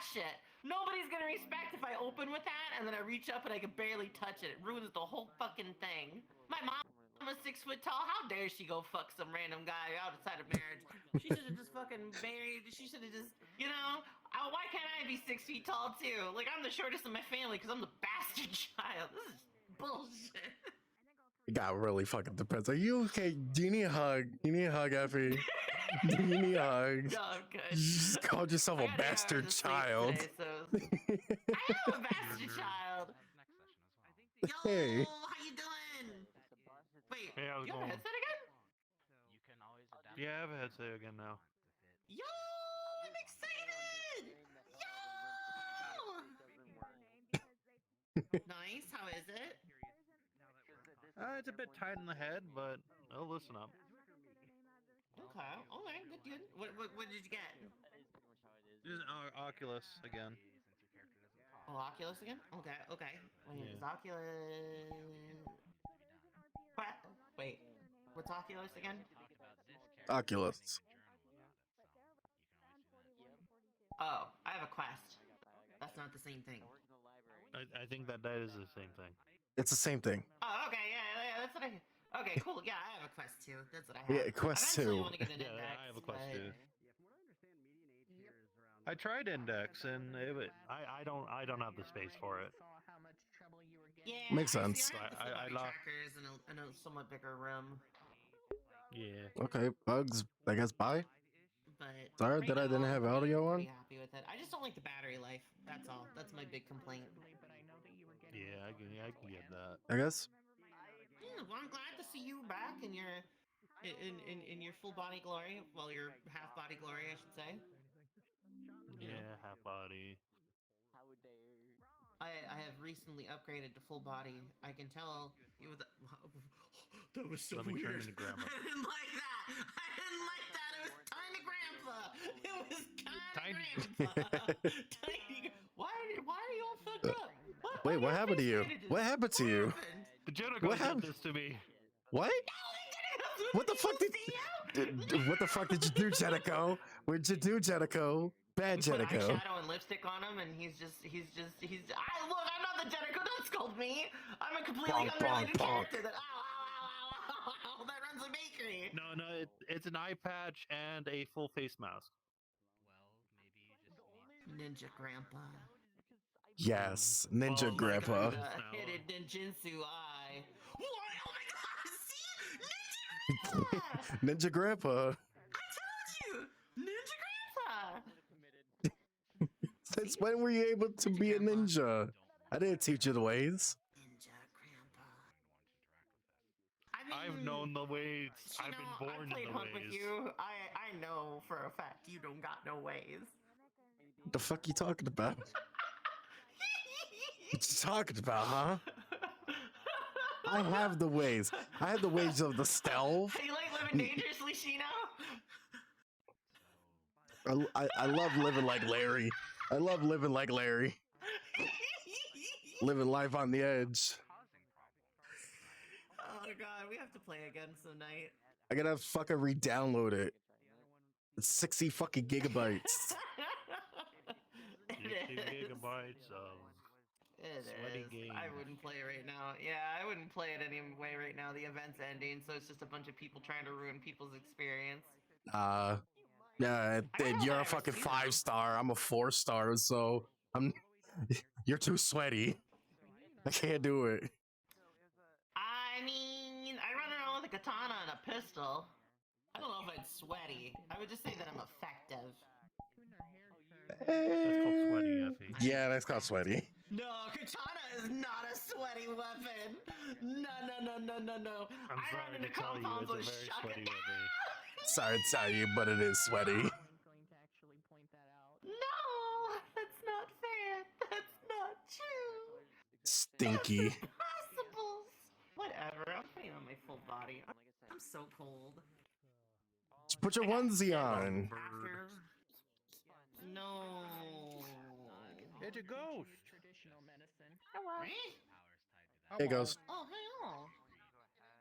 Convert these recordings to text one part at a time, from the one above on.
that shit. Nobody's gonna respect if I open with that and then I reach up and I can barely touch it. It ruins the whole fucking thing. My mom was 6 foot tall. How dare she go fuck some random guy outside of marriage? She should have just fucking married. She should have just, you know. Why can't I be 6 feet tall too? Like I'm the shortest in my family because I'm the bastard child. This is bullshit. It got really fucking depressed. Are you okay? Do you need a hug? You need a hug, Effie? Do you need a hug? No, I'm good. You just called yourself I a got 8 bastard hours of sleep child. today, so I am a bastard child. Yo, Hey. how you doing? Wait, Hey, how's do it you have a going? headset again? Yeah, I have a headset again now. Yo, I'm excited! Yo! Nice, how is it? It's a bit tight in the head, but I'll listen up. Okay, alright, good. What did you get? Just Oculus again. Oh, Oculus again? Okay. Wait, Yeah. is Oculus... What? Wait, what's Oculus again? Oculus. Oh, I have a Quest. That's not the same thing. I think that is the same thing. It's the same thing. Oh, okay, yeah, that's what I... Okay, cool, yeah, I have a Quest 2. That's what I have. Yeah, Quest Eventually 2. I want to get an Yeah, Index, I have a Quest but... 2. I tried Index and I don't have the space for it. Yeah, Makes I sense. See, I have the I full-body lost- trackers and a somewhat bigger room, Yeah. Okay, bugs. I guess bye. but... Sorry right that I didn't now, have I'm audio on. pretty happy with it. I just don't like the battery life. That's all. That's my big complaint. Yeah, I can get that. I guess. Yeah, well, I'm glad to see you back in your your full body glory. Well, your half body glory, I should say. Yeah, half body. I have recently upgraded to full body. I can tell it was. That was so Let me turn weird. into grandma. I didn't like that. I didn't like that. It was tiny grandpa. It was tiny grandpa. Tiny. Why are you all fucked up? Wait, what happened to you? What happened to you? happened? The Jericho What did happened? this to me. What? No, they didn't. What the fuck what the fuck did you do, Jericho? What'd you do, Jericho? Bad You put Jericho. eyeshadow and lipstick on him, and he's. Look, I'm not the Jericho. Don't scold me. I'm a completely Bonk, unrelated bonk, bonk. character that that runs a bakery. No, it's an eye patch and a full face mask. Ninja Grandpa. Yes, Ninja Well, Grandpa. like, Hidden ninjutsu eye. What? Oh my god! See, Ninja Grandpa. Ninja Grandpa. I told you, Ninja Grandpa. Since when were you able to be a ninja? I didn't teach you the ways. Ninja Grandpa. I've known the ways. You I've know, been born I played in the Hunt ways. with you. I know for a fact you don't got no ways. What the fuck you talking about? What you talking about, huh? I have the ways. I have the ways of the stealth. You like living dangerously, Shino? I love living like Larry. I love living like Larry. Living life on the edge. Oh god, we have to play again some night. I gotta fucking re-download it. It's 60 fucking gigabytes. 60 gigabytes of sweaty game. I wouldn't play it right now. Yeah, I wouldn't play it anyway right now. The event's ending, so it's just a bunch of people trying to ruin people's experience. Yeah, dude, you're a fucking 5-star. I'm a 4-star, so you're too sweaty. I can't do it. I mean, I run around with a katana and a pistol. I don't know if it's sweaty. I would just say that I'm effective. That's called sweaty, Effie. Yeah, that's called sweaty. No, katana is not a sweaty weapon. No. I'm sorry to tell you, it's a very sweaty weapon. Sorry to tell you, but it is sweaty. No, that's not fair. That's not true. Stinky. That's impossible. Whatever. I'm putting on my full body. I'm so cold. Just put your onesie on. After. No. It's a ghost. Hello. Hey, Ghost. Oh, hello.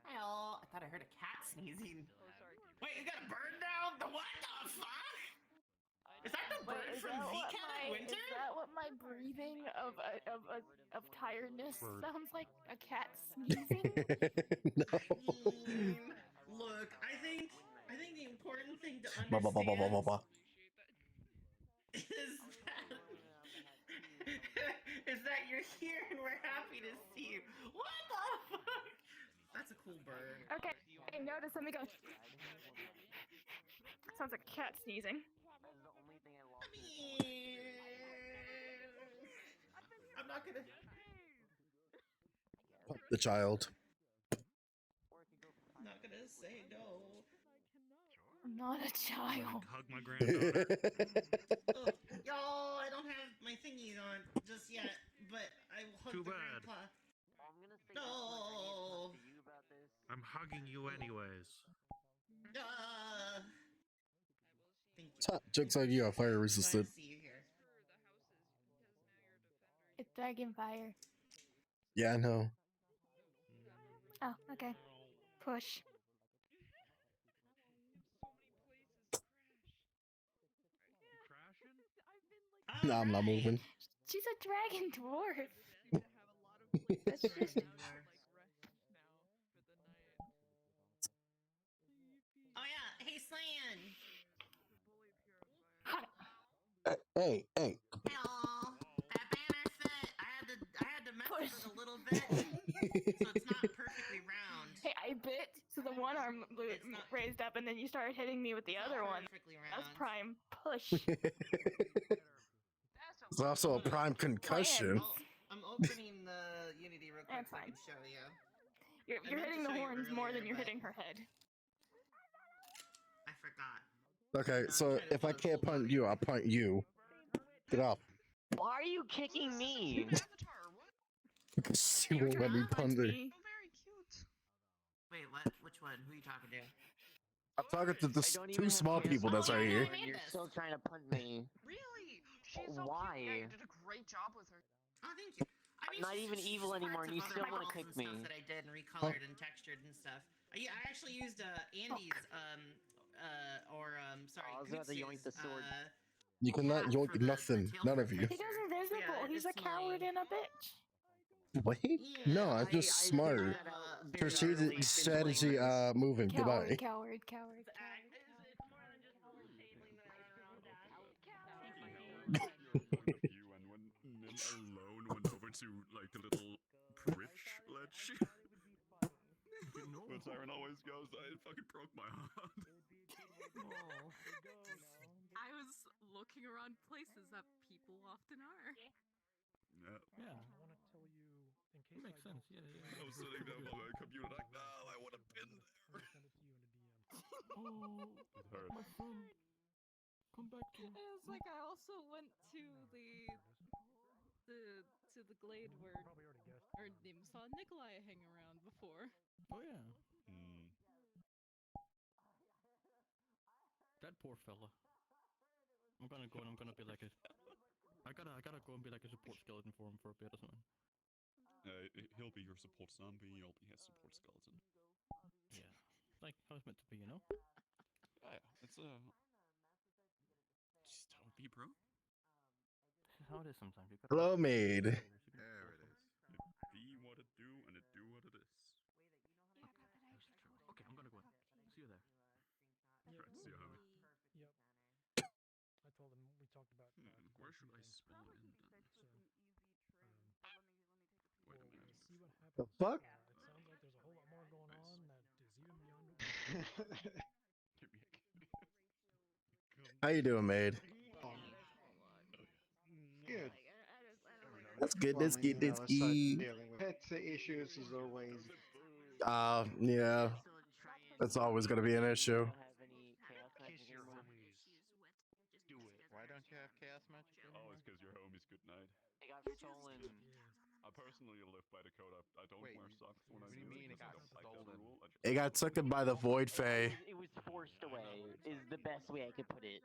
Hello. I thought I heard a cat sneezing. Wait, you got a bird down? The what the fuck? Is that the bird Is from that what V-Cat my Winter? is that what my breathing of tiredness Bird. sounds like? A cat sneezing? No. I mean, look, I think the important thing to Ba, ba, ba, ba, ba, ba, understand ba. is that is that you're here and we're happy to see you. What the fuck? That's a cool bird. Okay, I noticed something go. Sounds like a cat sneezing. I mean, I'm not gonna. The child. I'm not gonna say no. I'm not a child. Hug my granddaughter. Oh, y'all, I don't have my thingies on just yet, but I will hug Too the bad. grandpa. No. I'm hugging you anyways. Thank you. Jokes on you, are fire Glad resistant. to see you here. It's dragon fire. Yeah, I know. Oh, okay. Push. Crashing? No, I'm not Alright. moving. She's a dragon dwarf. That's just. Oh yeah, hey Slan. Hey. Hey all. That banner set. I had to mess with it a little bit, so it's not perfectly round. Hey, I bit, so the one arm It's not- raised up, and then you started hitting me with the It's other not one. perfectly That's round. prime push. It's also a prime concussion. Oh, I'm opening the Unity real quick That's so I fine. can show you. You're meant to hitting the show you horns more than earlier, you're but- hitting her head. I forgot. Okay, I'm so trying to if I pull a can't full punt body. you, I'll punt you. Get up. Why are you kicking me? Because you You were won't let trying me to punch punt her. me. Wait, what? Which one? Who are you talking to? I'm talking to the I don't even two have small hands people on that's Oh, right yeah, here. I made You're this. still trying to punt me. Really? She's so Why? cute. Yeah, you did a great job with her. Oh, thank you. I mean, not even she's evil parts anymore, and of you other still wanna models kick and stuff me. that I did and recolored and textured and stuff. I actually used Andy's sorry, Oh, I was about to yoink the sword. You cannot cat yoink for the nothing. tail None for of you. He texture. does invisible. Yeah, He's a it's coward my- and a bitch. What? Yeah, No, I'm just I smart. figured that out very Strategic early in strategy, playing. moving. Coward, Goodbye. coward, coward, It's coward. more than just flailing around that. You and when Nim alone went over to like the little bridge ledge. But Siren always goes, it fucking broke my heart. I was looking around places that people often are. Yeah. Yeah. I want to tell you in case Makes sense. Yeah. I was sitting there on my computer like, no, I would have been there. send it to you in a DM. It hurt. My friend, come back to It was like I also went to the glade where probably already guessed. our Nim saw Nikolai hang around before. Oh yeah. Mm. That poor fella. I'm gonna go and I'm gonna be like a. I gotta go and be like a support skeleton for him for a bit or something. He'll be your support zombie. You'll be his support skeleton. Yeah. Like how it's meant to be, you know? Yeah. It's just how it be, bro. This is how it is sometimes. You gotta. Hello, maid. There it is. It be what it do, and it do what it is. Okay, I'm gonna go in. See you there. Right, see how it. Yep. I told him we talked about. Where should I spawn in then? Wait a minute. See what happens. The fuck? It sounds like there's a whole lot more going on that is even beyond. Give me a How you doing, maid? Good. That's good. That's Well, good. you That's know, aside good. dealing with pet issues is always Yeah. That's always gonna be an issue. Why don't you have chaos magic? Oh, it's because your home is good night. I got stolen. I personally live by the code. I don't Wait, wear socks when I what do do you mean it it because I got don't like that stolen? rule. It got taken by the Void Fae. It was forced away. Is the best way I could put it.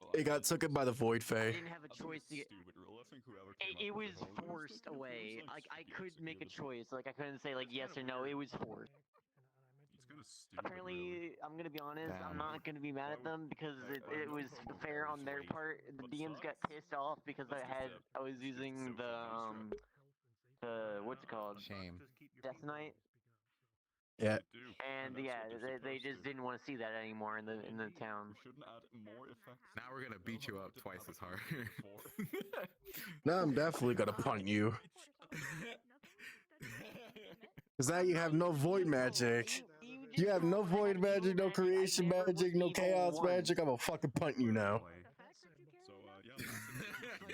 Well, It got taken by the Void I Fae. didn't have a I think choice it's to a get. stupid rule. I think whoever came It up was with the whole rule forced system away. feels Like I should be couldn't make a executed. choice. Like I couldn't say like yes or no. It was forced. It's kind of stupid little- apparently, I'm gonna be honest. I'm Damn. not gonna be mad at them because it was fair on their part. The DMs got pissed off because I was using the what's it called? Shame. Death Knight. Yeah. They do, And that's yeah, what they're they supposed just to. didn't want to see that anymore in the town. We shouldn't add more effects. Now we're gonna beat you up twice as hard. Before. No, I'm definitely gonna punt you. Cause now you have no void magic. You have no void magic, no creation magic, no chaos magic. I'm gonna fucking punt you now. So yeah, that's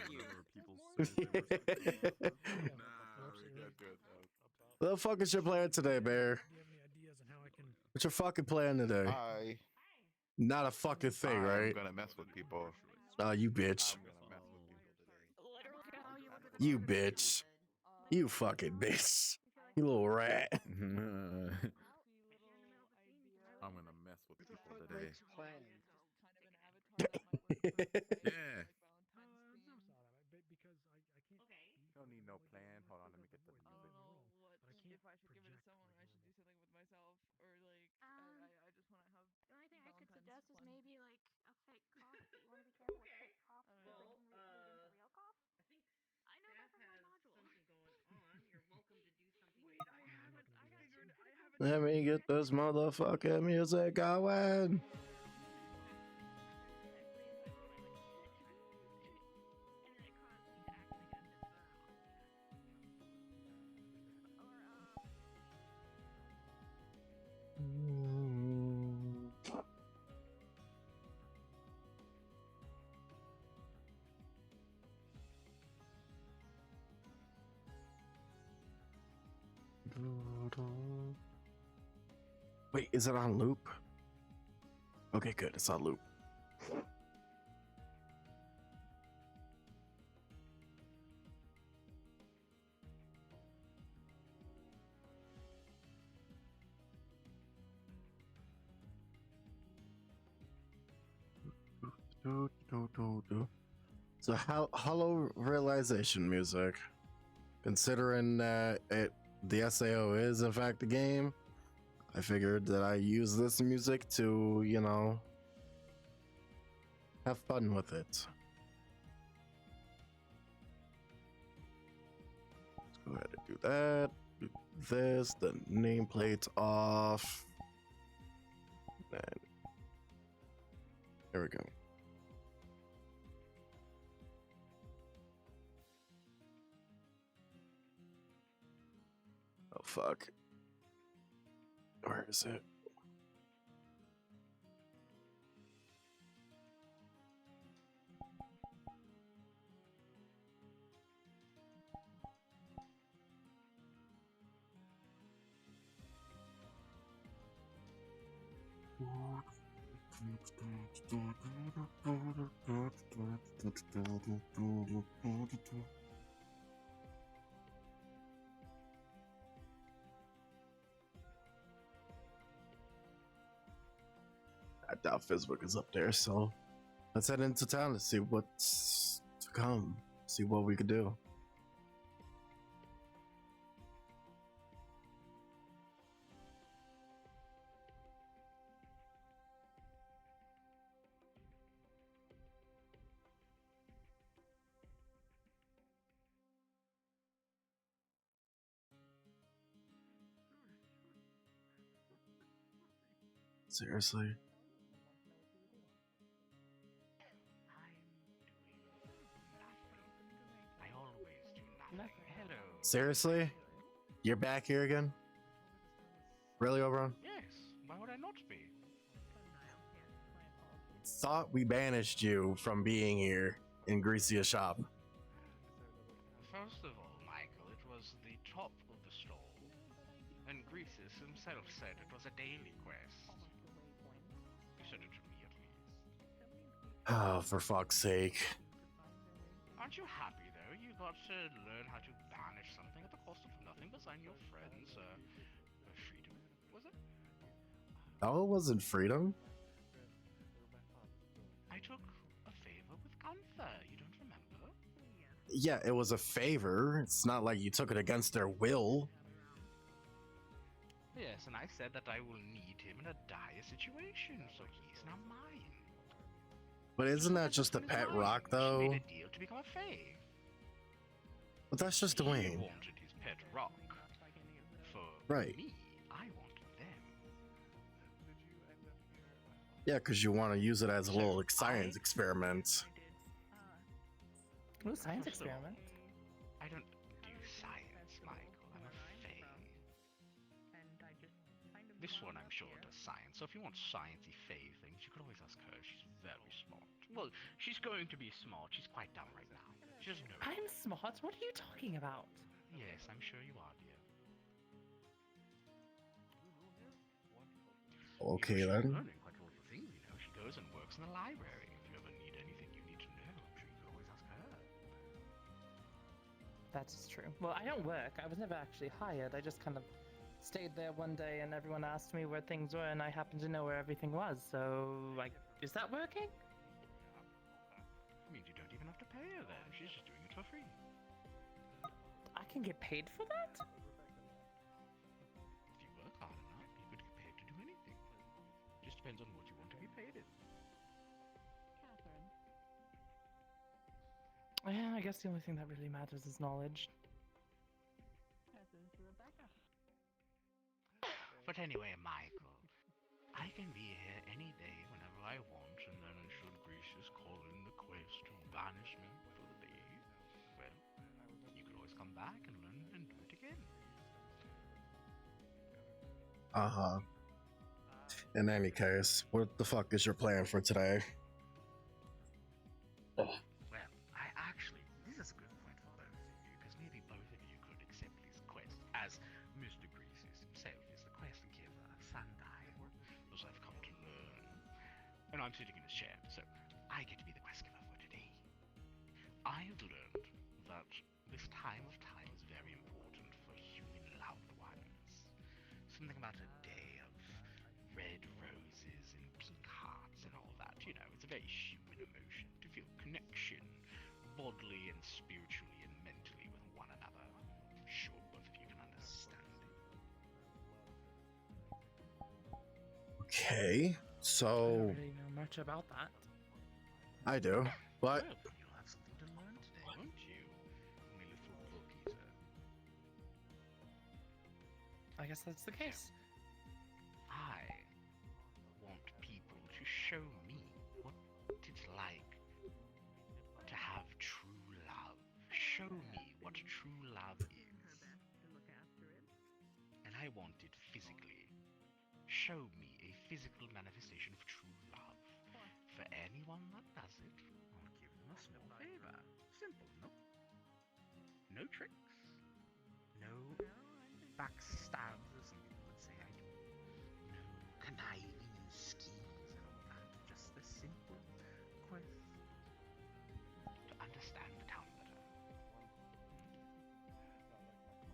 it. Whenever people say they were supposed to- Nah, we can't do it though. What the fuck is your plan today, Bear? What's your fucking plan today? I Not a fucking thing, I'm right? gonna mess with people. Oh, you bitch. I'm gonna mess with people today. You bitch. You fucking bitch. You little rat. I'm gonna mess with Who the people fuck today. makes plans? Yeah. You don't need no plan. Hold on, let me get the music. If I should give it to someone, I should do something with myself, or like, I just want to have. The only thing I could suggest is Valentine's maybe like a fake cough. But you want to be careful with fake cough. I Because don't it know. can lead into real cough. I know that from my module. Let me get this motherfucking music going. Wait, is it on loop? Okay, good. It's on loop. So hollow realization music. Considering that the SAO is in fact a game, I figured that I use this music to, you know, have fun with it. Let's go ahead and do that. Do this, the nameplate's off. And there we go. Oh fuck. Where is it? I doubt Facebook is up there, so let's head into town to see what's to come, see what we could do. Seriously? I always do nothing. Hello. Seriously? You're back here again? Really, Oberon? Yes. Why would I not be? Thought we banished you from being here in Greasia's shop. First of all, Michael, it was the top of the stall, and Greases himself said it was a daily quest. You said it to me, at least. Oh, for fuck's sake. Aren't you happy, though? You got to learn how to banish something at the cost of nothing besides your friends' freedom, was it? Oh, it wasn't freedom? I took a favor with Gunther, you don't remember? Yeah, it was a favor. It's not like you took it against their will. Yes, and I said that I will need him in a dire situation, so he's now mine. But isn't that just a Husband is pet mine. rock, She though? made a deal to become a fave. But that's just He Dwayne. wanted his pet rock. For Right. me, I wanted them. Yeah, because you want to use it as a So little science I- experiment. Ooh, science First of all, experiment. I don't do science, Michael. I'm a fae. This one, I'm sure, does science. So if you want sciencey fae things, you could always ask her. She's very smart. Well, she's going to be smart. She's quite dumb right now. She doesn't know. I'm smart. What are you talking about? Yes, I'm sure you are, dear. Okay, She's then. learning quite a lot of things, you know. She goes and works in the library. If you ever need anything you need to know, I'm sure you can always ask her. That is true. Well, I don't work. I was never actually hired. I just kind of stayed there one day and everyone asked me where things were and I happened to know where everything was. So, like, is that working? Means you don't even have to pay her then. She's just doing it for free. I can get paid for that? If you work hard enough, you could get paid to do anything. Just depends on what you want to be paid in. Yeah, I guess the only thing that really matters is knowledge. But anyway, Michael, I can be here any day whenever I want, and then should Gracious call in the quest to banish me for the day, well, you could always come back and learn and do it again. Uh-huh. In any case, what the fuck is your plan for today? Well, I actually, this is a good point for both of you, because maybe both of you could accept this quest, as Mr. Gracious himself is the quest giver, Sundial, as I've come to learn. And I'm sitting in his chair, so I get to be the quest giver for today. I've learned that this time of time is very important for human loved ones. Something about a day of red roses and pink hearts and all that, you know, it's a very human emotion to feel connection, bodily and spiritually and mentally with one another. I'm sure both of you can understand it. Okay, I so don't really know much about that. I do, but Well, you'll have something to learn today, won't you? My little book eater. I guess that's the case. I want people to show me what it's like to have true love. Show me what true love is. And I want it physically. Show me a physical manifestation of true love. For anyone that does it, I'll give them a small favor. Simple, no? No tricks. No backstabs, as some people would say I do. No conniving and schemes and all that. Just the simple quest to understand the town better.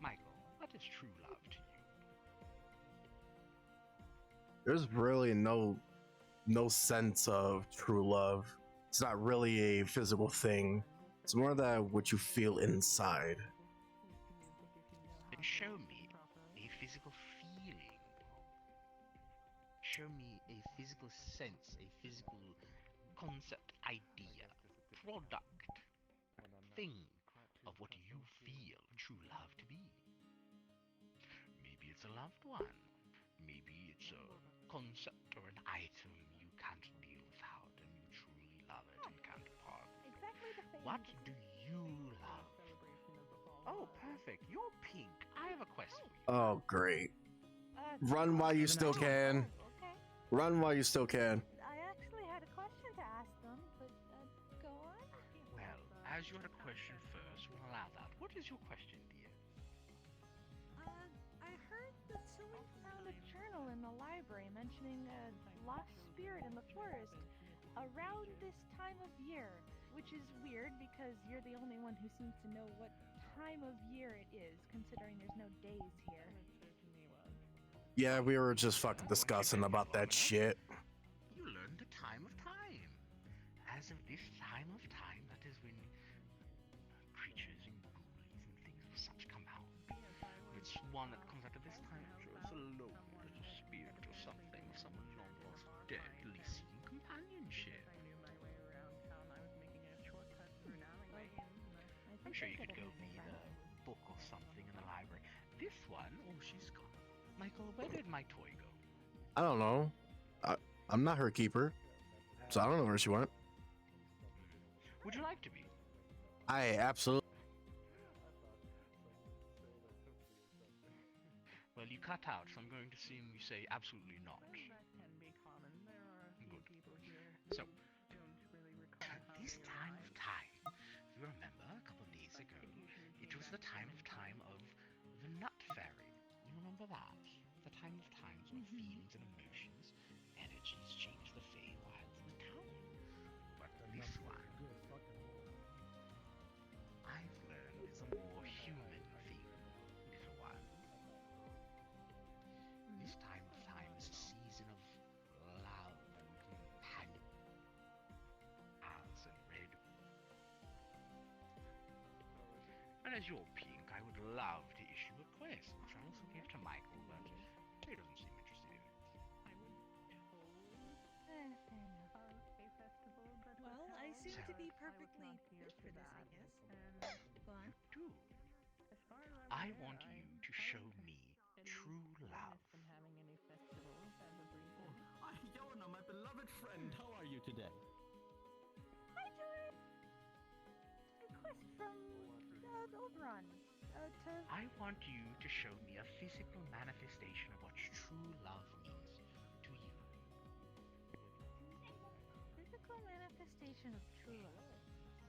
Michael, what is true love to you? there's really no sense of true love. It's not really a physical thing. It's more that what you feel inside. Then show me a physical feeling. Show me a physical sense, a physical concept, idea, product, thing of what you feel true love to be. Maybe it's a loved one. Maybe it's a concept or an item you can't deal without and you truly love it and can't part. What do you love? Oh, perfect. You're pink. I have a quest for you. Oh, great. Run while you still can. Okay. Run while you still can. I actually had a question to ask them, but go on. Well, as you had a question first, we'll allow that. What is your question, dear? I heard that someone found a journal in the library mentioning a lost spirit in the forest around this time of year, which is weird because you're the only one who seems to know what time of year it is, considering there's no days here. Yeah, we were just fucking discussing about that shit. You learned the time of time. As of this time of time, that is when creatures and ghoulies and things of such come out. It's one that comes out at this time, sure. So Hello, little spirit or something of someone long lost, deadly seeking companionship. I'm sure you could go read a book or something in the library. This one, oh, she's gone. Michael, where did my toy go? I don't know. I'm not her keeper, so I don't know where she went. Would you like to be? I absolutely. Well, you cut out, so I'm going to assume you say absolutely not. Good. So, at this time of time, if you remember a couple of days ago, it was the time of the Nut Fairy. You remember that? The time of times when feelings and emotions, energies change the Feywilds in the town. But this one, I've learned is a more human thing, little one. This time of time is a season of love and companion. As and red. And as you're pink, I would love to issue a quest, which I also give to Michael, but he doesn't seem interested in it. Well, I seem to be perfectly fit for this, I guess. Go on. Do. I want you to show me true love. Hi, Yona, my beloved friend. How are you today? Hi, Jordan! A quest from Oberon. I want you to show me a physical manifestation of what true love means to you. Physical manifestation of true love.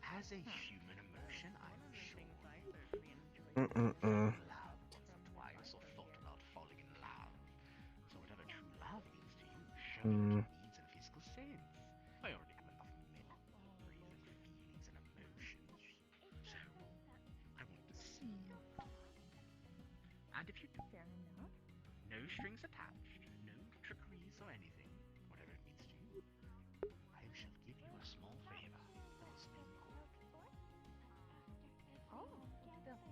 As a human emotion, I'm sure Mm-mm-mm. loved twice or thought about falling in love. So whatever true love means to you, show me what it means in a physical sense. I already have enough memories and feelings and emotions. So, I want to see it. And if you do, Fair enough. no strings attached, no trickeries or anything, whatever it means to you, I shall give you a small favor, a little spin called. Oh,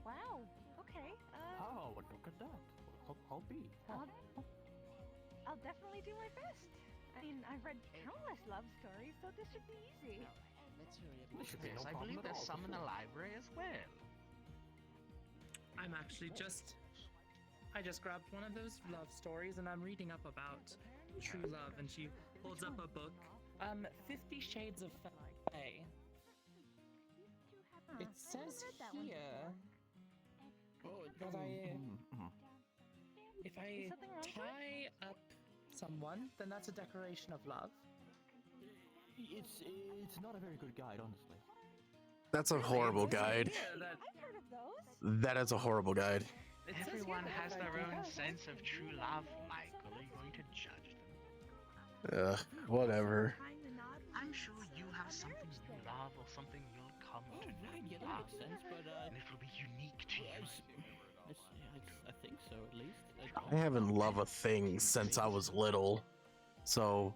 wow. Okay. Oh, look at that. I'll be. I'll definitely do my best. I mean, I've read countless love stories, so this should be easy. Yes, I believe there's some in the library as well. I'm actually I just grabbed one of those love stories and I'm reading up about true love, and she holds up a book. 50 Shades of Fae. It says here that if I tie up someone, then that's a declaration of love. It's not a very good guide, honestly. That's a horrible guide. I've heard of those. That is a horrible guide. Everyone has their own sense of true love, Michael. Are you going to judge them? Whatever. I'm sure you have something you love or something you'll come to know. Yeah, that makes sense, but and it will be unique to you. I think so, at least. I haven't loved a thing since I was little, so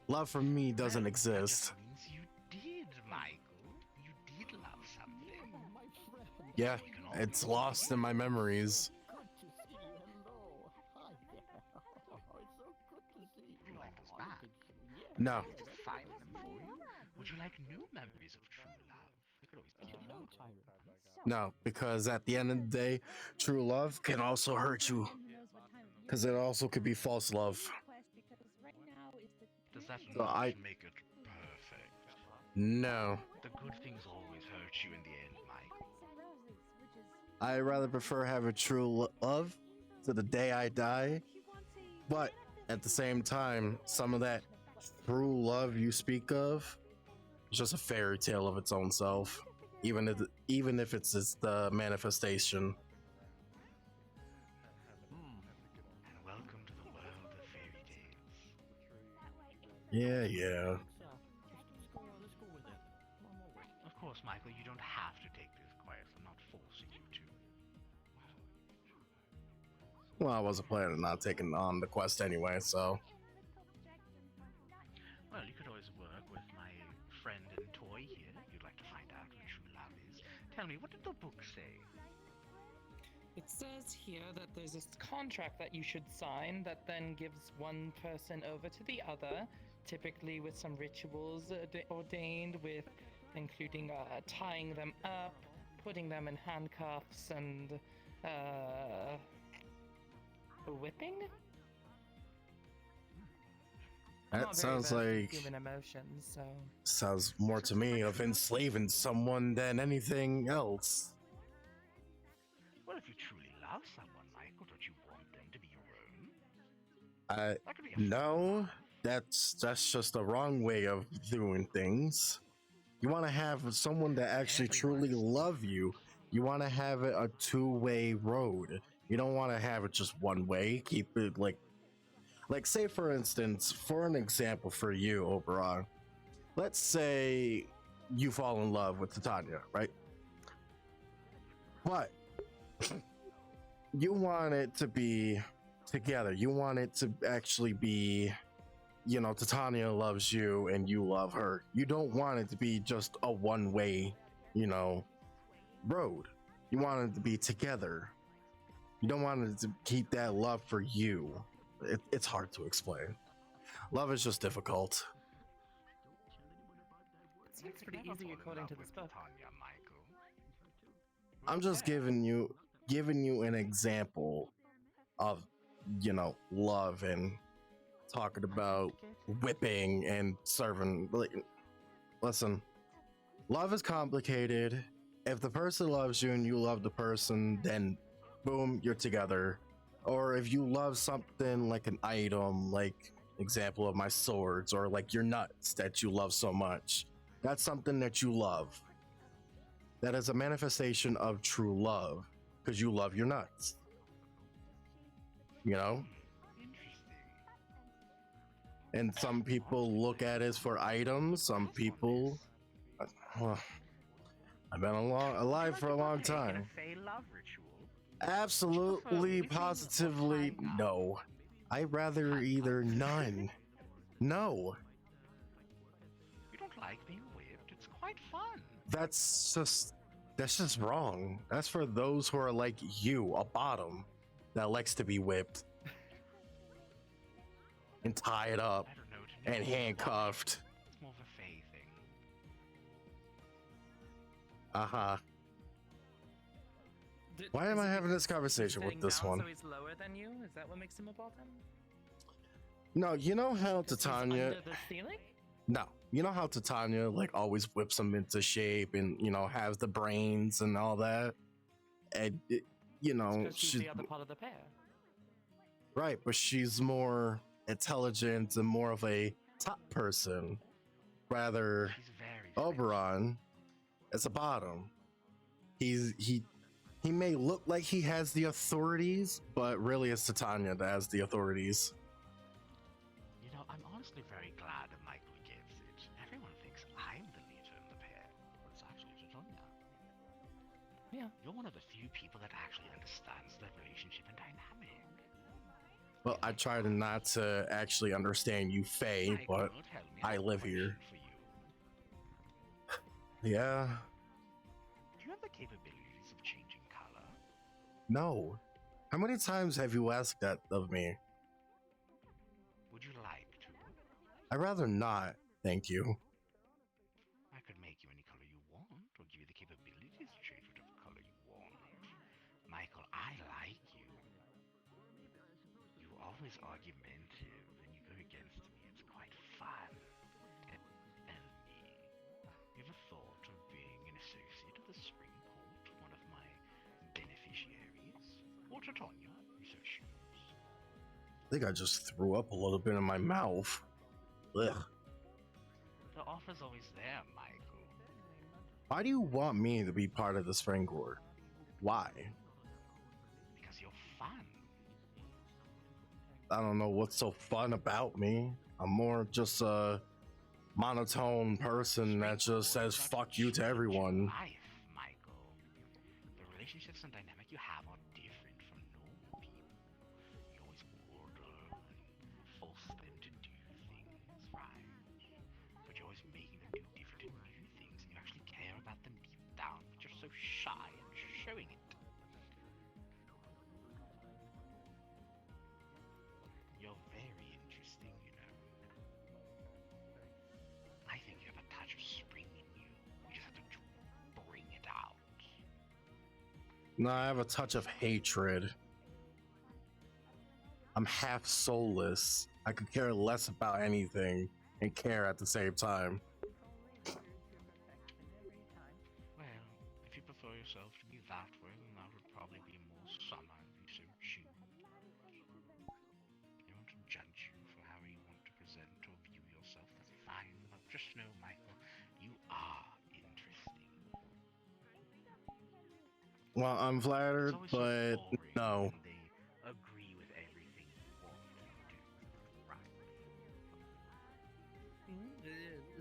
love for me doesn't exist. That means you did, Michael. You did love something. My friend. Yeah, it's lost in my memories. Good to see you. Hello. Hi there. It's so good to see you. Would you like us back? No. To find them for you? Would you like new memories of true love? We could always begin No, over. Tyrant. No, because at the end of the day, true love can also hurt you. Because it also could be false love. Does that So not I- make it perfect? No. The good things always hurt you in the end, Michael. I rather prefer having true love to the day I die. But at the same time, some of that true love you speak of is just a fairy tale of its own self. Even if it's just the manifestation. And welcome to the world of fairy tales. Yeah. Let's go with it. Of course, Michael, you don't have to take this quest. I'm not forcing you to. Well, I wasn't planning on not taking on the quest anyway, so. Well, you could always work with my friend and toy here if you'd like to find out what true love is. Tell me, what did the book say? It says here that there's this contract that you should sign that then gives one person over to the other, typically with some rituals ordained with, including tying them up, putting them in handcuffs, and whipping. I'm That not very sounds versed in like human emotions, so sounds more to me of enslaving someone than anything else. Well, if you truly love someone, Michael, don't you want them to be your own? That could be a No, that's just the wrong way of doing things. You want to have someone that actually truly love you. You want to have it a two-way road. You don't want to have it just one way. Keep it like say for instance, for an example for you, Oberon. Let's say you fall in love with Titania, right? But you want it to be together. You want it to actually be, you know, Titania loves you and you love her. You don't want it to be just a one-way, you know, road. You want it to be together. You don't want it to keep that love for you. It's hard to explain. Love is just difficult. it seems pretty easy according to this book. Tanya, Michael. I'm just giving you an example of, you know, love and talking about whipping and serving. Like, listen, love is complicated. If the person loves you and you love the person, then boom, you're together. Or if you love something like an item, like example of my swords, or like your nuts that you love so much, that's something that you love. That is a manifestation of true love because you love your nuts. You know? And some people look at it as for items. Some people, I've been alive for a long time. Absolutely, positively, no. I'd rather either none. No. You don't like being whipped? It's quite fun. That's just wrong. That's for those who are like you, a bottom that likes to be whipped and tied up and handcuffed. It's more of a Faye thing. Uh-huh. Why am I having this conversation with this one? So he's lower than you? Is that what makes him a bottom? No, you know how He's Titania. under the ceiling? No, you know how Titania like always whips him into shape and you know has the brains and all that, and you know She's the other part of the pair. right, but she's more intelligent and more of a top person. Rather, Oberon is a bottom. He may look like he has the authorities, but really it's Titania that has the authorities. You know, I'm honestly very glad that Michael gets it. Everyone thinks I'm the leader in the pair, but it's actually Titania. Yeah. You're one of the few people that actually understands their relationship and dynamic. Well, I try to not to actually understand you, Faye, but I live here. Yeah. Do you have the capabilities of changing color? No. How many times have you asked that of me? Would you like to? I'd rather not, thank you. I could make you any color you want, or give you the capabilities to change whatever color you want. Michael, I like you. You're always argumentative, and you go against me. It's quite fun. And me. You ever thought of being an associate of the Spring Court, one of my beneficiaries? Or Titania, so she was. I think I just threw up a little bit in my mouth. Ugh. The offer's always there, Michael. Why do you want me to be part of the Spring Court? Why? Because you're fun. I don't know what's so fun about me. I'm more just a monotone person that just says fuck you to everyone. Life, Michael. The relationships and dynamic you have are different from normal people. You always order and force them to do things, right? But you're always making them do different and new things, and you actually care about them deep down, but you're so shy and showing it. No, I have a touch of hatred. I'm half soulless. I could care less about anything and care at the same time. Well, if you prefer yourself to be that way, then that would probably be more summer if you so choose. I don't want to judge you for how you want to present or view yourself. That's fine, but just know, Michael, you are interesting. Well, I'm flattered, It's always but so boring no. when they agree with everything you want them to do, right?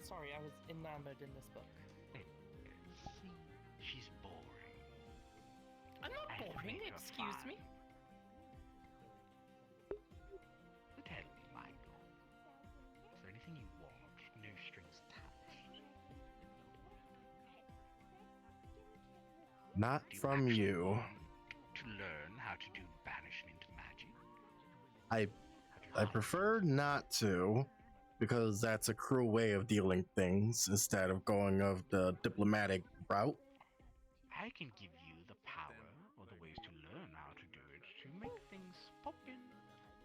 Sorry, I was enamored in this book. See, she's boring. I'm not I have to boring, make her excuse fun. me. So tell me, Michael, is there anything you want? No strings attached. Not Do you from actually you. want to learn how to do banishment magic? I prefer not to, because that's a cruel way of dealing things instead of going of the diplomatic route. I can give you the power or the ways to learn how to do it to make things pop in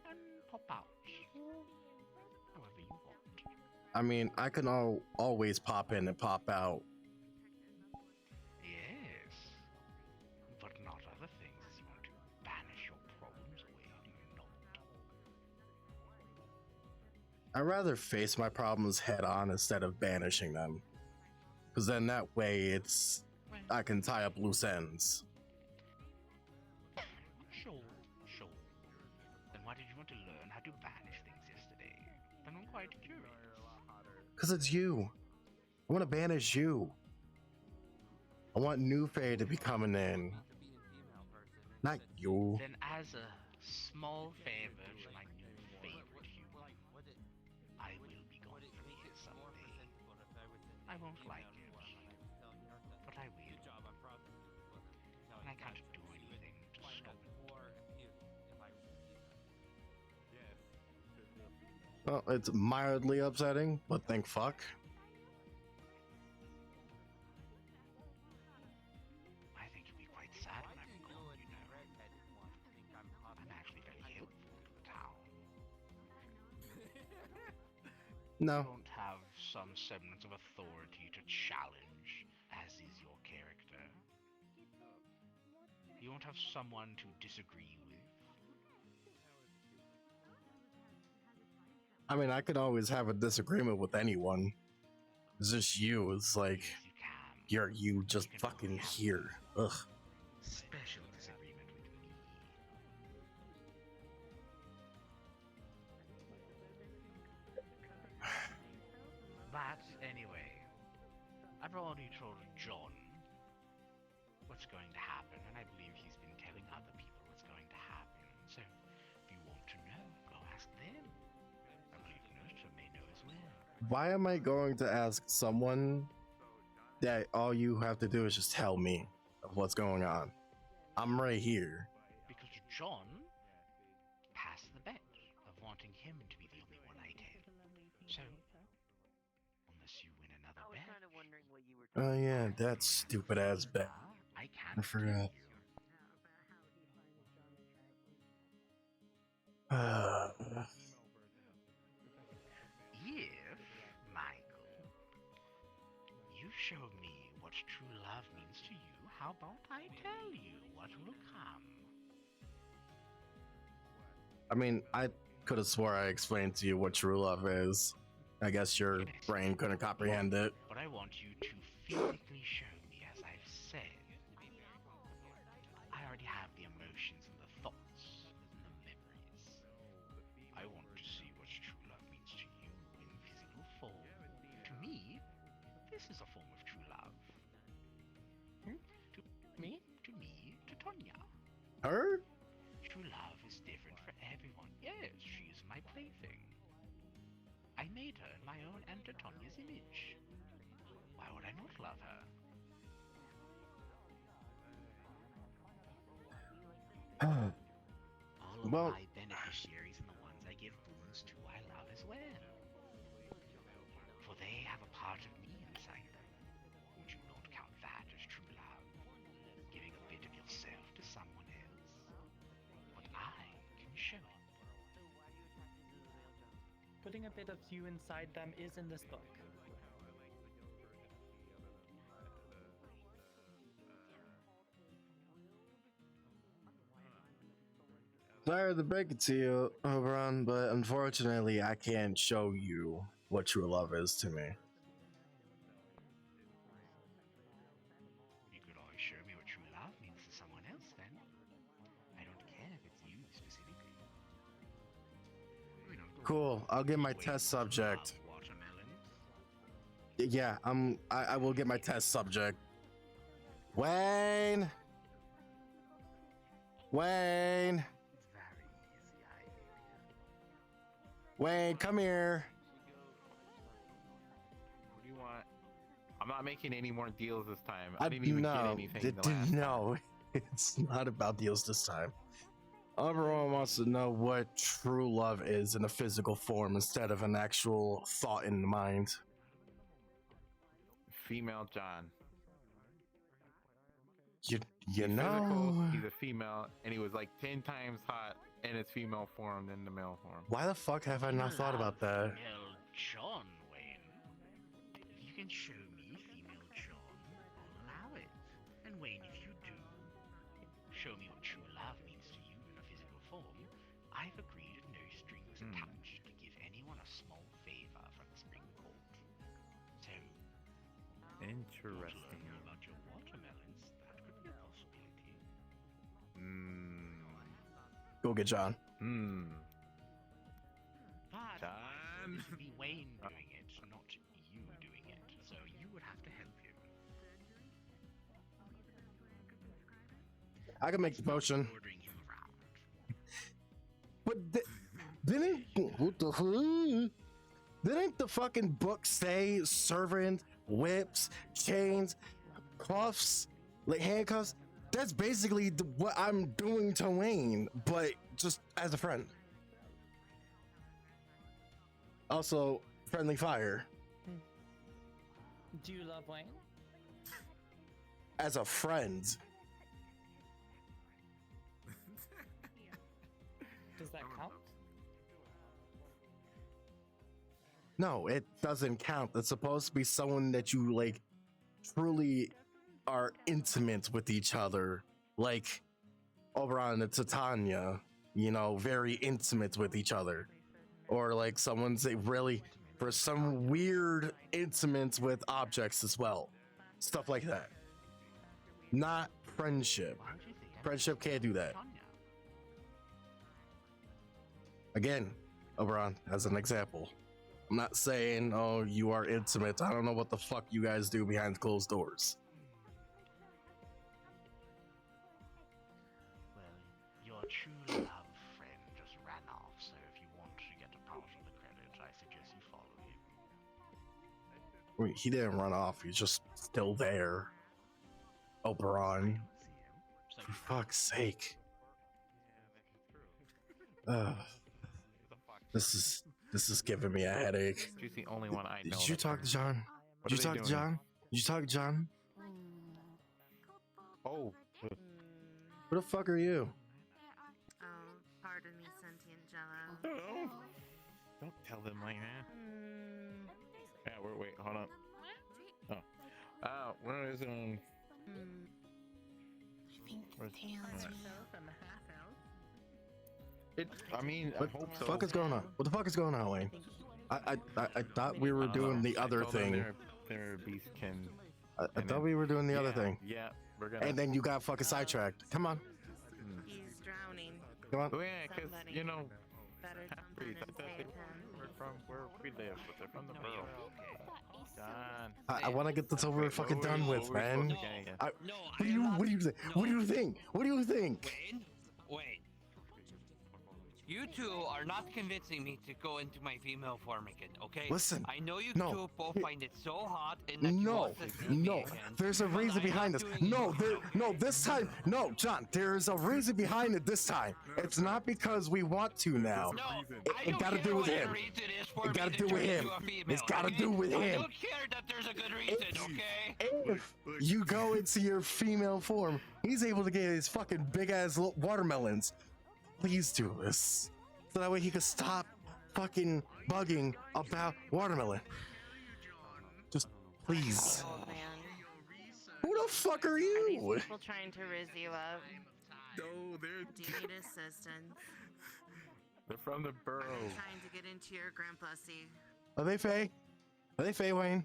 and pop out, or however you want. I mean, I can always pop in and pop out. Yes, but not other things as you want to banish your problems away, do you not? I'd rather face my problems head on instead of banishing them. Because then that way I can tie up loose ends. Sure. Then why did you want to learn how to banish things yesterday? Then I'm quite curious. Because it's you. I want to banish you. I want New Fae to be coming in. Not you. Then as a small favor to my new favorite human, I will be gone from here someday. I won't like it, but I will. And I can't do anything to stop it. Well, it's mildly upsetting, but thank fuck. I think you'll be quite sad when I'm gone, you know. I'm actually very helpful to the town. No. You won't have some semblance of authority to challenge, as is your character. You won't have someone to disagree with. I mean, I could always have a disagreement with anyone. It's just you. It's like, you just fucking here. Ugh. Special disagreement with me. But anyway, I've already told John what's going to happen, and I believe he's been telling other people what's going to happen. So if you want to know, go ask them. I believe Nurture may know as well. Why am I going to ask someone that all you have to do is just tell me of what's going on? I'm right here. Because John passed the bet of wanting him to be the only one I tell. So, unless you win another bet, kind of wondering what you were Oh yeah, that stupid ass bet. I can't I forgot. If, Michael, you show me what true love means to you, how about I tell you what will come? I mean, I could have swore I explained to you what true love is. I guess your brain couldn't comprehend it. But I want you to physically show me, as I've said. I already have the emotions and the thoughts and the memories. I want to see what true love means to you in physical form. To me, this is a form of true love. To me? To Tonya. Her? True love is different for everyone. Yes, she is my plaything. I made her in my own and Tonya's image. Why would I not love her? All of Well, my beneficiaries and the ones I give boons to, I love as well. For they have a part of me inside them. Would you not count that as true love? Giving a bit of yourself putting a bit of you inside them is in this book. Sorry to break it to you, Oberon, but unfortunately, I can't show you what true love is to me. You could always show me what true love means to someone else then. I don't care if it's you specifically. Cool. I'll get my test subject. Yeah, I will get my test subject. Wayne. Wayne. Wayne, come here. What do you want? I'm not making any more deals this time. I didn't even get anything the last no, it's not about deals this time. Everyone wants to know what true love is in a physical form instead of an actual thought in the mind. Female John. You He's physical, know. he's a female, and he was like 10 times hot in his female form than the male form. Why the fuck have I not thought about that? Female John, Wayne. If you can show me female John, I'll allow it. And Wayne, if you do show me what true love means to you in a physical form, I've agreed at no strings attached to give anyone a small favor from the Spring Court. So, interesting. More about your watermelons, that could be a possibility. Go get John. But John. it would be Wayne doing it, not you doing it. So you would have to help him. I can make the potion. Ordering him around. But didn't the fucking book say servant, whips, chains, cuffs, like handcuffs? That's basically what I'm doing to Wayne, but just as a friend. Also, friendly fire. Do you love Wayne? As a friend. Does that count? No, it doesn't count. It's supposed to be someone that you like truly are intimate with each other. Like Oberon and Titania, you know, very intimate with each other. Or like someone's really for some weird intimate with objects as well. Stuff like that. Not friendship. Friendship can't do that. Again, Oberon, as an example. I'm not saying, oh, you are intimate. I don't know what the fuck you guys do behind closed doors. Well, your true love friend just ran off, so if you want to get a part of the credit, I suggest you follow him. Wait, he didn't run off. He's just still there. Oberon. For fuck's sake. This is giving me a headache. She's the only one I know. Did you talk to John? Did you talk to John? Did you talk to John? Oh. Who the fuck are you? Oh, pardon me, sentient Jello. Oh. Don't tell them like that. Yeah, wait, hold on. Oh. Where is it? I think Taylor's I mean, What I hope the so. fuck is going on? What the fuck is going on, Wayne? I thought we were doing the other I told them thing. They're beastkin. I thought we were doing the other thing. Yeah, we're gonna. And then you got fucking sidetracked. Come on. He's drowning. Come on. Oh yeah, because you know, Better jump in half-breeds. I and thought save they him. were from where we live, but they're from the borough. John. I want to get this over and fucking done with, man. What do you think? What do you think? What do you think? Wayne, you two are not convincing me to go into my female form again, okay? Listen, I know you no. two both find it so hot and that you want to see me No. again, There's a but reason I'm behind not this. doing No, it. this time. No, John, there's a reason behind it this time. It's not because we want to now. No, It gotta do with him. It gotta do with him. It's gotta do with I him. don't care that there's a good reason, okay? If you go into your female form, he's able to get his fucking big ass watermelons. Please do this. So that way he can stop fucking bugging about watermelon. Just please. Old man. Who the fuck are Are these you? people trying to rizz you up? No, they're Do you need assistance? they're from the borough. Trying to get into your grandpussy. Are they Faye? Are they Faye, Wayne?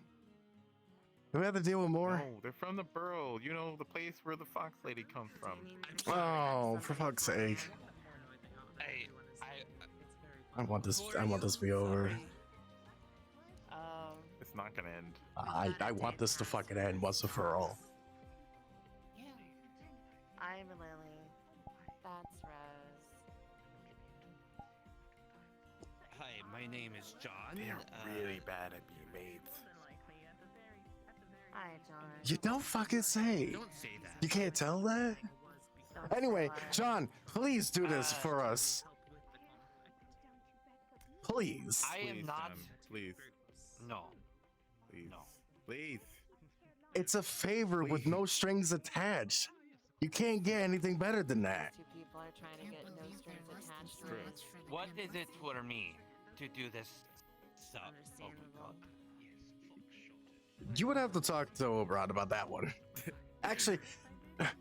Do we have to deal with more? No, they're from the borough. You know, the place where the fox lady comes from. Oh, for fuck's sake! I want this to be over. It's not gonna end. I want this to fucking end once and for all. I'm Lily. That's Rose. Hi, my name is John. They're really bad at being maids. Hi, John. You don't fucking say. Don't say that. You can't tell that? Anyway, John, please do this for us. Please. I am not. Please. No. Please. No. Please. It's a favor with no strings attached. You can't get anything better than that. Two people are trying to get no strings attached. True. What is it for me to do this stuff? Oh my god. You would have to talk to Oberon about that one. Actually,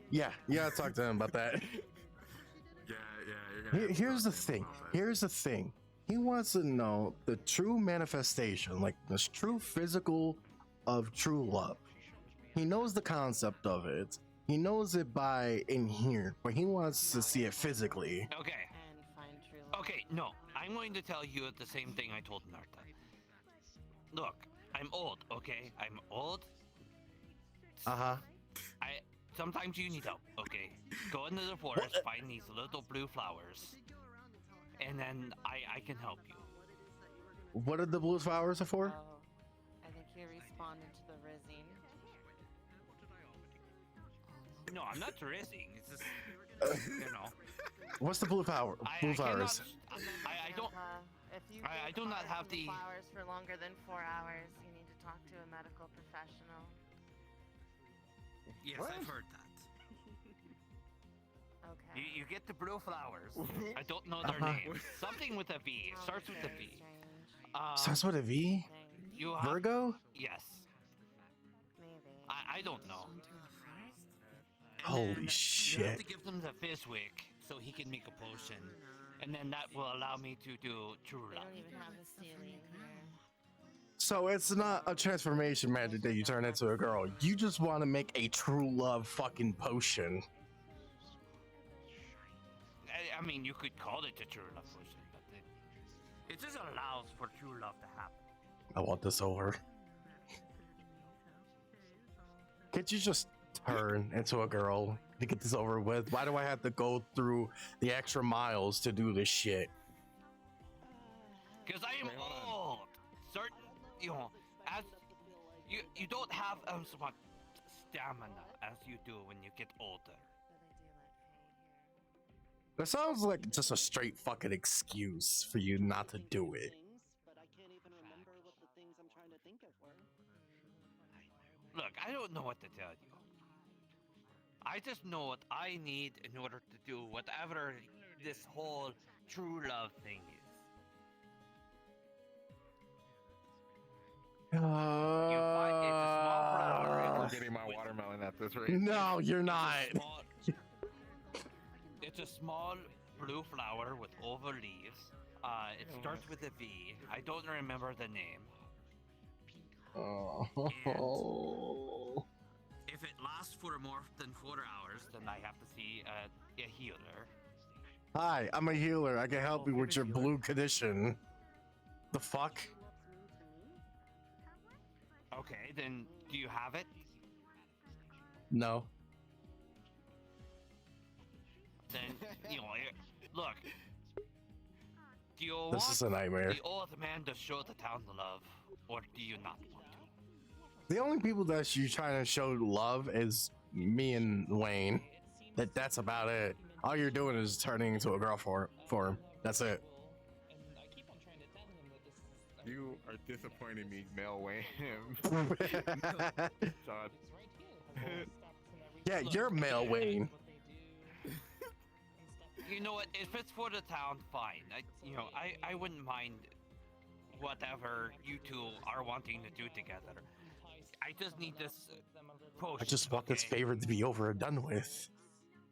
yeah, you gotta talk to him about that. Yeah, you're gonna. Here's the thing. Here's the thing. He wants to know the true manifestation, like this true physical of true love. He knows the concept of it. He knows it by in here, but he wants to see it physically. Okay. And find true love. Okay, no. I'm going to tell you the same thing I told Narta. Look, I'm old, okay? I'm old. Uh-huh. Sometimes you need help, okay? Go into the forest, find these little blue flowers, and then I can help you. What are the blue flowers for? Oh, I think you responded to the rizzing. No, I'm not rizzing. It's just, you know. What's the blue flower? Blue flowers. I don't. If you I do not have the. flowers for longer than 4 hours, you need to talk to a medical professional. Yes, I've heard that. Okay. You get the blue flowers. I don't know their names. Something with a V. It starts with a V. Starts with a V? You have, Virgo? Yes. Maybe. I don't know. Holy You have shit. to give them the Fizzwick so he can make a potion, and then that will allow me to do true They love. don't even have a ceiling here. So it's not a transformation magic that you turn into a girl. You just want to make a true love fucking potion. I mean, you could call it a true love potion, but it just allows for true love to happen. I want this over. Can't you just turn into a girl to get this over with? Why do I have to go through the extra miles to do this shit? Because I am old. Certain, you know, as you don't have as much stamina as you do when you get older. That sounds like just a straight fucking excuse for you not to do it. Look, I don't know what to tell you. I just know what I need in order to do whatever this whole true love thing is. You find it's a small flower. I'm getting my watermelon at this rate. No, you're not. It's a small blue flower with oval leaves. It starts with a V. I don't remember the name. Oh. If it lasts for more than 4 hours, then I have to see a healer. Hi, I'm a healer. I can help you with your blue condition. The fuck? Okay, then do you have it? No. Then, you know, look. Do you This want is a nightmare. the old man to show the town love, or do you not want to? The only people that you trying to show love is me and Wayne. That's about it. All you're doing is turning into a girl for him. That's it. You are disappointing me, Mel Wayne. John. Yeah, you're male Wayne. You know what? If it's for the town, fine. I wouldn't mind whatever you two are wanting to do together. I just need this potion. I just want this favor to be over and done with.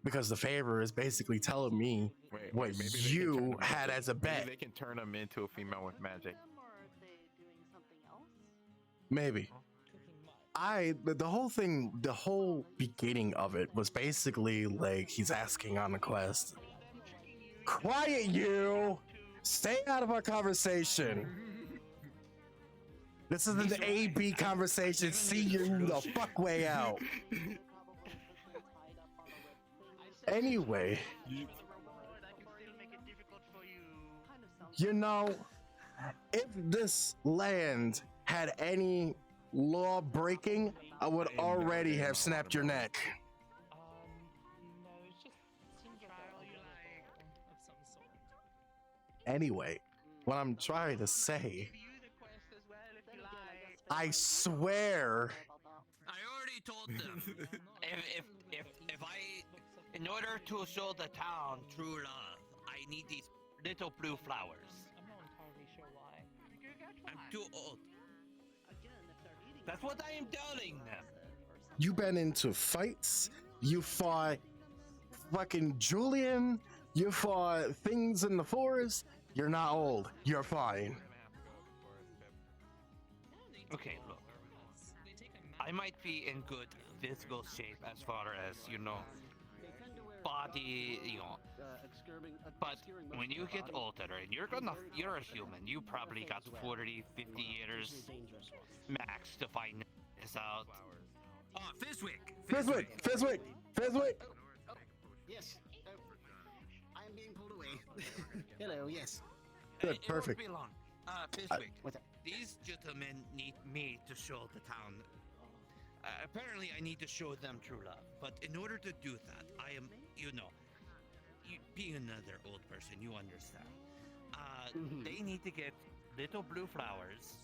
Because the favor is basically telling me what maybe they can turn you them had into- as a bet. Maybe they can turn him into a female with magic. Maybe. The whole thing, the whole beginning of it was basically like he's asking on the quest. Quiet, you! Stay out of our conversation. This is an A-B conversation. See you the fuck way out. Anyway, you know, if this land had any law breaking, I would already have snapped your neck. Anyway, what I'm trying to say, I swear, I already told them. if I, in order to show the town true love, I need these little blue flowers. I'm not entirely sure why. I'm too old. That's what I am telling them. you been into fights, you fought fucking Julian, you fought things in the forest. You're not old. You're fine. Okay, look. I might be in good physical shape as far as, you know, body, you know. But when you get older and you're a human, you probably got 40, 50 years max to find this out. Oh, Fizwick! Yes. I am being pulled away. Hello, yes. Good, It perfect. won't be long. Fizwick, what's up? these gentlemen need me to show the town. Apparently, I need to show them true love. But in order to do that, I am, you know, being another old person, you understand. They need to get little blue flowers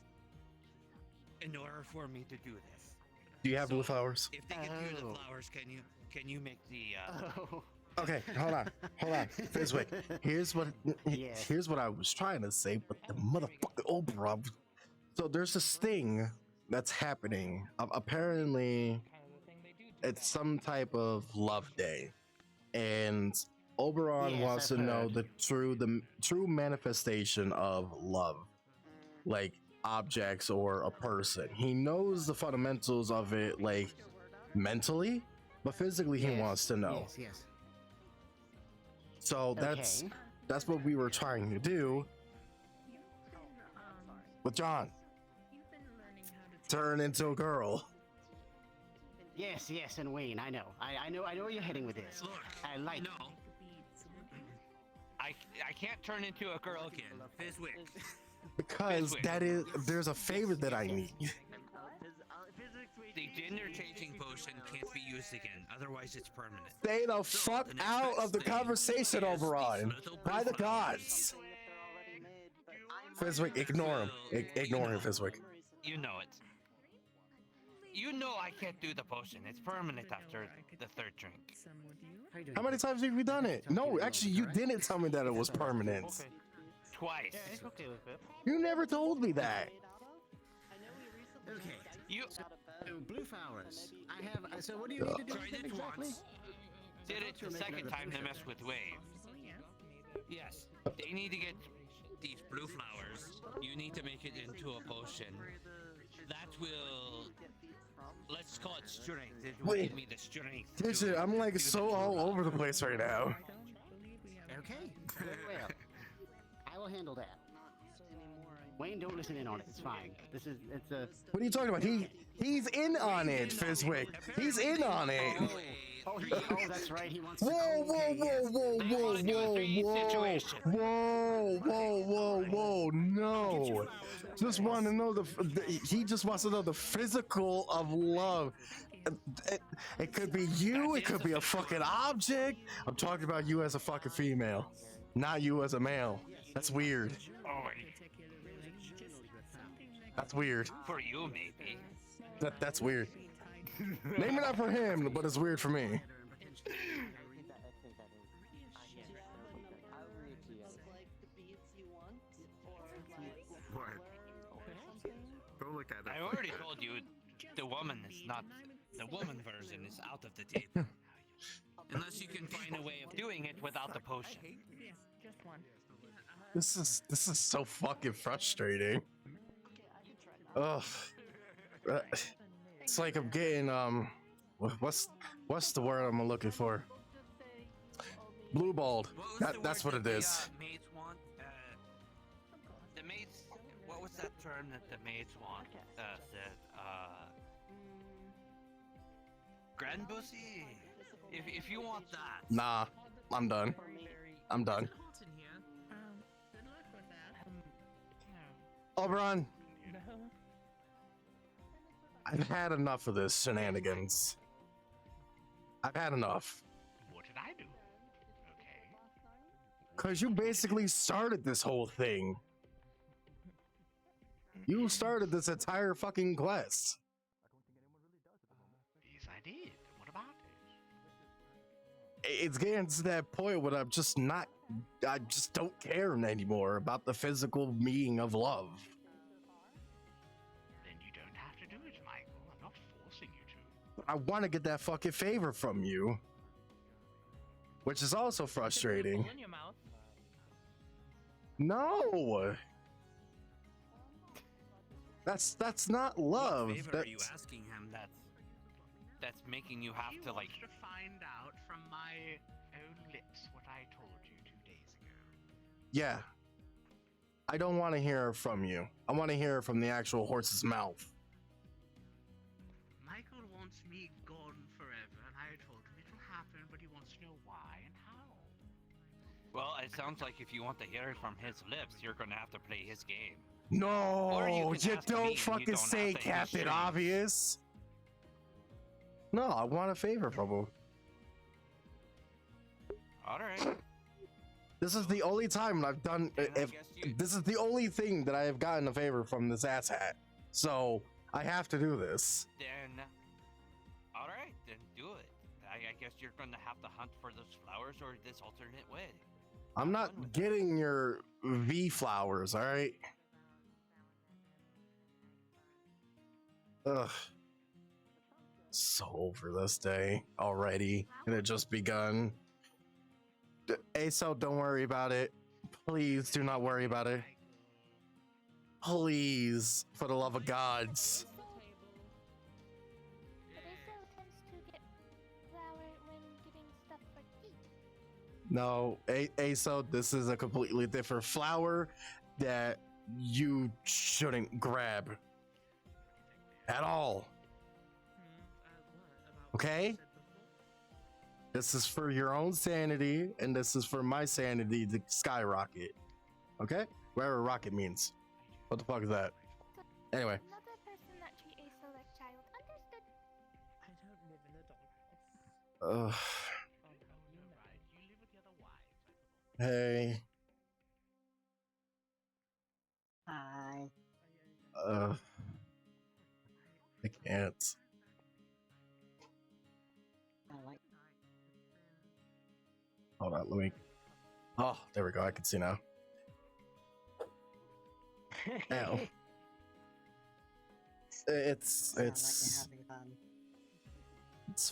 in order for me to do this. Do you have blue flowers? If they get you the flowers, can you make the? Okay, hold on. Fizwick, here's what I was trying to say, but the motherfucker Oberon. So there's this thing that's happening. Apparently, it's some type of love day, and Oberon Yes, wants I've to know heard. the true manifestation of love, like objects or a person. He knows the fundamentals of it, like mentally, but physically he wants to know. Yes. So that's what we were trying to do with John. Turn into a girl. Yes, and Wayne, I know. I know where you're heading with this. Look, I like no. I can't turn into a girl again. Fizwick. Because there's a favor that I need. The gender changing potion can't be used again, otherwise it's permanent. Stay the fuck out of the conversation, Oberon. By the gods. Fizwick, ignore him. Ignore him, Fizwick. You know it. You know I can't do the potion. It's permanent after the third drink. How many times have you done it? No, actually, you didn't tell me that it was permanent. Okay. Twice. okay with it. You never told me that. Okay. You So blue flowers. I have. So what do you need to do? tried it exactly? once. Did it the second time to mess with Wave. Yes. They need to get these blue flowers. You need to make it into a potion. That will. Let's call it strength. It will Wait. give me the strength. Listen, I'm like so all over the place right now. Okay. Very well. I will handle that. Wayne, don't listen in on it. It's fine. It's a. What are you talking about? He's in on it, Fizwick. He's in on it. Oh, that's right. He wants. Whoa, no. Just want to know he just wants to know the physical of love. It could be you, it could be a fucking object. I'm talking about you as a fucking female, not you as a male. That's weird. Oh, That's weird. for you, maybe. That's weird. Maybe not for him, but it's weird for me. What? Don't look at it. I already told you, the woman is not. The woman version is out of the table. Unless you can find a way of doing it without the potion. Yes, just one. This is so fucking frustrating. Ugh. It's like I'm getting what's the word I'm looking for? Blue balled. That's what it is. Maids want. The maids. What was that term that the maids want? Said. Grand pussy. If you want that. Nah, I'm done. I'm done. Good luck with that. Oberon, No. I've had enough of this shenanigans. I've had enough. What did I do? Okay. Cause you basically started this whole thing. You started this entire fucking quest. Yes, I did. What about it? It's getting to that point where I just don't care anymore about the physical meaning of love. Then you don't have to do it, Michael. I'm not forcing you to. I want to get that fucking favor from you, which is also frustrating. In your mouth. No, that's not love. What favor are you asking him? That's making you have to like. To find out from my own lips what I told you 2 days ago. Yeah, I don't want to hear from you. I want to hear from the actual horse's mouth. Michael wants me gone forever, and I told him it'll happen, but he wants to know why and how. Well, it sounds like if you want to hear it from his lips, you're gonna have to play his game. No, Or you can you ask me and don't you fucking don't say have to hit Captain strings. Obvious. No, I want a favor from him. All right. This is the only time I've done. This is the only thing that I have gotten a favor from this asshat. So I have to do this. Then, all right, then do it. I guess you're gonna have to hunt for those flowers or this alternate way. I'm not getting your V flowers, all right? Ugh. So over this day already. It had just begun. ASO, don't worry about it. Please do not worry about it. Please, for the love of gods. No, ASO, this is a completely different flower that you shouldn't grab at all. Okay? This is for your own sanity, and this is for my sanity to skyrocket. Okay? Whatever rocket means. What the fuck is that? Anyway. Another person that treat ASO like child. Understood. I don't live in a doghouse. Ugh. Hey. Hi. I can't. Hold on, let me. Oh, there we go. I can see now. Ow. It's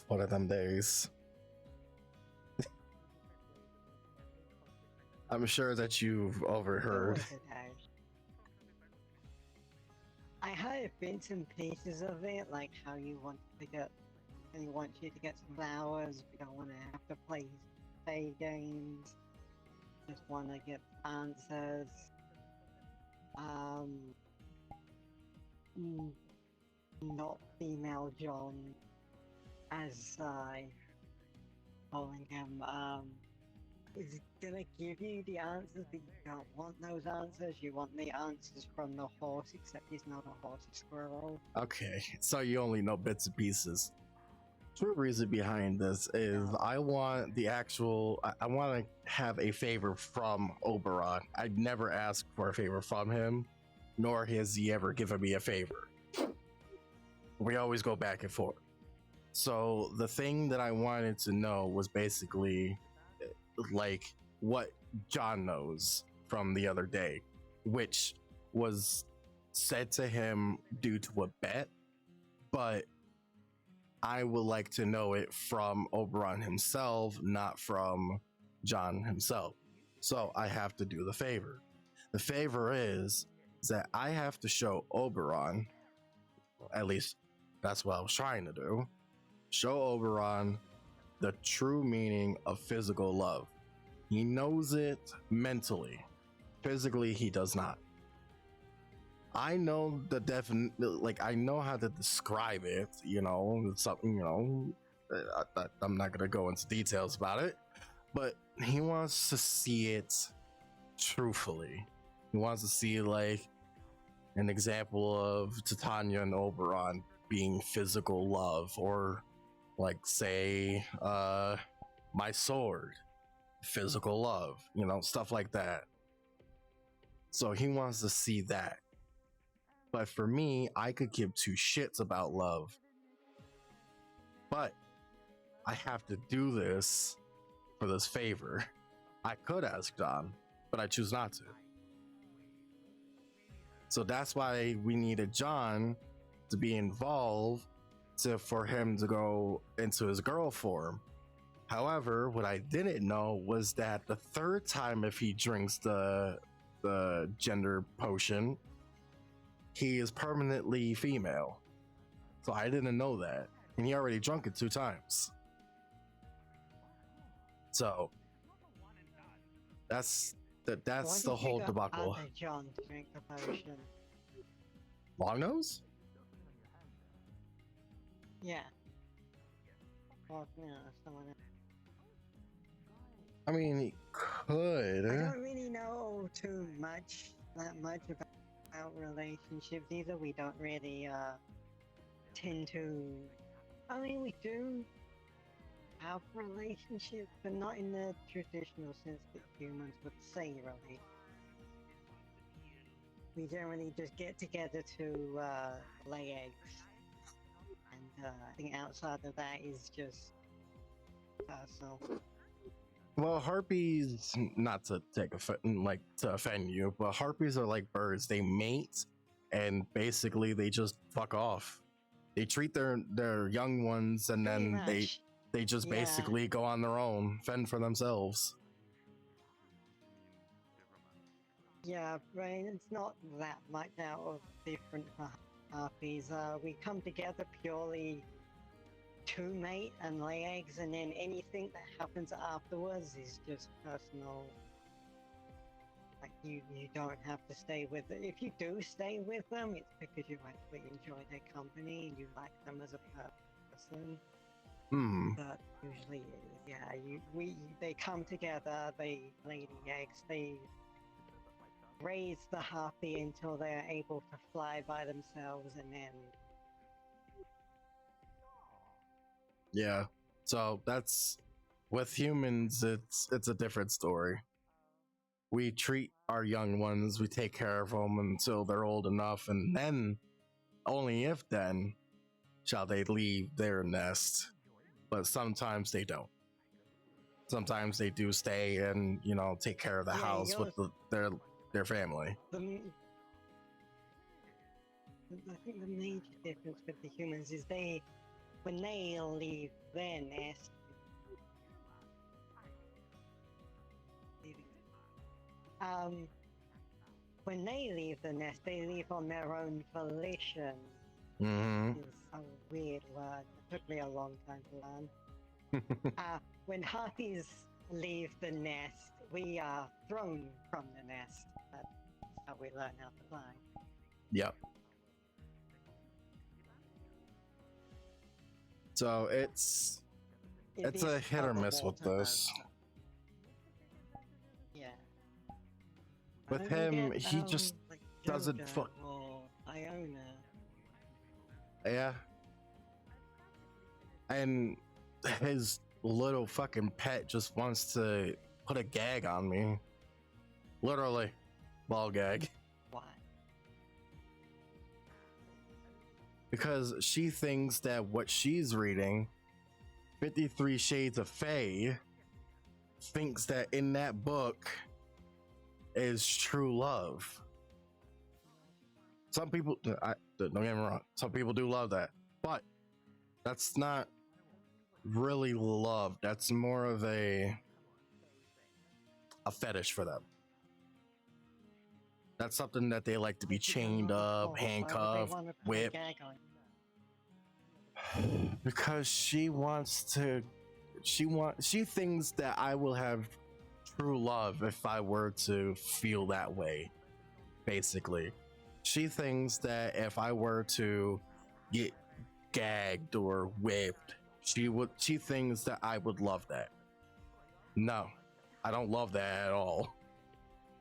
one of them days. I'm sure that you've overheard. I heard bits and pieces of it, like how you want to get, he wants you to get some flowers. We don't want to have to play games. Just want to get answers. Not female John, as I calling him. Is gonna give you the answers, but you don't want those answers. You want the answers from the horse, except he's not a horse, he's a squirrel. Okay, so you only know bits and pieces. True reason behind this is I want the actual. I want to have a favor from Oberon. I'd never asked for a favor from him, nor has he ever given me a favor. We always go back and forth. So the thing that I wanted to know was basically like what John knows from the other day, which was said to him due to a bet, but I would like to know it from Oberon himself, not from John himself. So I have to do the favor. The favor is that I have to show Oberon, at least that's what I was trying to do, show Oberon the true meaning of physical love. He knows it mentally. Physically, he does not. I know the like I know how to describe it, you know, it's something, you know, I'm not gonna go into details about it, but he wants to see it truthfully. He wants to see like an example of Titania and Oberon being physical love, or like say my sword, physical love, you know, stuff like that. So he wants to see that. But for me, I could give two shits about love. But I have to do this for this favor. I could ask John, but I choose not to. So that's why we needed John to be involved for him to go into his girl form. However, what I didn't know was that the third time if he drinks the gender potion, he is permanently female. So I didn't know that. And he already drunk it 2 times. So that's the whole debacle. Other John to drink the potion. Longnose? Yeah. Well, no, someone else. I mean, he could. I don't really know that much about relationships either. We don't really tend to. I mean, we do have relationships, but not in the traditional sense that humans would say relationship. We generally just get together to lay eggs, and I think outside of that is just personal. Well, harpies, not to take to offend you, but harpies are like birds. They mate, and basically they just fuck off. They treat their young ones, and then they just basically go on their own, fend for themselves. Yeah, right. It's not that much out of different for harpies. We come together purely to mate and lay eggs, and then anything that happens afterwards is just personal. Like you don't have to stay with them. If you do stay with them, it's because you actually enjoy their company and you like them as a person. But usually, yeah, they come together, they lay the eggs, they raise the harpy until they're able to fly by themselves, and then yeah. So that's with humans. It's a different story. We treat our young ones, we take care of them until they're old enough, and then, only if then, shall they leave their nest. But sometimes they don't. Sometimes they do stay and, you know, take care of the house with their family. I think the major difference with the humans is when they leave their nest, when they leave the nest, they leave on their own volition. It's a weird word. It took me a long time to learn. When harpies leave the nest, we are thrown from the nest. That's how we learn how to fly. Yep. So it's a hit or miss with this. Yeah. With him, he just doesn't fuck. Iona. Yeah. And his little fucking pet just wants to put a gag on me. Literally. Ball gag. Why? Because she thinks that what she's reading, 53 Shades of Fae, thinks that in that book is true love. some people, don't get me wrong, some people do love that, but that's not really love. That's more of a fetish for them. That's something that they like to be chained up, handcuffed, whipped. Because she thinks that I will have true love if I were to feel that way. Basically, she thinks that if I were to get gagged or whipped, she thinks that I would love that. No, I don't love that at all.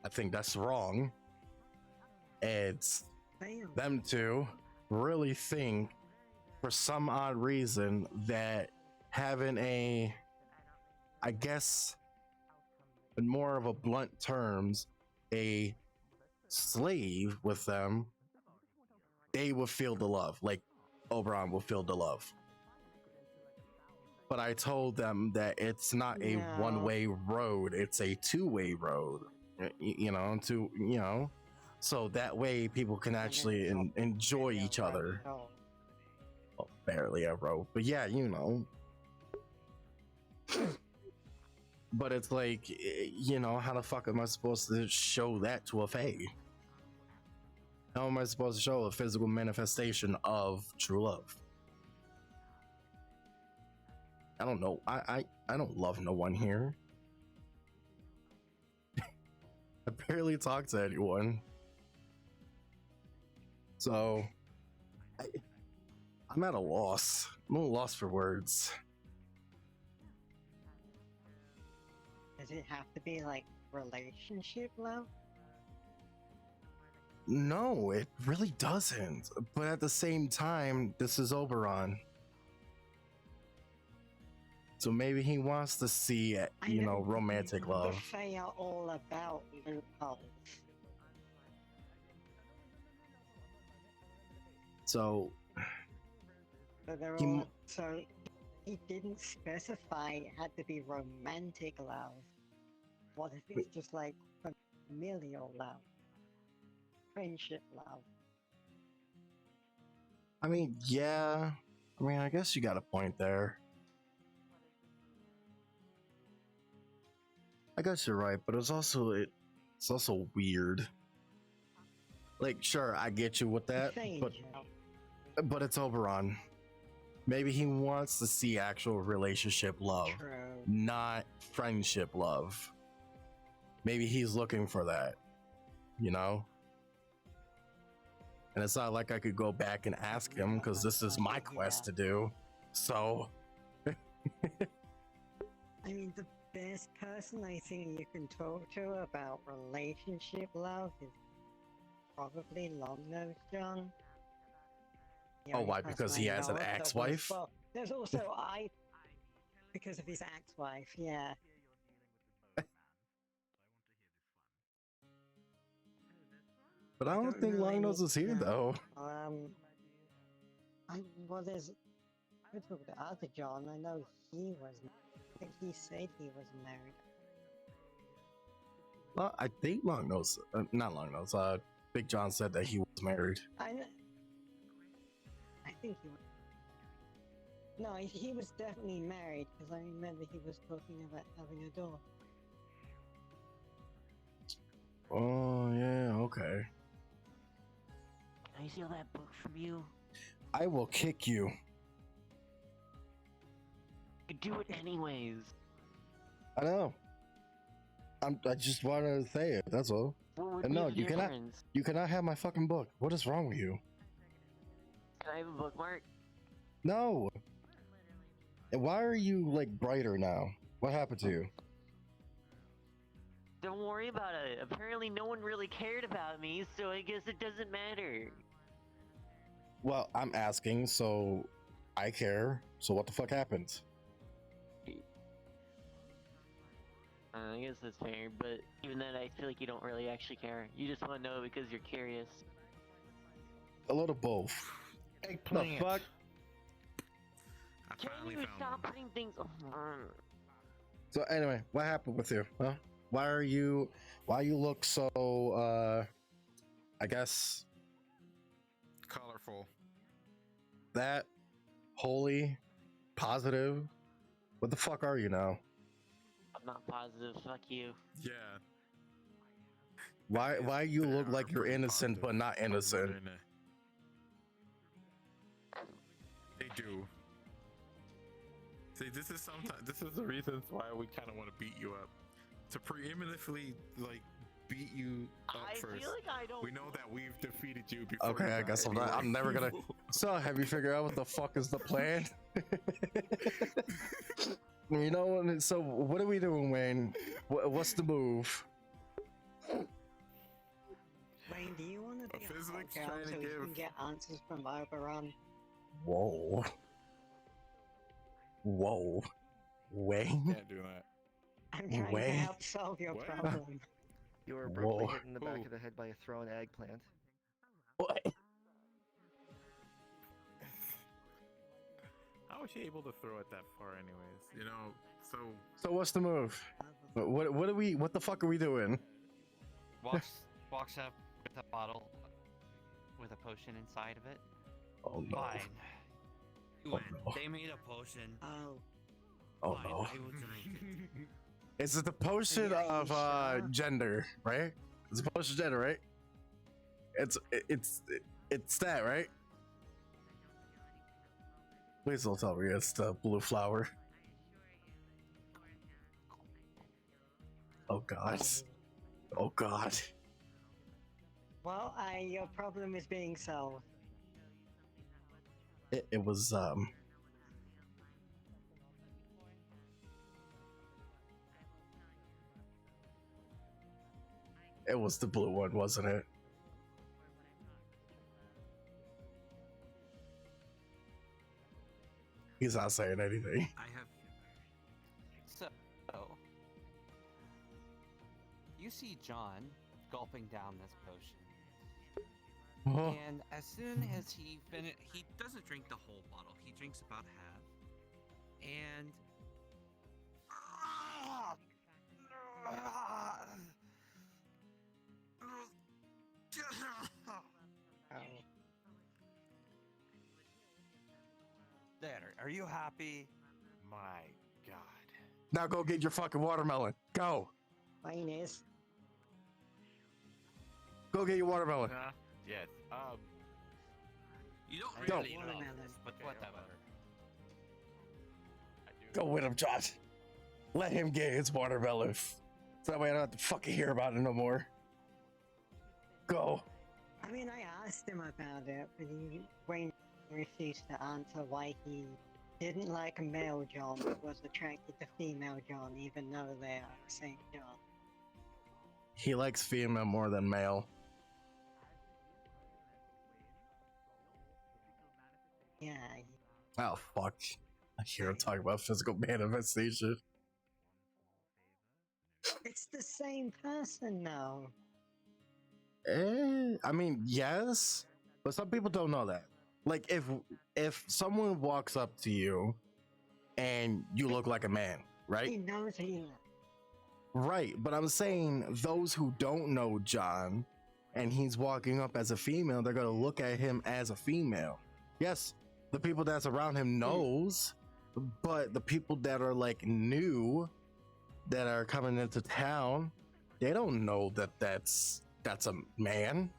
I think that's wrong. And them two really think, for some odd reason, that having a, I guess, in more of a blunt terms, a slave with them, they will feel the love. Like Oberon will feel the love. But I told them that it's not a one-way road; it's a two-way road. So that way people can actually enjoy each other. Well, barely a road, but yeah, But it's like, how the fuck am I supposed to show that to a fae? How am I supposed to show a physical manifestation of true love? I don't know. I don't love no one here. I barely talk to anyone. So I'm at a loss. I'm at a loss for words. Does it have to be like relationship love? No, it really doesn't. But at the same time, this is Oberon. So maybe he wants to see, romantic love. The Fae are all about loopholes. So so he didn't specify it had to be romantic love. What if it's just like familial love? Friendship love? I mean, yeah. I guess you got a point there. I guess you're right, but it's also weird. Like, sure, I get you with that, but it's Oberon. Maybe he wants to see actual relationship love, not friendship love. Maybe he's looking for that, And it's not like I could go back and ask him, because this is my quest to do. So, I mean, the best person I think you can talk to about relationship love is probably Longnose John. Oh, why? Because he has an ex-wife? Well, there's also because of his ex-wife, yeah. But I don't think Longnose is here, though. Well, there's... We're talking about other John. I know he was... I think he said he was married. Well, I think Longnose... not Longnose. Big John said that he was married. I think he was... No, he was definitely married, because I remember he was talking about having a daughter. Oh, yeah, okay. Can I steal that book from you? I will kick you. You do it anyways. I know. I just wanted to say it, that's all. And no, you cannot have my fucking book. What is wrong with you? Can I have a bookmark? No. And why are you, like, brighter now? What happened to you? Don't worry about it. Apparently no one really cared about me, so I guess it doesn't matter. Well, I'm asking, so I care. So what the fuck happened? I guess that's fair, but even then I feel like you don't really actually care. You just want to know because you're curious. A little both. Eggplant. The fuck? Can you stop putting things on? So anyway, what happened with you? Huh? Why you look so I guess powerful. That holy, positive. What the fuck are you now? I'm not positive. Fuck you. Yeah. Why you They look are like you're pretty innocent but positive, not innocent? They do. See, this is the reasons why we kind of want to beat you up, to preeminently like beat you up I first. feel like I don't. We know that we've defeated you before. Okay, you I got guess I'm anyone never gonna. evil. So, have you figured out what the fuck is the plan? You know, so what are we doing, Wayne? What's the move? Wayne, do you want to be a physics hot girl trying to so you give- can get answers from Oberon? Whoa. Whoa. Wayne? Can't do that. I'm trying to Wayne? help solve your What? problem. You were abruptly Whoa. hit in the back of the head by a thrown eggplant. What? How was she able to throw it that far, anyways? You know, So what's the move? What the fuck are we doing? Walks up with a bottle with a potion inside of it. Oh no. Fine. Oh, no. They made a potion. Oh Fine, no. I will drink it. Is it the potion of gender, right? It's a potion of gender, right? It's that, right? Please don't tell me it's the blue flower. Oh god. Oh god. Well, your problem is being solved. It was it was the blue one, wasn't it? He's not saying anything. I have. So, you see John gulping down this potion. Oh. And as soon as he doesn't drink the whole bottle. He drinks about half. And there. Are you happy? My God. Now go get your fucking watermelon. Go. Wayne is. Go get your watermelon. Yes. You don't Go. really love this, but whatever. Go with him, Josh. Let him get his watermelon. So that way I don't have to fucking hear about it no more. Go. I mean, I asked him about it, but Wayne refused to answer why he didn't like male John, but was attracted to female John, even though they are the same John. He likes female more than male. Yeah. Oh, fuck. I hear him talking about physical manifestation. It's the same person now. I mean, yes, but some people don't know that. Like, if someone walks up to you and you look like a man, right? He knows he. Right, but I'm saying those who don't know John and he's walking up as a female, they're gonna look at him as a female. Yes, the people that's around him knows, but the people that are like new, that are coming into town, they don't know that that's a man.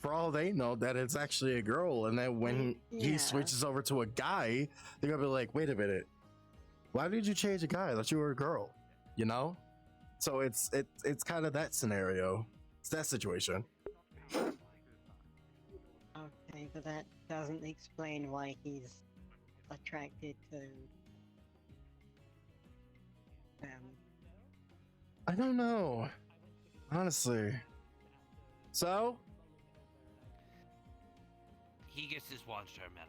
For all they know, that it's actually a girl, and then when he switches over to a guy, they're gonna be like, "Wait a minute, why did you change a guy? I thought you were a girl," you know? So it's kind of that scenario. It's that situation. Okay, but that doesn't explain why he's attracted to them. I don't know, honestly. So He gets his watermelon.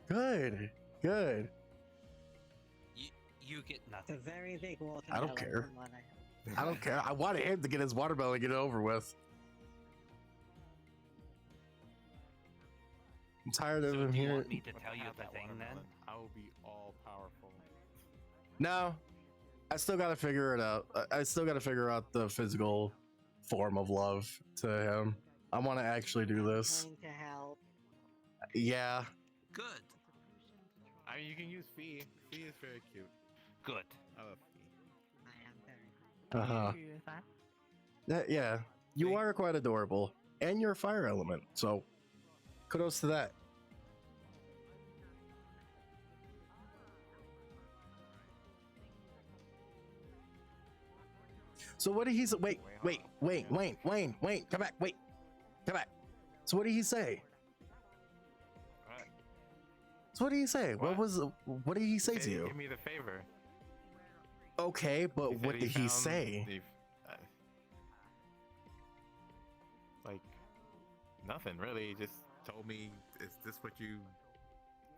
good. You get nothing. It's a very big watermelon. I don't care. from what I heard. I don't care. I wanted him to get his watermelon and get it over with. I'm tired of him Do you here. want me to tell you the thing then? I will be all powerful. No, I still gotta figure it out. I still gotta figure out the physical form of love to him. I want to actually do this. Trying to help. Yeah. Good. I mean, you can use Fee. Fee is very cute. Good. I love Fee. I am very. Uh-huh. agree with that. Yeah. You are quite adorable. And you're a fire element, so kudos to that. So what did he say? Wait, Wayne, come back, come back. So what did he say? So what did he say? What did he say to you? Give me the favor. Okay, but what did he say? Like, nothing really. He just told me, is this what you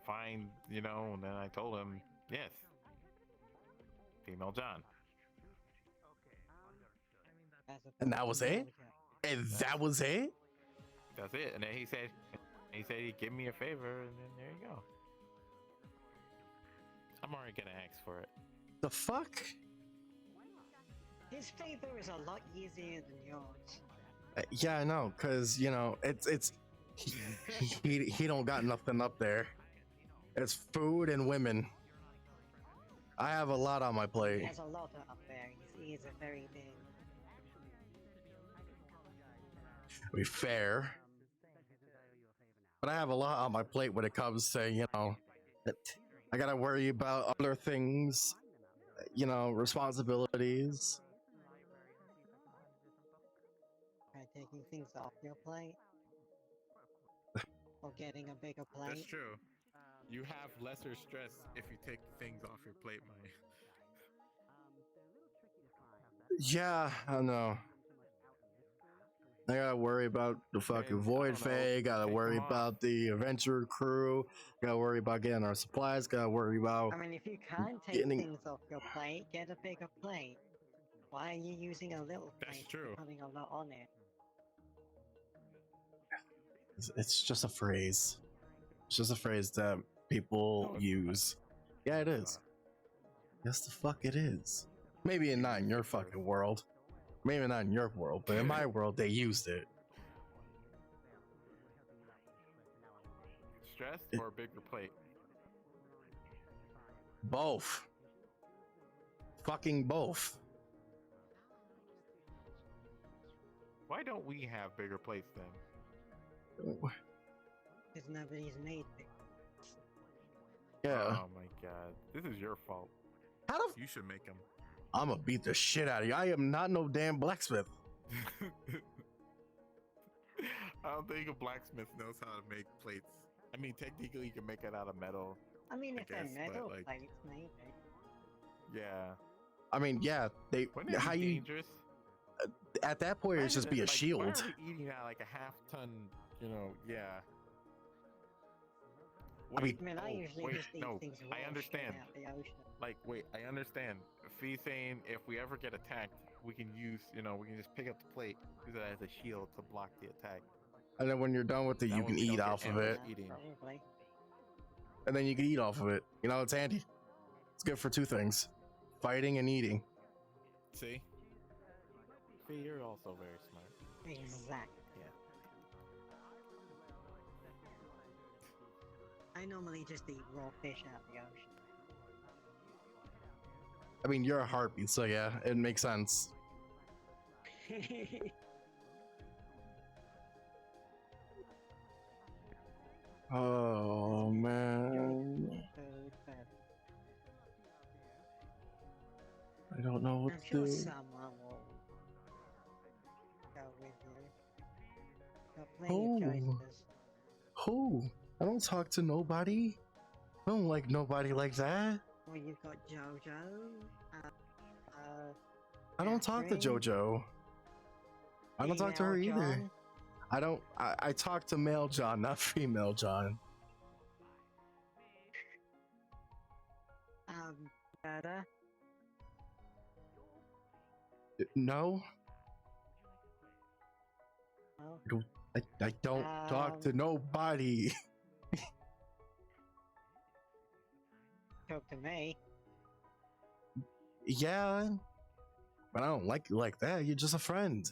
find, you know? And then I told him, yes. Female John. And that was it? And that was it? That's it. And then he said he'd give me a favor, and then there you go. I'm already gonna ask for it. The fuck? His favor is a lot easier than yours. Yeah, I know, cause you know it's he don't got nothing up there. It's food and women. I have a lot on my plate. He has a lot up there. He is a very big. To be fair, but I have a lot on my plate when it comes to, you know, I gotta worry about other things, you know, responsibilities. By taking things off your plate, or getting a bigger plate. That's true. You have lesser stress if you take things off your plate, Mike. Yeah, I know. I gotta worry about the fucking Void Fae, gotta worry about the Adventure crew, gotta worry about getting our supplies, gotta worry about... I mean, if you can't take things off your plate, get a bigger plate. Why are you using a little plate? That's true. Putting a lot on it. It's just a phrase. It's just a phrase that people use. Yeah, it is. Yes, the fuck it is. Maybe not in your fucking world. Maybe not in your world, but in my world, they used it. Stressed or a bigger plate? Both. Fucking both. Why don't we have bigger plates then? Because nobody's made it. Yeah. Oh my god. This is your fault. How the You should make them. I'm gonna beat the shit out of you. I am not no damn blacksmith. I don't think a blacksmith knows how to make plates. I mean, technically, you can make it out of metal. I mean, if they're guess, metal but, like, plates, maybe. Yeah. I mean, yeah, they Wouldn't it how be you dangerous? at that point it's just be a shield. Why are we eating that like a half-ton? You know, yeah. Wait, I mean, I usually just eat things raw I understand. straight out the ocean. Like, wait, I understand. Fee saying if we ever get attacked, we can use, you know, we can just pick up the plate, use it as a shield to block the attack. And then when you're done with it, That you way can we don't eat get off of it. eating. Probably. And then you can eat off of it. You know, it's handy. It's good for two things: fighting and eating. See? Fee, you're also very smart. Exactly. Yeah. I normally just eat raw fish out of the ocean. I mean, you're a heartbeat, so yeah, it makes sense. Oh man, I don't know what I'm to sure do. someone will go with you. Got plenty Oh. of choices. Who? I don't talk to nobody. I don't like nobody like that. Well, you've got JoJo. I don't talk to Catherine, JoJo. I don't talk to her female either. John. I don't. I talk to male John, not female John. Dada. No, Oh. I don't talk to nobody. Talk to me. Yeah, but I don't like you like that. You're just a friend.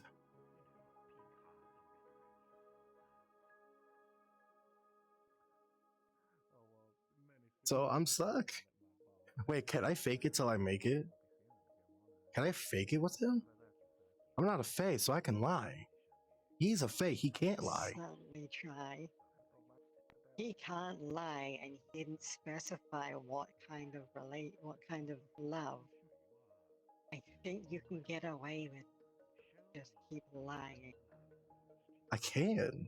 So I'm stuck. Wait, can I fake it till I make it? Can I fake it with him? I'm not a fae, so I can lie. He's a fae, he can't lie. Certainly try. He can't lie, and he didn't specify what kind of love. I think you can get away with just keep lying. I can.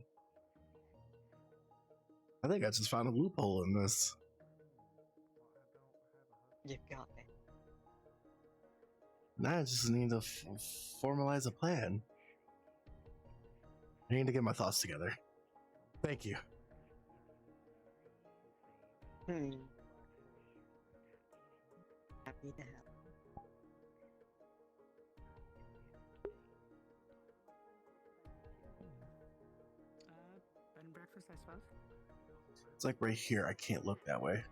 I think I just found a loophole in this. You've got it. Now I just need to formalize a plan. I need to get my thoughts together. Thank you. Happy to help. Bed and breakfast, I suppose. It's like right here. I can't look that way.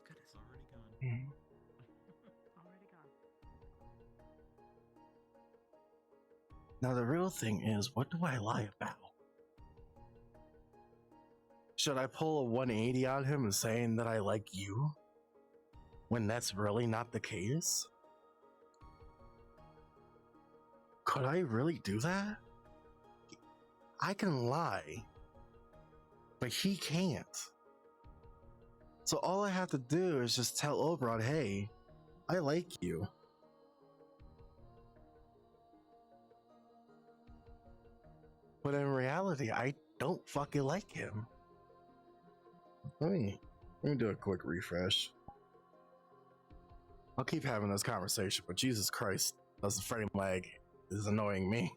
Goodness, already gone. Already gone. Now the real thing is, what do I lie about? Should I pull a 180 on him and saying that I like you? When that's really not the case? Could I really do that? I can lie, but he can't. So all I have to do is just tell Oberon, hey, I like you. But in reality, I don't fucking like him. Let me do a quick refresh. I'll keep having this conversation, but Jesus Christ, does the frame lag is annoying me.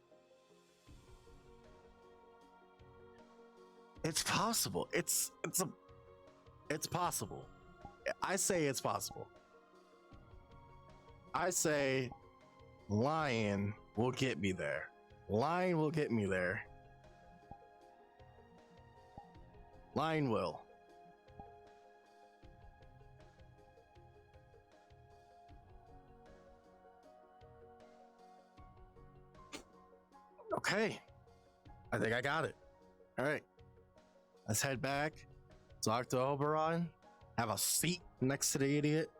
It's possible. It's possible. I say it's possible. I say lying will get me there. Lying will get me there. Lying will. Okay. I think I got it. All right. Let's head back. Talk to Oberon. Have a seat next to the idiot.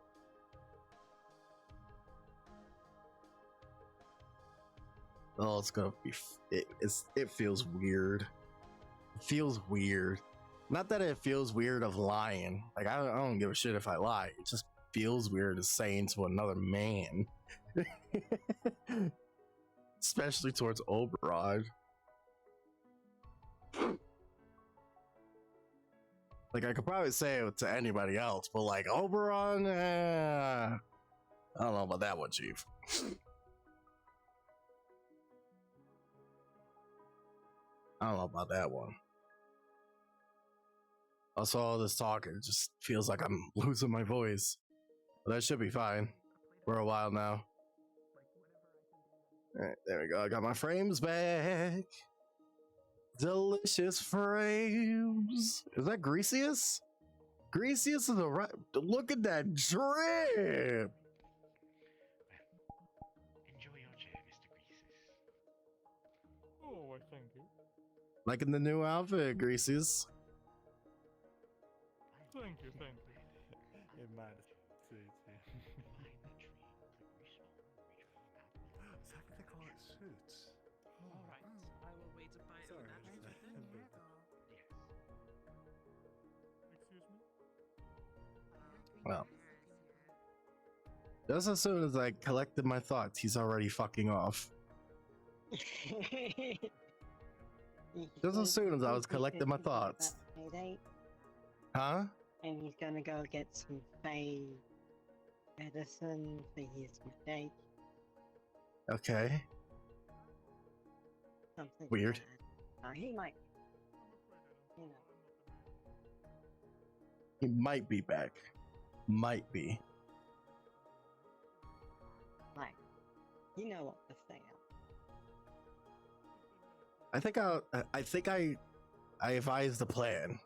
Oh, it's gonna be. It feels weird. It feels weird. Not that it feels weird of lying. Like I don't give a shit if I lie. It just feels weird as saying to another man, especially towards Oberon. Like I could probably say it to anybody else, but like Oberon, I don't know about that one, Chief. I don't know about that one. Also, all this talk, it just feels like I'm losing my voice. But that should be fine for a while now. Alright, there we go. I got my frames back. Delicious frames. Is that Greasius? Greasius is the right. Look at that drip. Enjoy your chair, Mr. Greases. Oh, I thank you. Like in the new outfit, Greasius. Thank you, thank you. It matters. Is that what they call it? Suits? Alright, I will wait a bite of that. Excuse me? Well, just as soon as I collected my thoughts, he's already fucking off. Just as soon as I was collecting my thoughts. Huh? And he's gonna go get some Fae medicine for his mistake. Okay. Something Weird. he might, you know. He might be back. Might be. Like, you know what to say. I think I advised the plan.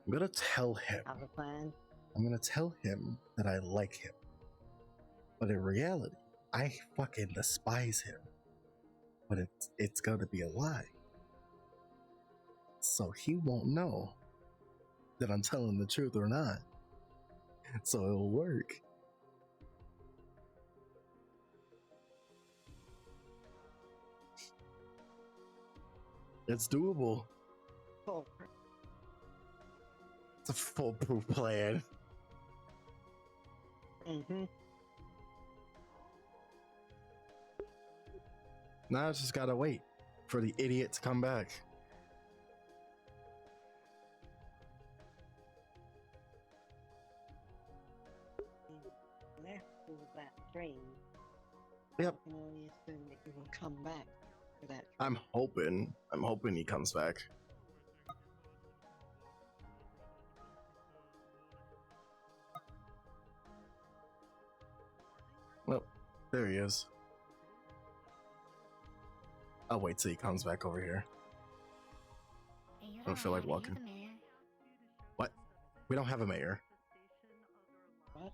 I'm gonna tell him. Have a plan? I'm gonna tell him that I like him. But in reality, I fucking despise him. but it's gonna be a lie. So he won't know that I'm telling the truth or not. So it'll work. It's doable. It's a foolproof plan. Now I just gotta wait for the idiot to come back. Left with that train. Yep. I can only assume that he will come back for that. I'm hoping he comes back. Well, there he is. I'll wait till he comes back over here. I don't feel like walking. What? We don't have a mayor. What?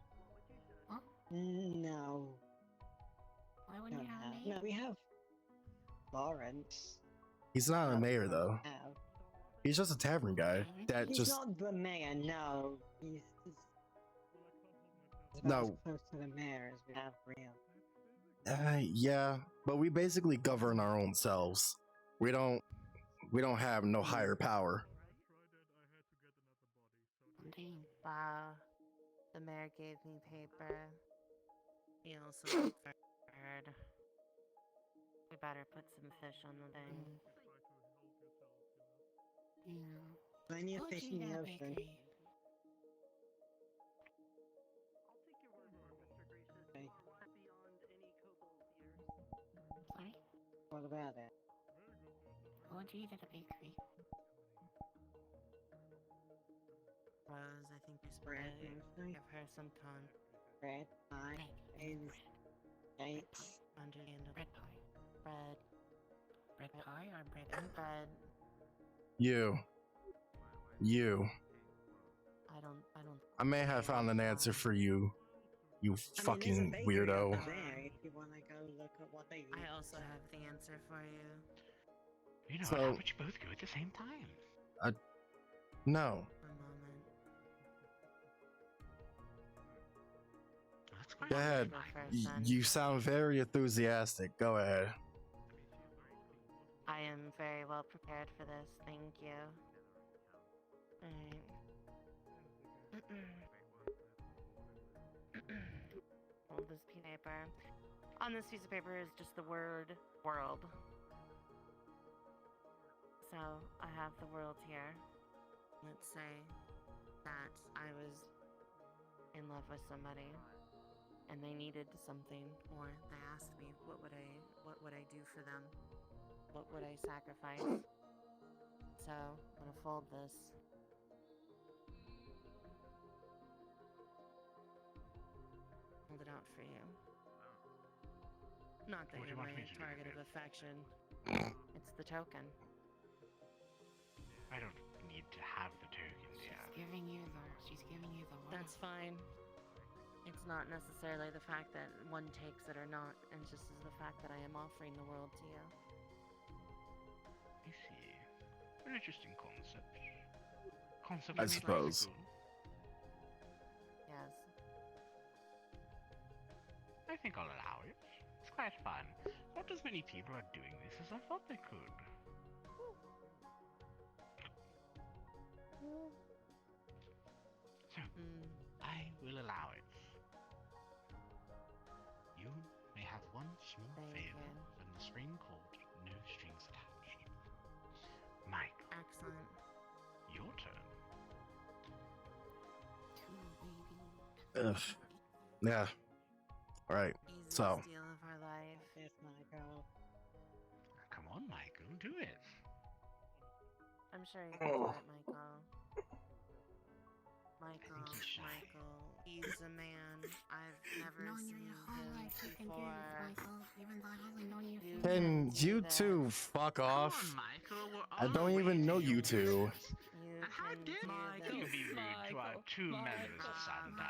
No. Why wouldn't you have a mayor? No, we have Lawrence. He's not a mayor though. He's just a tavern guy that He's just not the mayor, no. He's about no. as close to the mayor as we have real. Yeah, but we basically govern our own selves. We don't have no higher power. Wow. The mayor gave me paper. He also heard. We better put some fish on the thing. Plenty of fish in the ocean. Okay. Sorry? What about that? What would you eat at a bakery? Rose, I think you're Bread, supposed to give her some time. Bread, pie, eggs, cakes. Understandable. Bread pie. Bread. Bread pie or bread And bread. You. I may have found an answer for you. You fucking weirdo. If you want to go look at what they eat. I also have the answer for you. You know, So- how would you both go at the same time? No. A moment. That's quite Go ahead. Go first, then. You sound very enthusiastic. Go ahead. I am very well prepared for this. Thank you. Alright. Hold this piece of paper. On this piece of paper is just the word world. So I have the world here. Let's say that I was in love with somebody and they needed something, or they asked me what would I do for them? What would I sacrifice? So I'm gonna fold this. Hold it out for you. Not that What do you're you want my me to do target with of affection. It's the token. I don't need to have the tokens yet. She's giving you the world. That's fine. It's not necessarily the fact that one takes it or not, and just is the fact that I am offering the world to you. I see. An interesting concept. Concept I of suppose. Yes. I think I'll allow it. It's quite fun. Not as many people are doing this as I thought they could. So, I will allow it. You may have one small favor from the spring called No Strings Attached. Mike. Excellent. Your turn. Ugh. Yeah. All right. Easiest So. deal of our life. Yes, Michael. Come on, Michael, do it. I'm sure you can do it, Michael. Michael, he's a man. I've never seen him before. Can you two fuck off? I don't even know you two. How dare you be rude to our two members of Sundial?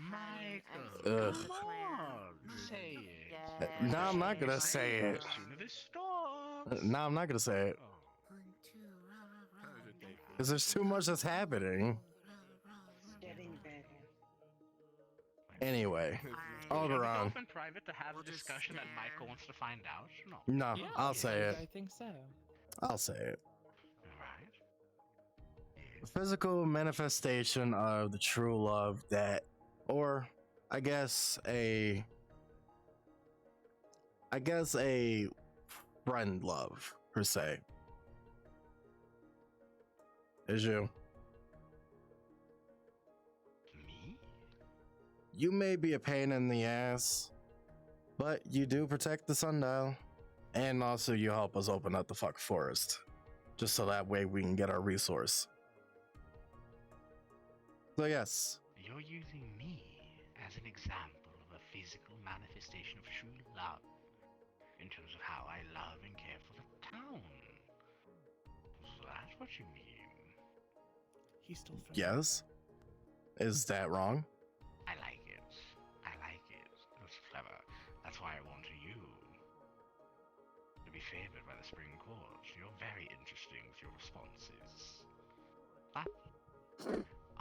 Michael, Ugh. come on, say it. No, I'm not gonna say it. Sooner this stops. No, I'm not gonna say it. Because there's too much that's happening. Getting better. Anyway, You want to go Oberon. off in private to have a discussion that Michael wants to find out? No. No, Yeah, I'll say I it. think so. I'll say it. Alright. The physical manifestation of the true love that, or I guess a friend love per se, is you. Me? You may be a pain in the ass, but you do protect the sundial, and also you help us open up the fuck forest, just so that way we can get our resource. So yes, You're using me as an example of a physical manifestation of true love, in terms of how I love and care for the town. So that's what you mean. He's still friendly. yes. Is that wrong? I like it. I like it. That's clever. That's why I wanted you to be favored by the Spring Court. You're very interesting with your responses. But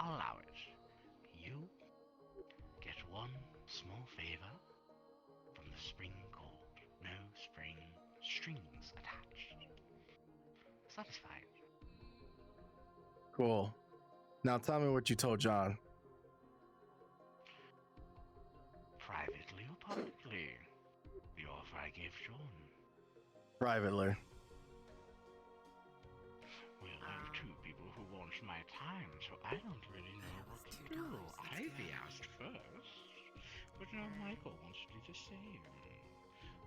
I'll allow it. You get one small favor from the Spring Court. No spring strings attached. Satisfied. Cool. Now tell me what you told John. Privately or publicly? The offer I gave John. Privately. Well, there are two people who want my time, so I don't really know what to do. Ivy asked first, but now Michael wants to do the same.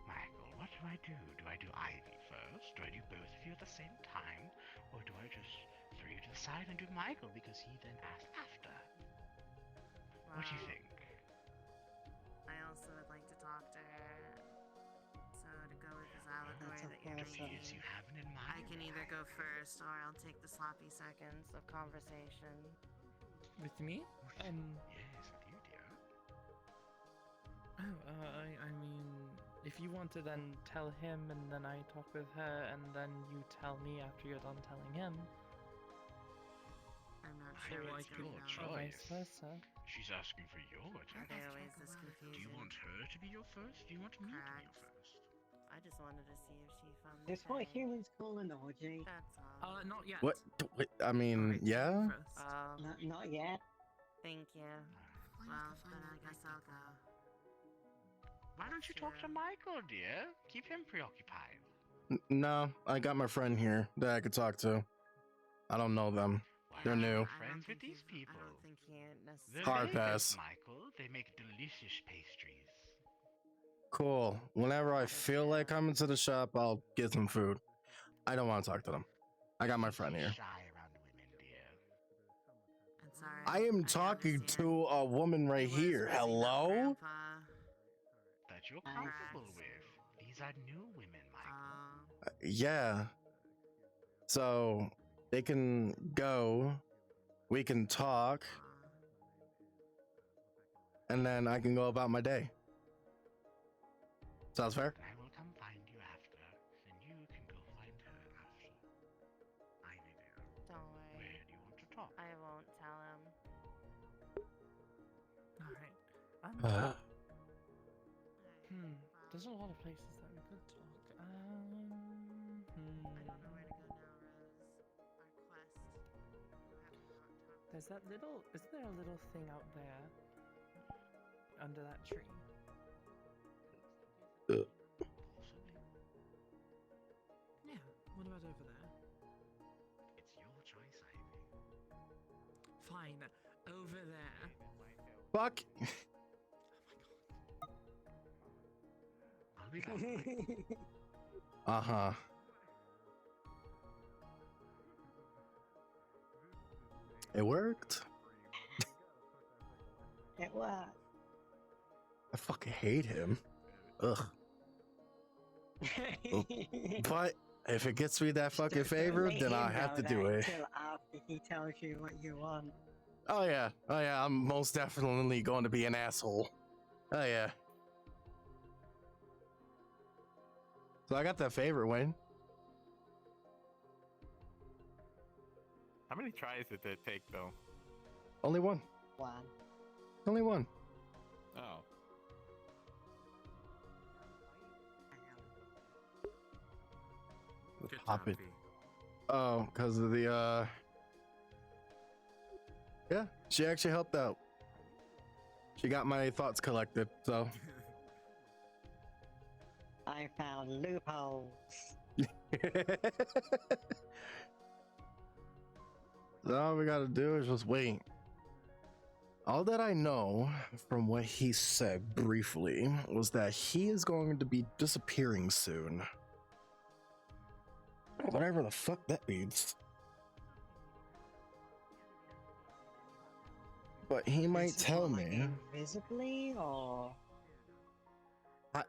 Michael, what do I do? Do I do Ivy first? Do I do both of you at the same time? Or do I just throw you to the side and do Michael because he then asked after? What do you think? I also would like to talk to her. So to go with this allegory that you're Yes, making, you have it in mind. I can either go first or I'll take the sloppy seconds of conversation. With me? Yes, with you, dear. I mean, if you want to then tell him and then I talk with her and then you tell me after you're done telling him. I'm not I sure like what's going your on. choice. Or vice versa. She's asking for your Are attention. they always this confusing? Do you want her to be your first? Do you want me to be your first? I just wanted to see if she found the That's what thing. humans call an orgy. That's all. Not yet. What? I mean, yeah. Oh, Not yet. thank you. Well, then I guess I'll go. Why don't you talk to Michael, dear? Keep him preoccupied. No, I got my friend here that I could talk to. I don't know them. They're new. Friends with these people. I don't think he They're Hard bakers, pass. Michael. They make delicious pastries. Cool. Whenever I feel like coming to the shop, I'll get some food. I don't want to talk to them. I got my friend here. Shy around women, dear. I'm sorry. I am talking to a woman right here. Hello? That you're comfortable with. These are new women, Michael. Yeah. So they can go. We can talk. And then I can go about my day. Sounds fair? I will come find you after, and you can go find her after. Ivy, dear. Don't worry. Where do you want to talk? I won't tell him. Alright. There's a lot of places that we could talk. I don't know where to go now, Rose. Our quest. There's that little. Isn't there a little thing out there? Under that tree? Yeah, what about over there? It's your choice, Ivy. Fine, over there. Fuck. I'll be back. Uh-huh. It worked. It worked. I fucking hate him. Ugh. But If it gets me that fucking Don't favor, let then him I have to know do that it. until after he tells you what you want. Oh yeah, I'm most definitely going to be an asshole. Oh yeah. So I got that favor, Wayne. How many tries did that take, though? Only one. One. Only one. Oh. Good Pop job, it. V. Oh, because of the yeah, she actually helped out. She got my thoughts collected, so I found loopholes. So all we gotta do is just wait. All that I know from what he said briefly was that he is going to be disappearing soon. Whatever the fuck that means. But he might tell me. Invisibly, or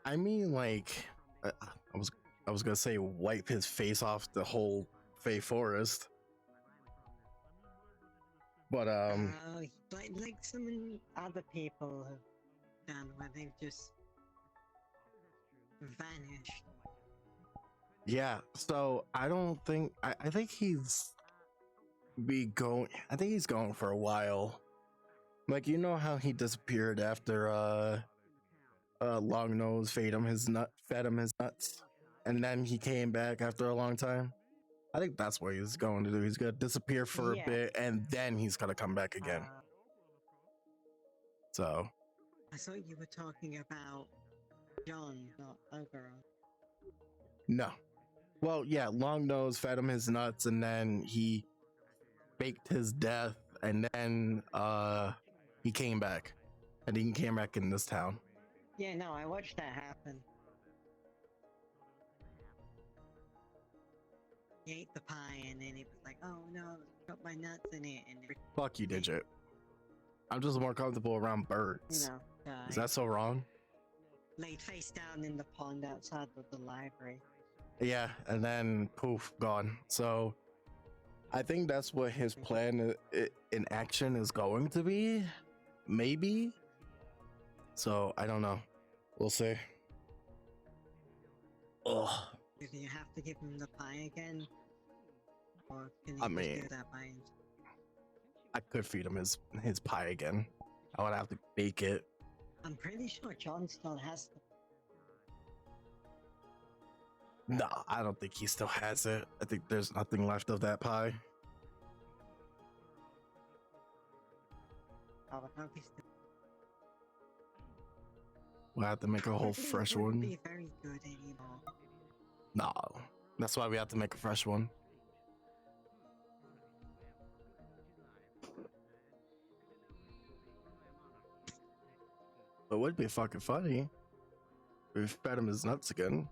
I mean, like, I was gonna say wipe his face off the whole Fey Forest, but like some other people have done, where they've just vanished. yeah. So I don't think I think he's I think he's going for a while. Like, you know how he disappeared after Long Nose fed him his nuts, and then he came back after a long time. I think that's what he's going to do. He's gonna disappear for a bit, and then he's gonna come back again. So I thought you were talking about John, not Oberon. no, well, yeah, Long Nose fed him his nuts, and then he faked his death, and then he came back, and he came back in this town. Yeah, no, I watched that happen. He ate the pie, and then he was like, "Oh no, it's got my nuts in it," and Fuck you, Digit. I'm just more comfortable around birds. Is that so wrong? laid face down in the pond outside of the library. Yeah, and then poof, gone. So I think that's what his plan in action is going to be. Maybe. So I don't know. We'll see. Ugh. Do you have to give him the pie again? Or can he I just mean, do that by himself? I could feed him his pie again. I would have to bake it. I'm pretty sure John still has the... No, I don't think he still has it. I think there's nothing left of that pie. I would hope he's still... We'll have to make a whole Probably fresh wouldn't one. be very good anymore. No, that's why we have to make a fresh one. It would be fucking funny if we fed him his nuts again.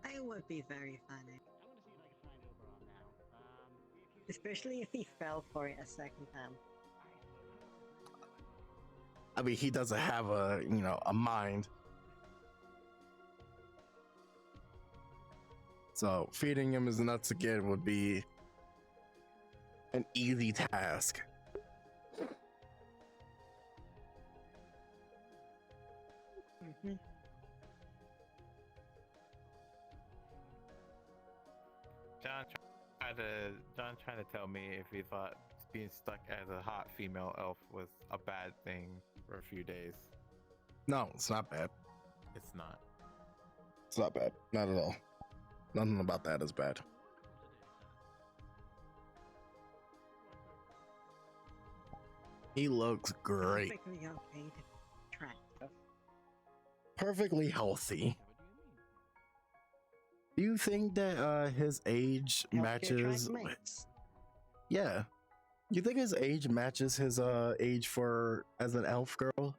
It would be very funny. Especially if he fell for it a second time. I mean, he doesn't have a mind. So feeding him his nuts again would be an easy task. Mm-hmm. John tried to tell me if he thought being stuck as a hot female elf was a bad thing for a few days. No, it's not bad. It's not. It's not bad. Not at all. Nothing about that is bad. He looks great. Perfectly okay to attractive. Perfectly healthy. Do you think that his age matches? Yeah. You think his age matches his age for as an elf girl?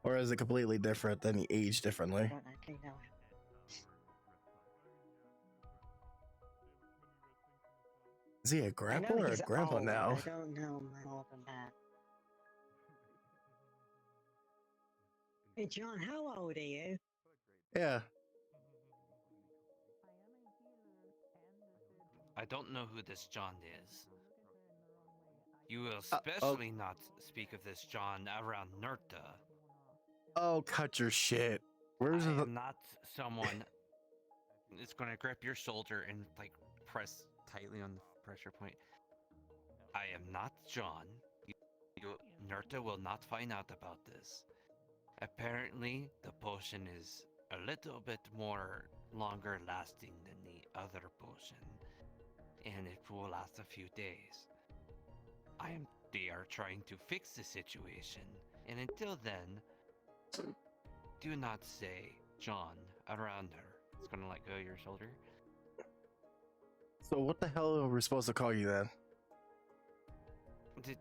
Or is it completely different than he aged differently? I don't actually know. Is he a I grandpa know or a he's grandpa old, now? I don't know more than that. Hey John, how old are you? Yeah. I don't know who this John is. You will especially not speak of this John around Nerta. Oh, cut your shit. Where's I the? am not someone that's going to grip your shoulder and like press tightly on the pressure point. I am not John. Nerta will not find out about this. Apparently, the potion is a little bit more longer lasting than the other potion, and it will last a few days. They are trying to fix the situation, and until then, do not say John around her. It's gonna let go of your shoulder. So what the hell are we supposed to call you then?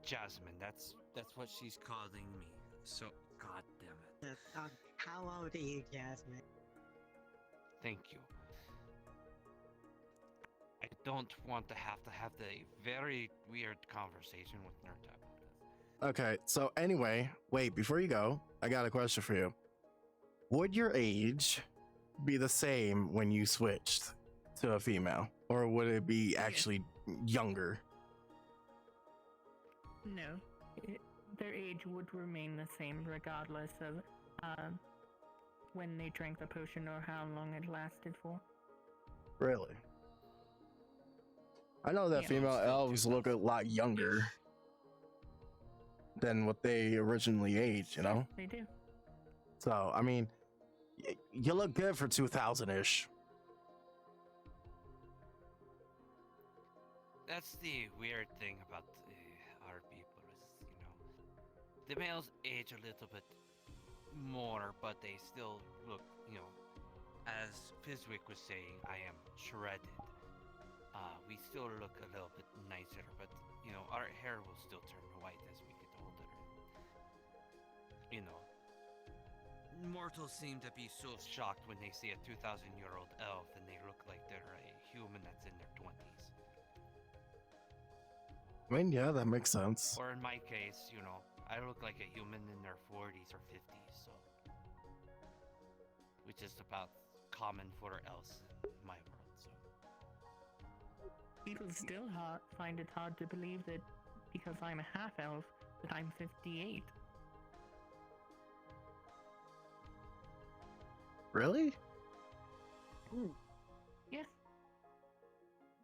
Jasmine, that's what she's calling me. So, god damn it. How old are you, Jasmine? Thank you. I don't want to have the very weird conversation with Nerta about this. Okay, so anyway, wait, before you go, I got a question for you. Would your age be the same when you switched to a female? Or would it be actually younger? No, their age would remain the same regardless of when they drank the potion or how long it lasted for. Really? I know that Yeah. female elves look a lot younger than what they originally aged, you know? They do. So, I mean, you look good for 2000-ish. That's the weird thing about our people is, the males age a little bit more, but they still look, as Fizwick was saying, I am shredded. We still look a little bit nicer, but, our hair will still turn white as we get older. Mortals seem to be so shocked when they see a 2,000-year-old elf and they look like they're a human that's in their 20s. I mean, yeah, that makes sense. Or in my case, I look like a human in their 40s or 50s, so. Which is about common for elves in my world, so. People still find it hard to believe that because I'm a half-elf, that I'm 58. Really? Yes.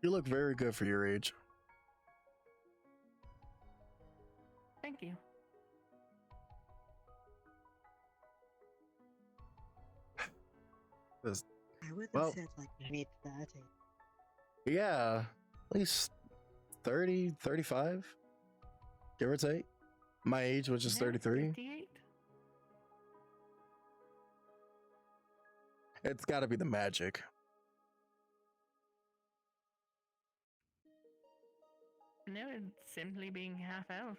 You look very good for your age. Thank you. I would have Well, said like mid-30s. yeah, at least 30, 35, give or take. My age, which is 33. 58? It's got to be the magic. No, it's simply being half-elf.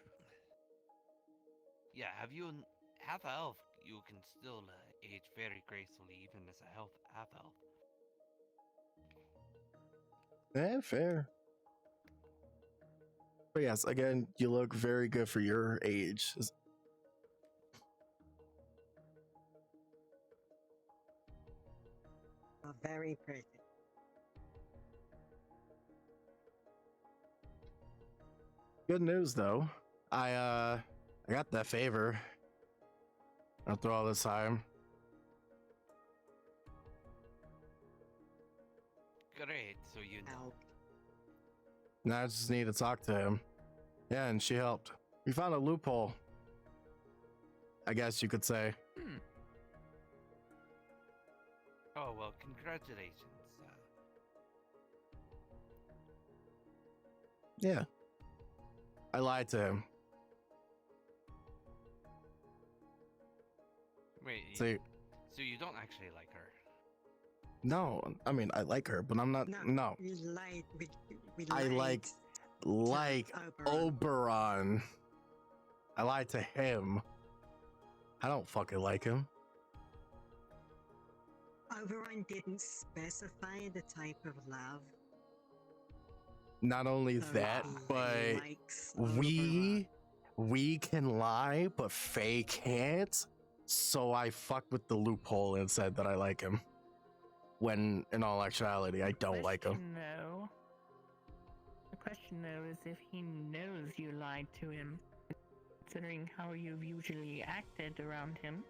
Yeah, half elf, you can still age very gracefully even as a half elf. Yeah, fair. But yes, again, you look very good for your age. Very pretty. Good news though. I got that favor after all this time. Great, so you know. Now I just need to talk to him. Yeah, and she helped. We found a loophole, I guess you could say. Oh, well, congratulations. Yeah. I lied to him. Wait, So, so you don't actually like her? no, I mean, I like her, but I'm not, no. We lied. We I lied like Oberon. I lied to him. I don't fucking like him. Oberon didn't specify the type of love. Not only that, but we can lie, but Faye can't. So I fucked with the loophole and said that I like him. When in all actuality, I don't like him. No. question though is if he knows you lied to him, considering how you've usually acted around him.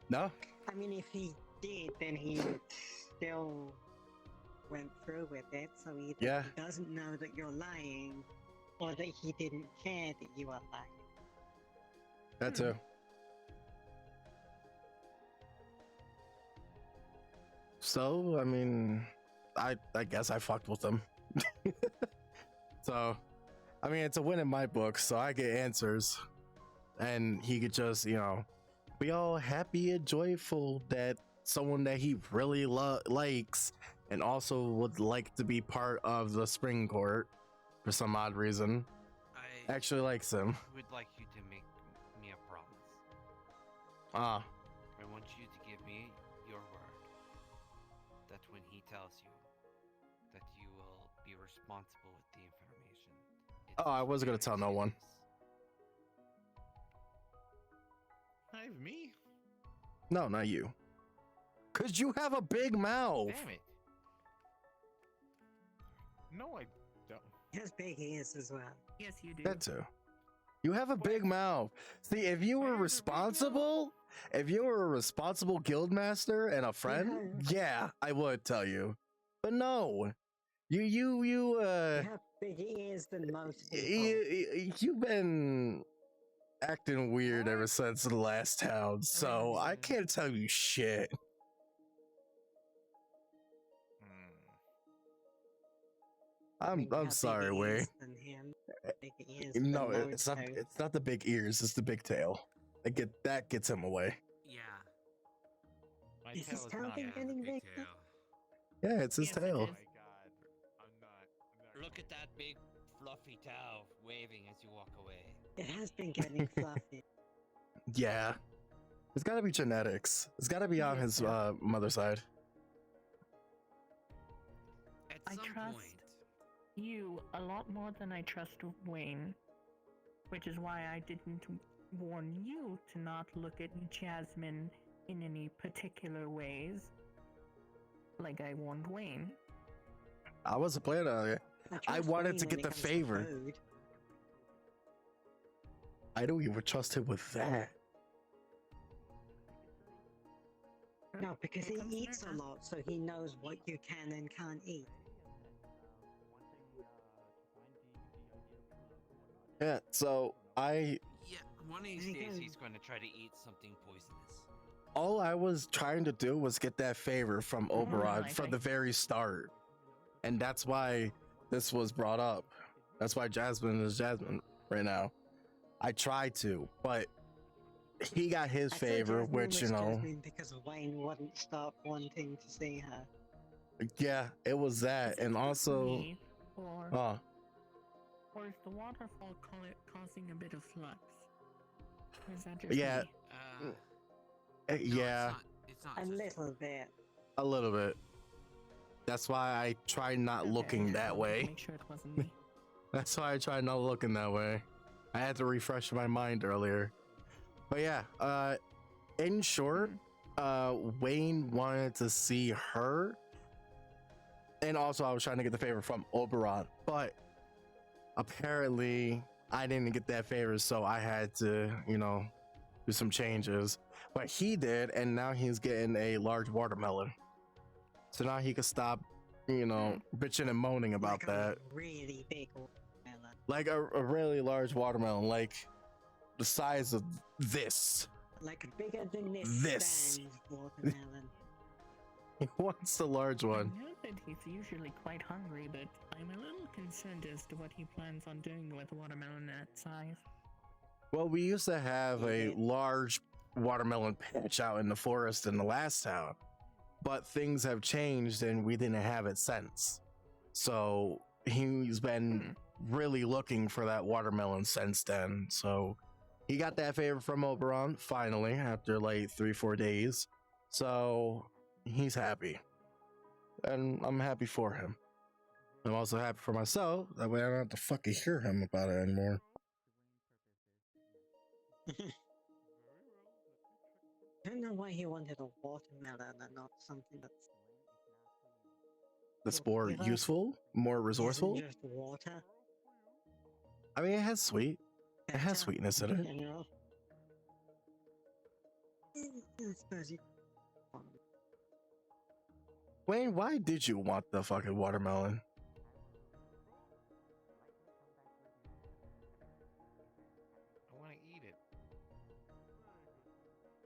No. I mean, if he did, then he would still went through with it. So either Yeah. he doesn't know that you're lying, or that he didn't care that you are lying. That too. So, I mean, I guess I fucked with him. So, I mean, it's a win in my book, so I get answers. And he could just, be all happy and joyful that someone that he really likes and also would like to be part of the spring court for some odd reason actually likes him. I would like you to make me a promise. Ah. I want you to give me your word that when he tells you that you will be responsible with the information. Oh, I wasn't gonna tell no one. Not me? No, not you. Cause you have a big mouth. Damn it. No, I don't. He has big ears as well. Yes, you do. That too. You have a big mouth. See, if you were responsible, guild master and a friend, yeah, I would tell you. But no, you have bigger ears than most people. you've been acting weird ever since the last town, so I can't tell you shit. I'm sorry, Way. No, it's not the big ears, it's the big tail. That gets him away. Yeah. My Is his tail getting big? Yeah, it's his tail. Look at that big fluffy tail waving as you walk away. It has been getting fluffy. Yeah. It's gotta be genetics. It's gotta be on his mother's side. I trust you a lot more than I trust Wayne, which is why I didn't warn you to not look at Jasmine in any particular ways, like I warned Wayne. I wasn't planning on it. I wanted to get the favor. I don't even trust him with that. No, because he eats a lot, so he knows what you can and can't eat. Yeah, so Yeah, one of these days he's going to try to eat something poisonous. all I was trying to do was get that favor from Oberon from the very start. And that's why this was brought up. That's why Jasmine is Jasmine right now. I tried to, but he got his favor, which, because Wayne wouldn't stop wanting to see her. Yeah, it was that. And also, Or is the waterfall causing a bit of flux? Or is that just yeah, me? yeah, it's not a little bit. A little bit. That's why I try not looking that way. Make sure it wasn't me. That's why I try not looking that way. I had to refresh my mind earlier. But yeah, in short, Wayne wanted to see her. And also I was trying to get the favor from Oberon. But apparently I didn't get that favor, so I had to, do some changes. But he did, and now he's getting a large watermelon. So now he can stop, bitching and moaning about that. Really big watermelon. Like a really large watermelon, like the size of this. Like bigger than This. Stan's watermelon. He wants the large one. I know that he's usually quite hungry, but I'm a little concerned as to what he plans on doing with watermelon that size. Well, we used to have a large watermelon patch out in the forest in the last town, but things have changed and we didn't have it since. So he's been really looking for that watermelon since then. So he got that favor from Oberon finally after like 3-4 days. So he's happy, and I'm happy for him. I'm also happy for myself. That way I don't have to fucking hear him about it anymore. I don't know why he wanted a watermelon and not something That's more useful, more resourceful. Isn't just water. I mean, it has sweet. It has sweetness in it. You know? I suppose you. Wayne, why did you want the fucking watermelon? I want to eat it.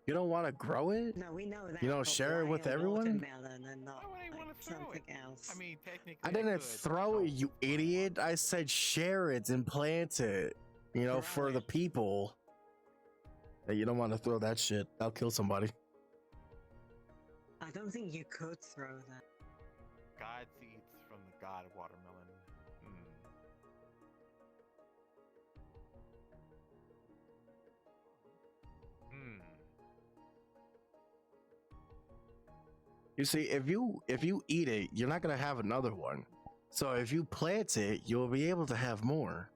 You don't want to grow it? No, we know that. You don't but share it why with a everyone? watermelon and not like something else? I mean, technically, I didn't throw it, you idiot. I said share it and plant it. You know, for the people. Hey, you don't want to throw that shit. That'll kill somebody. I don't think you could throw that. God seeds from the god watermelon. You see, if you eat it, you're not gonna have another one. So if you plant it, you'll be able to have more.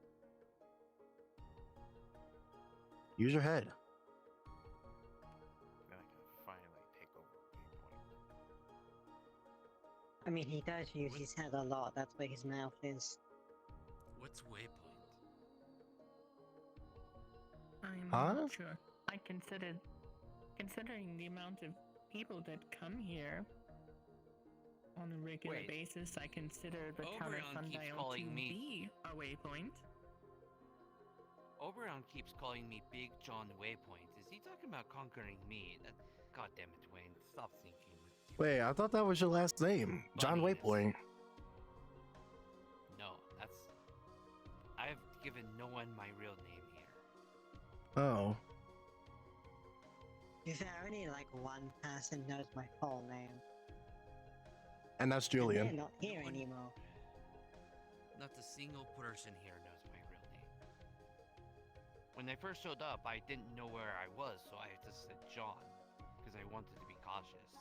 Use your head. Then I can finally take over Waypoint. I mean, he does use his head a lot. That's where his mouth is. What's Waypoint? I'm Huh? not sure. Considering the amount of people that come here on a regular Wait. basis, I consider the town of Oberon keeps Sundial calling to me- be a waypoint. Oberon keeps calling me Big John Waypoint. Is he talking about conquering me? God damn it, Wayne. Stop thinking with you. Wait, I thought that was your last name. John Funniness. Waypoint. No, that's... I've given no one my real name here. Oh. Is there only like one person knows my full name? And that's And they're Julian. not here anymore. Not a single person here knows my real name. When I first showed up, I didn't know where I was, so I just said John, because I wanted to be cautious.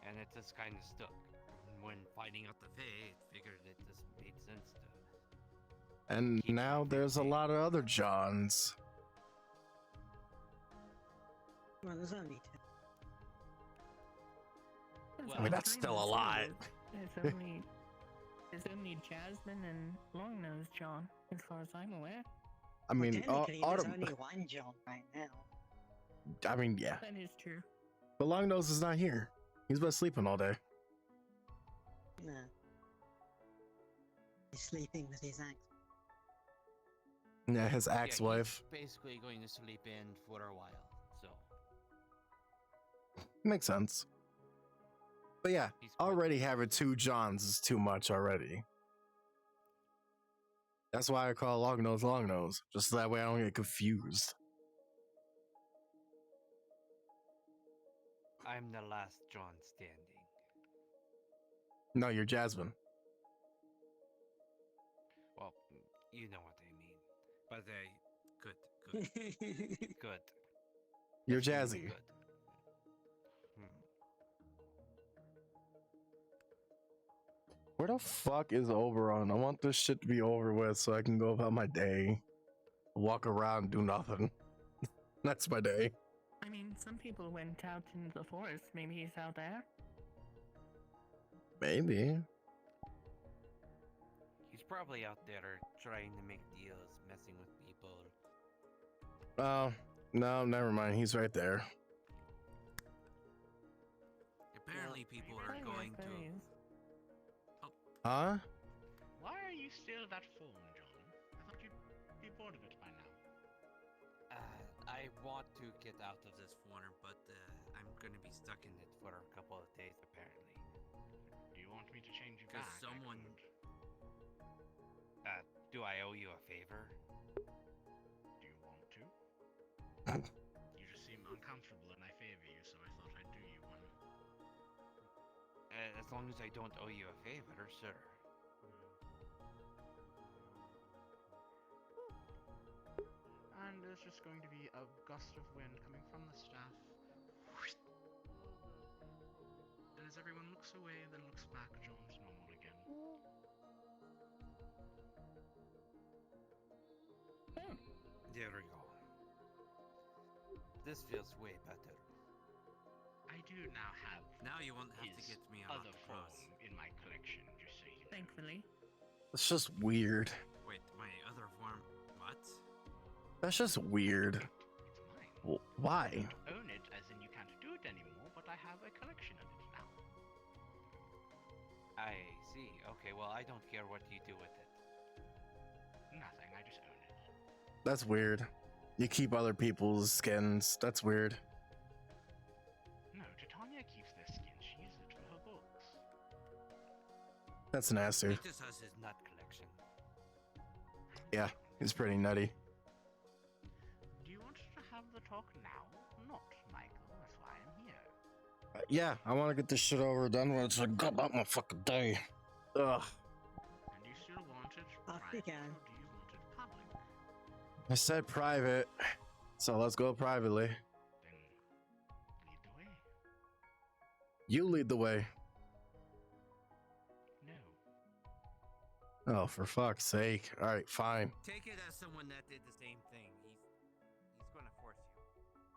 And it just kind of stuck. And when finding out the Fae, it figured it just made sense to... And now there's a lot of other Johns. Well, there's only two. I mean, that's still a lot. There's only Jasmine and Longnose John, as far as I'm aware. I mean, Technically, there's Autumn. only one John right now. I mean, yeah. That is true. But Longnose is not here. He's been sleeping all day. No. He's sleeping with his axe. Yeah, his ex-wife. Yeah, he's basically going to sleep in for a while, so... Makes sense. But yeah, already having two Johns is too much already. That's why I call Longnose Longnose. Just so that way I don't get confused. I'm the last John standing. No, you're Jasmine. Well, you know what I mean. But good. Good. You're That's Jazzy. good. Where the fuck is Oberon? I want this shit to be over with so I can go about my day. Walk around, do nothing. That's my day. I mean, some people went out into the forest. Maybe he's out there. Maybe. He's probably out there trying to make deals, messing with people. Oh, no, never mind. He's right there. Apparently people are going to... Huh? Why are you still that form, John? I thought you'd be bored of it by now. I want to get out of this form, but I'm gonna be stuck in it for a couple of days, apparently. Do you want me to change you Because back? someone... do I owe you a favor? Do you want to? You just seem uncomfortable and I favor you, so I thought I'd do you one. As long as I don't owe you a favor, sir. And there's just going to be a gust of wind coming from the staff. And as everyone looks away, then looks back, John's normal again. There we go. This feels way better. I do now have. Now you won't have to his get me out other of the form cross. in my collection, just so you know. Thankfully. It's just weird. Wait, my other form, What? That's just weird. Why? Own it, as in you can't do it anymore, but I have a collection of it now. I see. Okay, well, I don't care what you do with it. Nothing, I just own it. That's weird. You keep other people's skins. That's weird. No, Titania keeps their skin. She uses it for her books. That's nasty. He just has his nut collection. Yeah, he's pretty nutty. Do you want to have the talk now? Not, Michael. That's why I'm here. Yeah, I want to get this shit over done with. It's like, God, about my fucking day. Ugh. And you still want it Off private, you go. or do you want it public? I said private, so let's go privately. Then lead the way. You lead the way. No. Oh, for fuck's sake. All right, fine. Take it as someone that did the same thing. He's going to force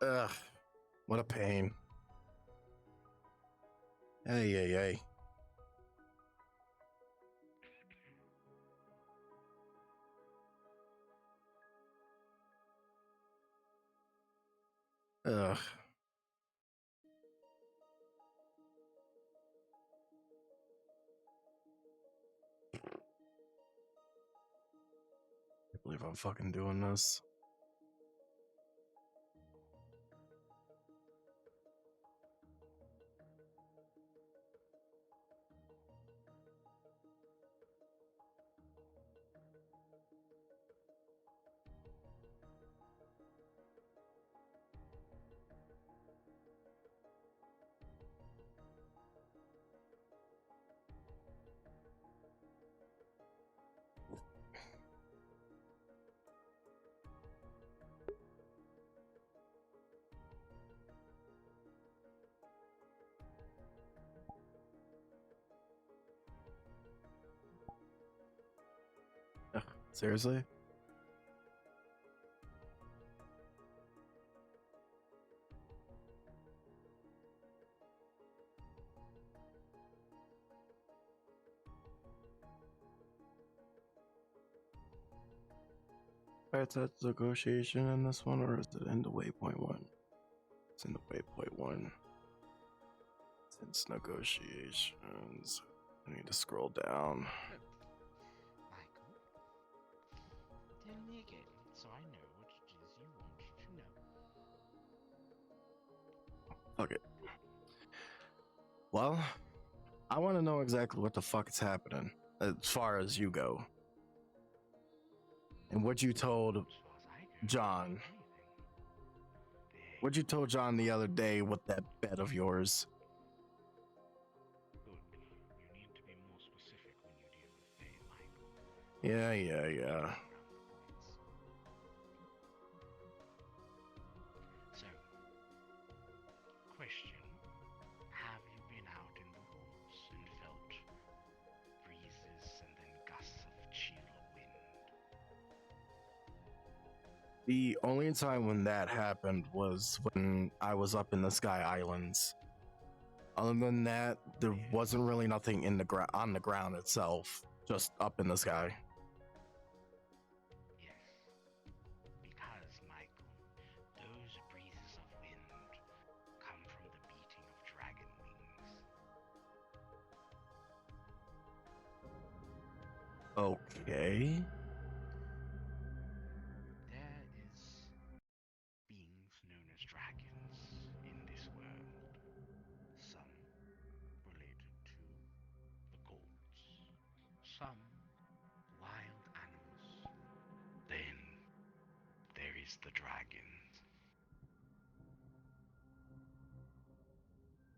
you. Ugh, what a pain. Hey, hey, hey. Ugh. I can't believe I'm fucking doing this. Ugh, seriously? Alright, so that's negotiation in this one, or is it in the Waypoint one? It's in the Waypoint one. Since negotiations, I need to scroll down. Michael, tell me again, so I know what it is you want to know. Okay. Well, I want to know exactly what the fuck is happening as far as you go. And what you told John. What you told John the other day with that bet of yours. Good. You need to be more specific when you deal with Faye, Michael. Yeah. So, question. Have you been out in the woods and felt breezes and then gusts of chill wind? The only time when that happened was when I was up in the Sky Islands. Other than that, there wasn't really nothing in the on the ground itself, just up in the sky. Yes. Because, Michael, those breezes of wind come from the beating of dragon wings. Okay. There is beings known as dragons in this world. Some related to the gods. Some wild animals. Then there is the dragon.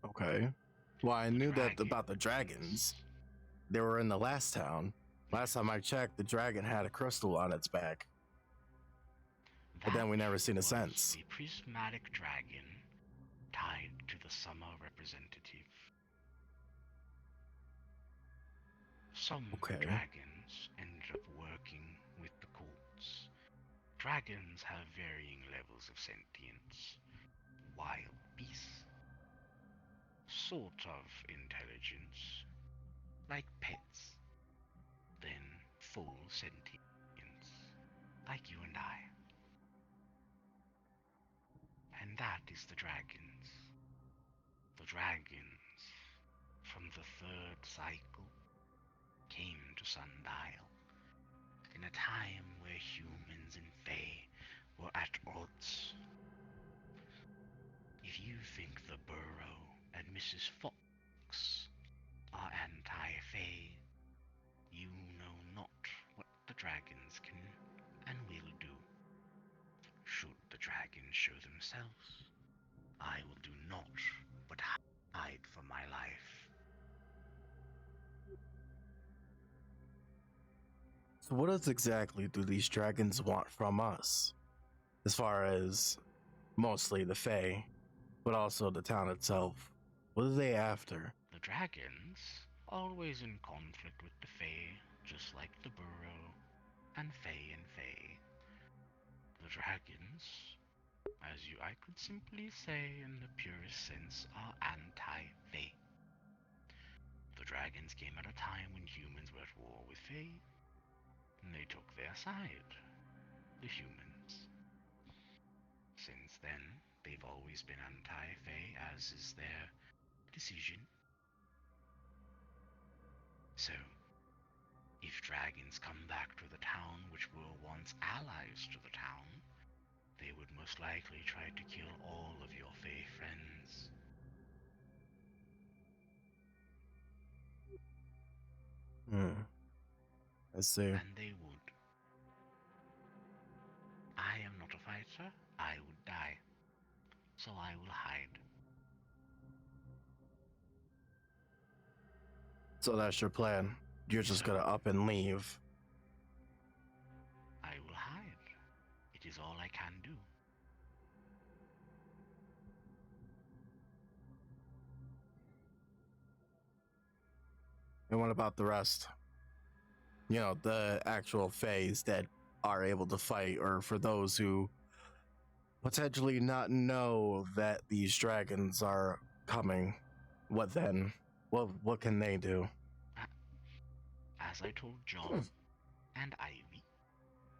Okay. Well, I knew that about the dragons. They were in the last town. Last time I checked, the dragon had a crystal on its back. But then we never seen it since. The prismatic dragon tied to the summer representative. Some dragons ended up working with the cults. Dragons have varying levels of sentience. Wild beasts. Sort of intelligence. Like pets. Then full sentience. like you and I. And that is the dragons. The dragons from the third cycle came to Sundial in a time where humans and Fae were at odds. If you think the Burrow and Mrs. Fox are anti-Fae, you know not what the dragons can and will do. Should the dragons show themselves, I will do naught but hide for my life. So what exactly do these dragons want from us? As far as mostly the Fae, but also the town itself. What are they after? The dragons, always in conflict with the Fae, just like the Burrow, and Fae and Fae. The dragons, I could simply say in the purest sense, are anti-Fae. The dragons came at a time when humans were at war with Fae, and they took their side, the humans. Since then, they've always been anti-Fae, as is their decision. So, if dragons come back to the town which were once allies to the town, they would most likely try to kill all of your Fae friends. I see. And they would. I am not a fighter, I would die. So I will hide. So that's your plan. You're just gonna up and leave. I will hide. It is all I can do. And what about the rest? You know, the actual Faes that are able to fight, or for those who potentially not know that these dragons are coming. What then? What can they do? As I told John and Ivy,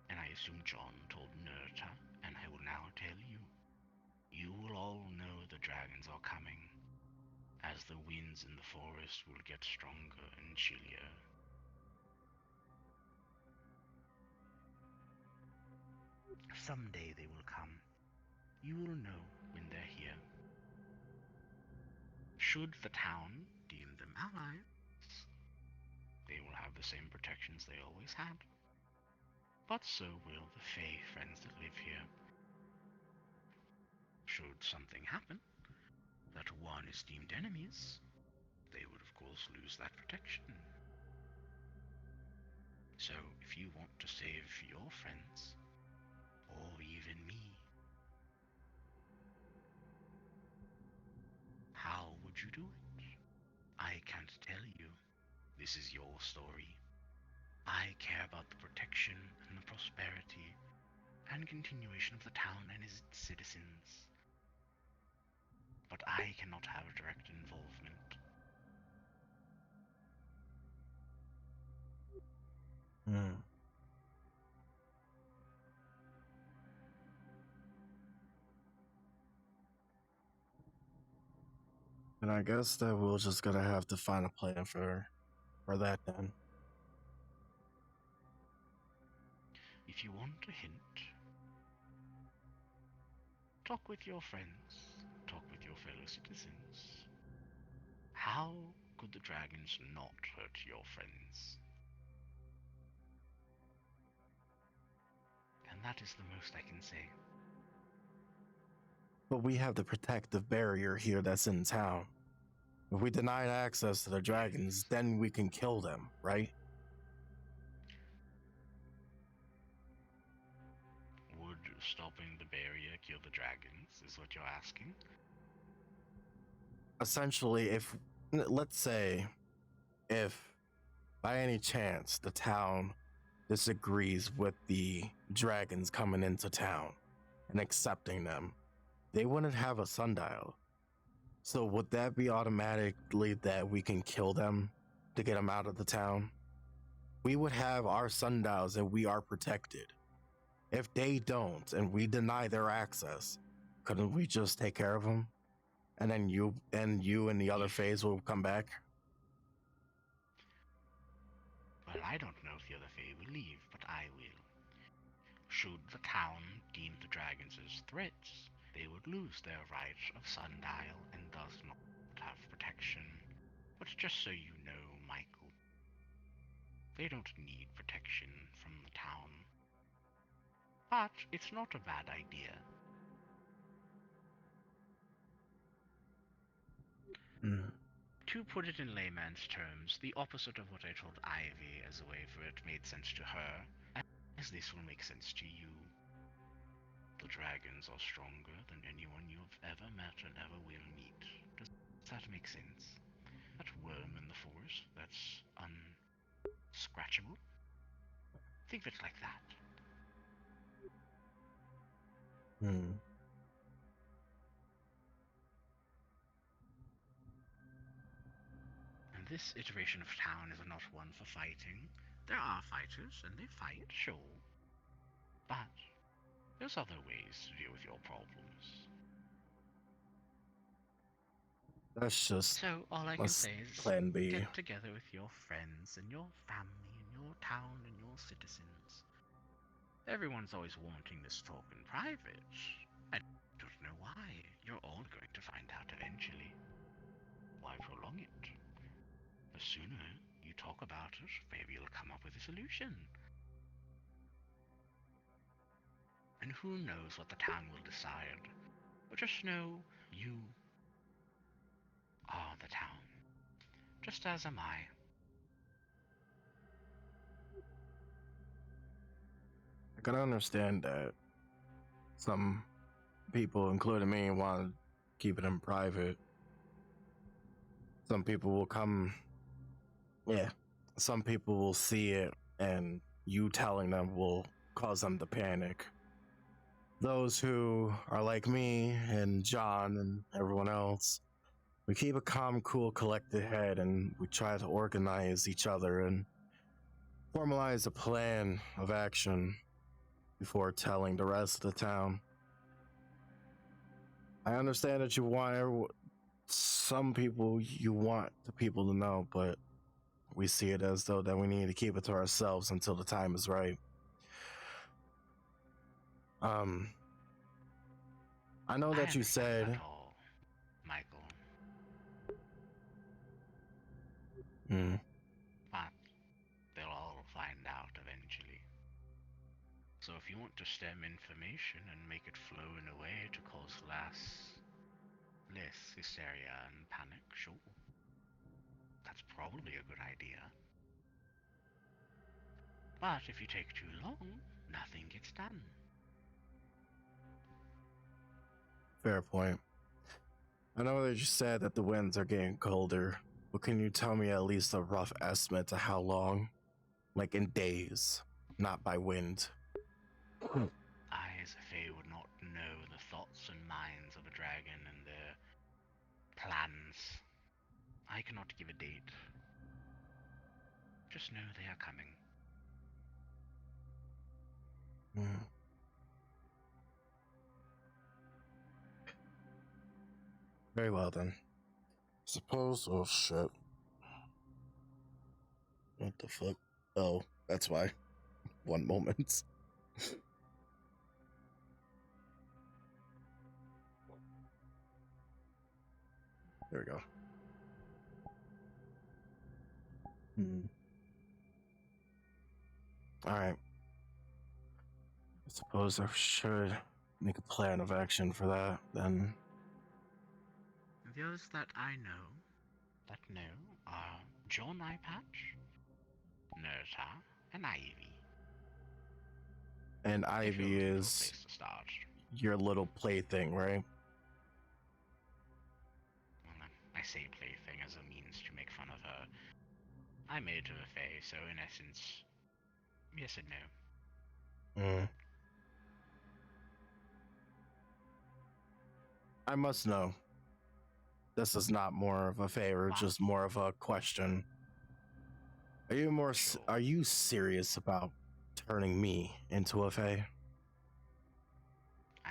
and I assume John told Nerta, and I will now tell you, you will all know the dragons are coming, as the winds in the forest will get stronger and chillier. Someday they will come. You will know when they're here. Should the town deem them allies, they will have the same protections they always had. But so will the Fae friends that live here. Should something happen, that one is deemed enemies, they would of course lose that protection. So if you want to save your friends, or even me, how would you do it? I can't tell you. This is your story. I care about the protection and the prosperity and continuation of the town and its citizens. But I cannot have direct involvement. And I guess that we're just gonna have to find a plan for that then. If you want a hint, talk with your friends, talk with your fellow citizens. How could the dragons not hurt your friends? And that is the most I can say. But we have the protective barrier here that's in town. If we deny access to the dragons, then we can kill them, right? Would stopping the barrier kill the dragons, is what you're asking? Essentially, if, let's say, if by any chance the town disagrees with the dragons coming into town and accepting them, they wouldn't have a sundial. So would that be automatically that we can kill them to get them out of the town? We would have our sundials and we are protected. If they don't and we deny their access, couldn't we just take care of them? And then you and the other phase will come back? Well, I don't know if the other Fae will leave, but I will. Should the town deem the dragons as threats, they would lose their right of Sundial and thus not have protection. But just so you know, Michael, they don't need protection from the town. But it's not a bad idea. To put it in layman's terms, the opposite of what I told Ivy as a way for it made sense to her, as this will make sense to you. The dragons are stronger than anyone you've ever met and ever will meet. Does that make sense? That worm in the forest that's unscratchable? Think of it like that. And this iteration of town is not one for fighting. There are fighters, and they fight, sure. But there's other ways to deal with your problems. That's just So all I can say is plan B. get together with your friends and your family and your town and your citizens. Everyone's always wanting this talk in private. I don't know why. You're all going to find out eventually. Why prolong it? The sooner you talk about it, maybe you'll come up with a solution. And who knows what the town will decide. But just know you are the town. Just as am I. I can understand that some people, including me, want to keep it in private. Some people will come, some people will see it, and you telling them will cause them to panic. Those who are like me and John and everyone else, we keep a calm, cool, collected head, and we try to organize each other and formalize a plan of action before telling the rest of the town. I understand that you want some people, you want the people to know, but we see it as though that we need to keep it to ourselves until the time is right. I know that you said, that all, Michael. But they'll all find out eventually. So if you want to stem information and make it flow in a way to cause less hysteria and panic, sure. That's probably a good idea. But if you take too long, nothing gets done. fair point. I know that you said that the winds are getting colder, but can you tell me at least a rough estimate to how long? Like in days, not by wind. I, as a Fae, would not know the thoughts and minds of a dragon and their plans. I cannot give a date. Just know they are coming. Very well then. Suppose, oh shit. What the fuck? Oh, that's why. One moment. There we go. Alright. I suppose I should make a plan of action for that, then. Those that I know are John Eyepatch, Nerta, and Ivy. And Ivy is your little plaything, right? I say plaything as a means to make fun of her. I made her a Fae, so in essence, yes and no. I must know. This is not more of a favor, just more of a question. Are you serious about turning me into a Fae?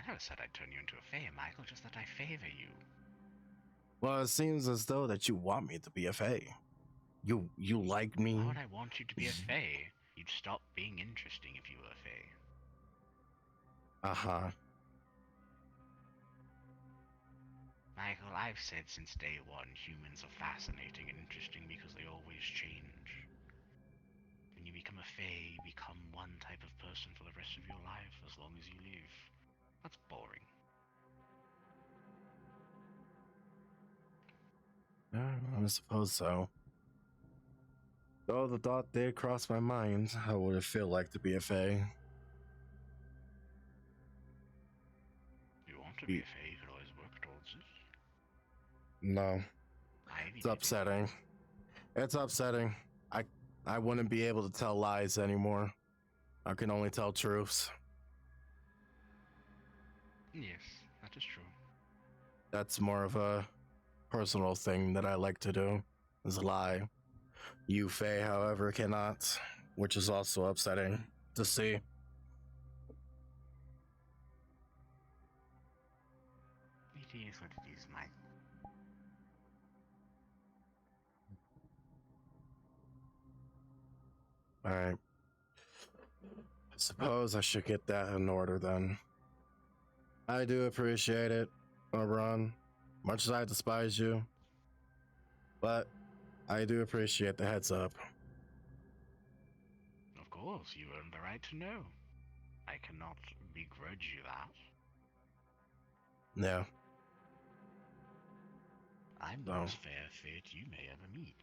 never said I'd turn you into a fae, Michael, just that I favor you. Well, it seems as though that you want me to be a fae. You like me? Why would I want you to be a fae? You'd stop being interesting if you were a fae. Uh-huh. Michael, I've said since day one, humans are fascinating and interesting because they always change. When you become a fae, you become one type of person for the rest of your life, as long as you live. That's boring. Yeah, I suppose so. Though the thought did cross my mind, how would it feel like to be a fae? If you want to be a fae, you could always work towards it. No. Ivy It's did it. upsetting. It's upsetting. I wouldn't be able to tell lies anymore. I can only tell truths. Yes, that is true. That's more of a personal thing that I like to do, is lie. You, Faye, however, cannot, which is also upsetting to see. It is what it is, Mike. Alright. I suppose I should get that in order then. I do appreciate it, Oberon. Much as I despise you. But I do appreciate the heads up. Of course, you earned the right to know. I cannot begrudge you that. Yeah. I'm the most fair fate you may ever meet.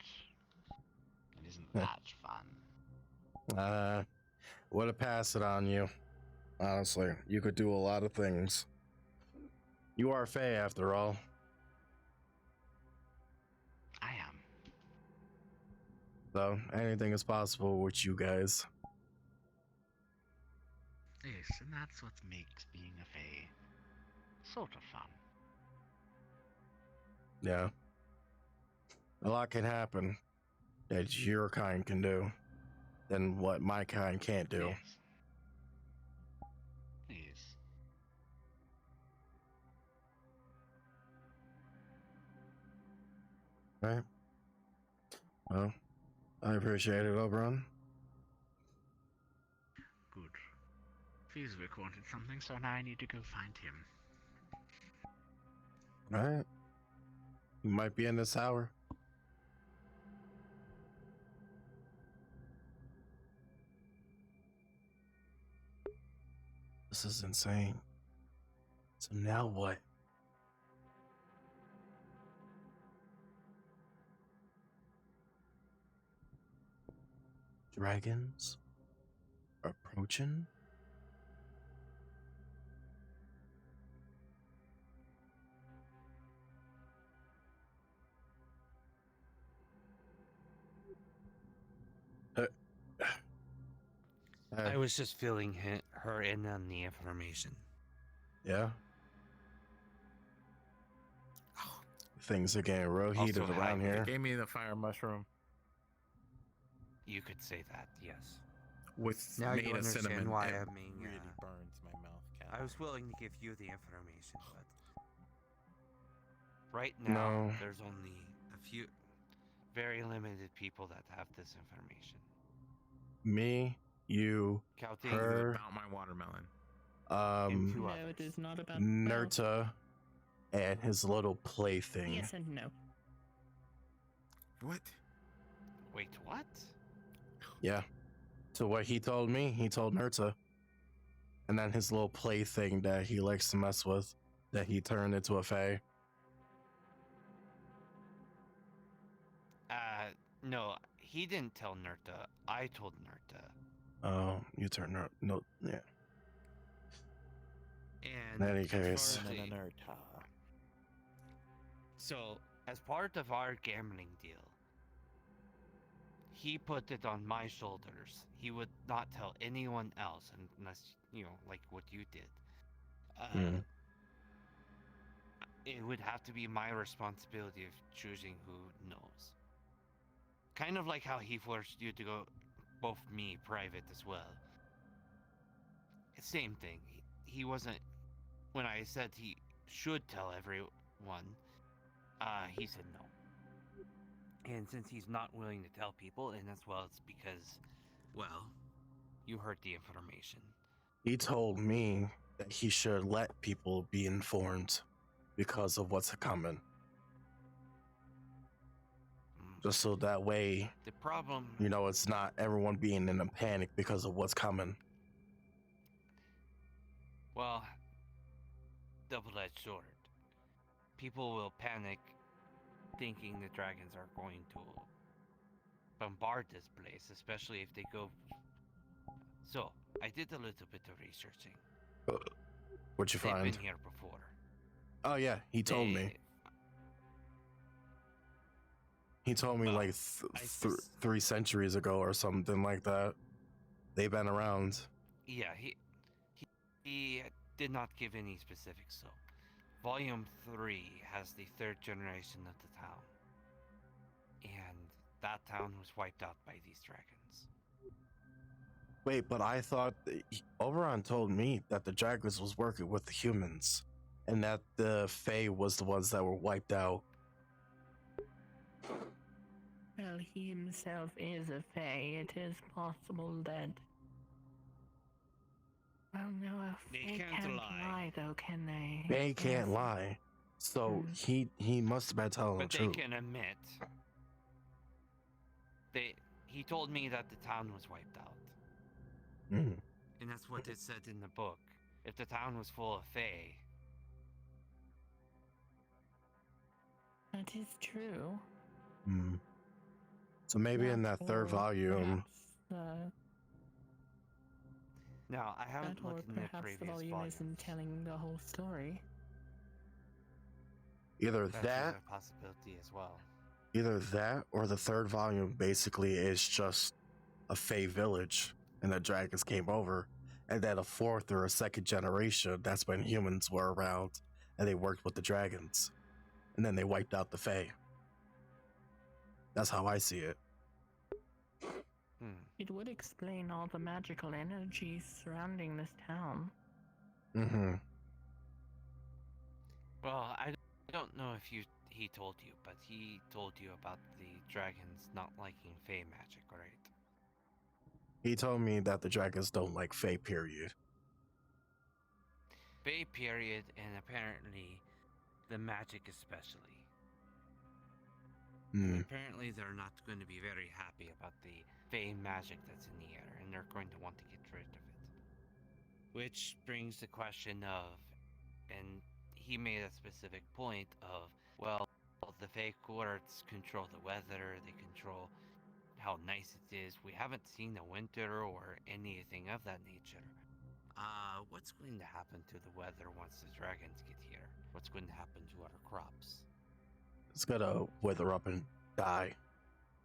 And isn't that fun? Would have passed it on you. Honestly, you could do a lot of things. You are Faye, after all. I am. So, anything is possible with you guys. Yes, and that's what makes being a fae sort of fun. Yeah. A lot can happen that your kind can do than what my kind can't do. Yes. Yes. Right? Well, I appreciate it, Oberon. Good. Fieswick wanted something, so now I need to go find him. Alright. You might be in this hour. This is insane. So now what? Dragons approaching? I was just filling her in on the information. Yeah. Things are getting real heated Also, around they here. gave me the fire mushroom You could say that, yes. with Now made you of understand cinnamon. why It I'm being, really burns my mouth. I was willing to give you the information, but right now No. there's only a few, very limited people that have this information. Me, you, Counting her, about my watermelon. No, it is not about Nerta, and his little plaything. Yes and no. What? Wait, what? Yeah. So what he told me, he told Nerta. And then his little plaything that he likes to mess with, that he turned into a fae. No, he didn't tell Nerta. I told Nerta. Oh, you turned Nerta. No, yeah. And In any as far case. as the- So, as part of our gambling deal, he put it on my shoulders. He would not tell anyone else unless, like what you did. It would have to be my responsibility of choosing who knows. Kind of like how he forced you to go both me private as well. Same thing. He wasn't when I said he should tell everyone, he said no. And since he's not willing to tell people, and as well, it's because, well, you heard the information. He told me that he should let people be informed because of what's coming. Just so that way, The problem, you know, it's not everyone being in a panic because of what's coming. well, double-edged sword. People will panic thinking the dragons are going to bombard this place, especially if they go. So, I did a little bit of researching. What'd you They've find? been here before. Oh yeah, he told me. He told me like 3 centuries ago or something like that. They've been around. Yeah, he did not give any specifics. So, Volume 3 has the 3rd generation of the town, and that town was wiped out by these dragons. Wait, but I thought Oberon told me that the dragons was working with the humans, and that the Fae was the ones that were wiped out. Well, he himself is a Fae. It is possible that. Well, no, a They Fae can't can't lie. lie, though, can they? They can't lie. So he must have been telling But the they truth. can admit. He told me that the town was wiped out. Mm. And that's what it said in the book. If the town was full of Fae. That is true. Mm. So maybe in that 3rd volume. Now, I haven't Or looked in the perhaps the previous volume volumes. isn't telling the whole story. Either That's that, a possibility as well. either that, or the 3rd volume basically is just a Fae village, and the dragons came over, and then a 4th or a 2nd generation. That's when humans were around, and they worked with the dragons, and then they wiped out the Fae. That's how I see it. It would explain all the magical energies surrounding this town. Mm-hmm. Well, I don't know if he told you, but he told you about the dragons not liking Fae magic, right? He told me that the dragons don't like Fae, period. Fae period, and apparently the magic especially. Hmm. Apparently they're not going to be very happy about the Fae magic that's in the air, and they're going to want to get rid of it. Which brings the question of, and he made a specific point of, well, the Fae courts control the weather, they control how nice it is. We haven't seen a winter or anything of that nature. What's going to happen to the weather once the dragons get here? What's going to happen to our crops? It's gonna wither up and die.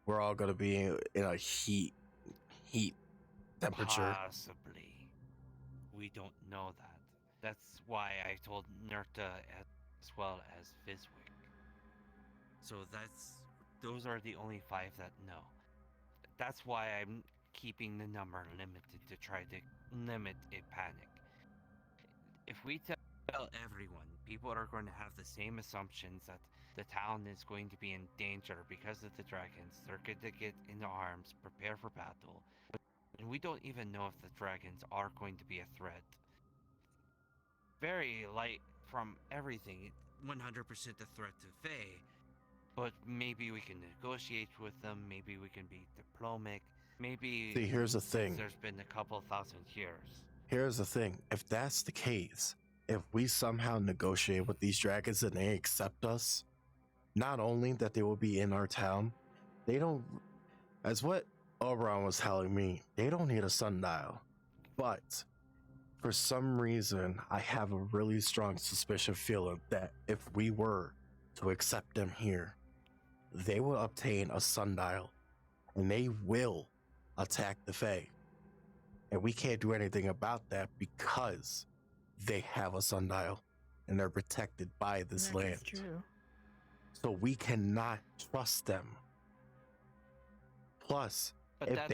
We're all gonna be in a heat temperature. Possibly. We don't know that. That's why I told Nerta as well as Fizwick. So those are the only 5 that know. That's why I'm keeping the number limited to try to limit a panic. If we tell everyone, people are going to have the same assumptions that the town is going to be in danger because of the dragons. They're going to get into arms, prepare for battle. And we don't even know if the dragons are going to be a threat. Very light from everything, 100% a threat to Fae. But maybe we can negotiate with them, maybe we can be diplomatic, maybe... See, here's the thing. There's been a couple thousand years. Here's the thing. If that's the case, if we somehow negotiate with these dragons and they accept us, not only that they will be in our town, they don't, as what Oberon was telling me, they don't need a sundial. But for some reason, I have a really strong suspicion feeling that if we were to accept them here, they will obtain a sundial and they will attack the Fae. And we can't do anything about that because they have a sundial and they're protected by this land. That's true. So we cannot trust them. Plus, But if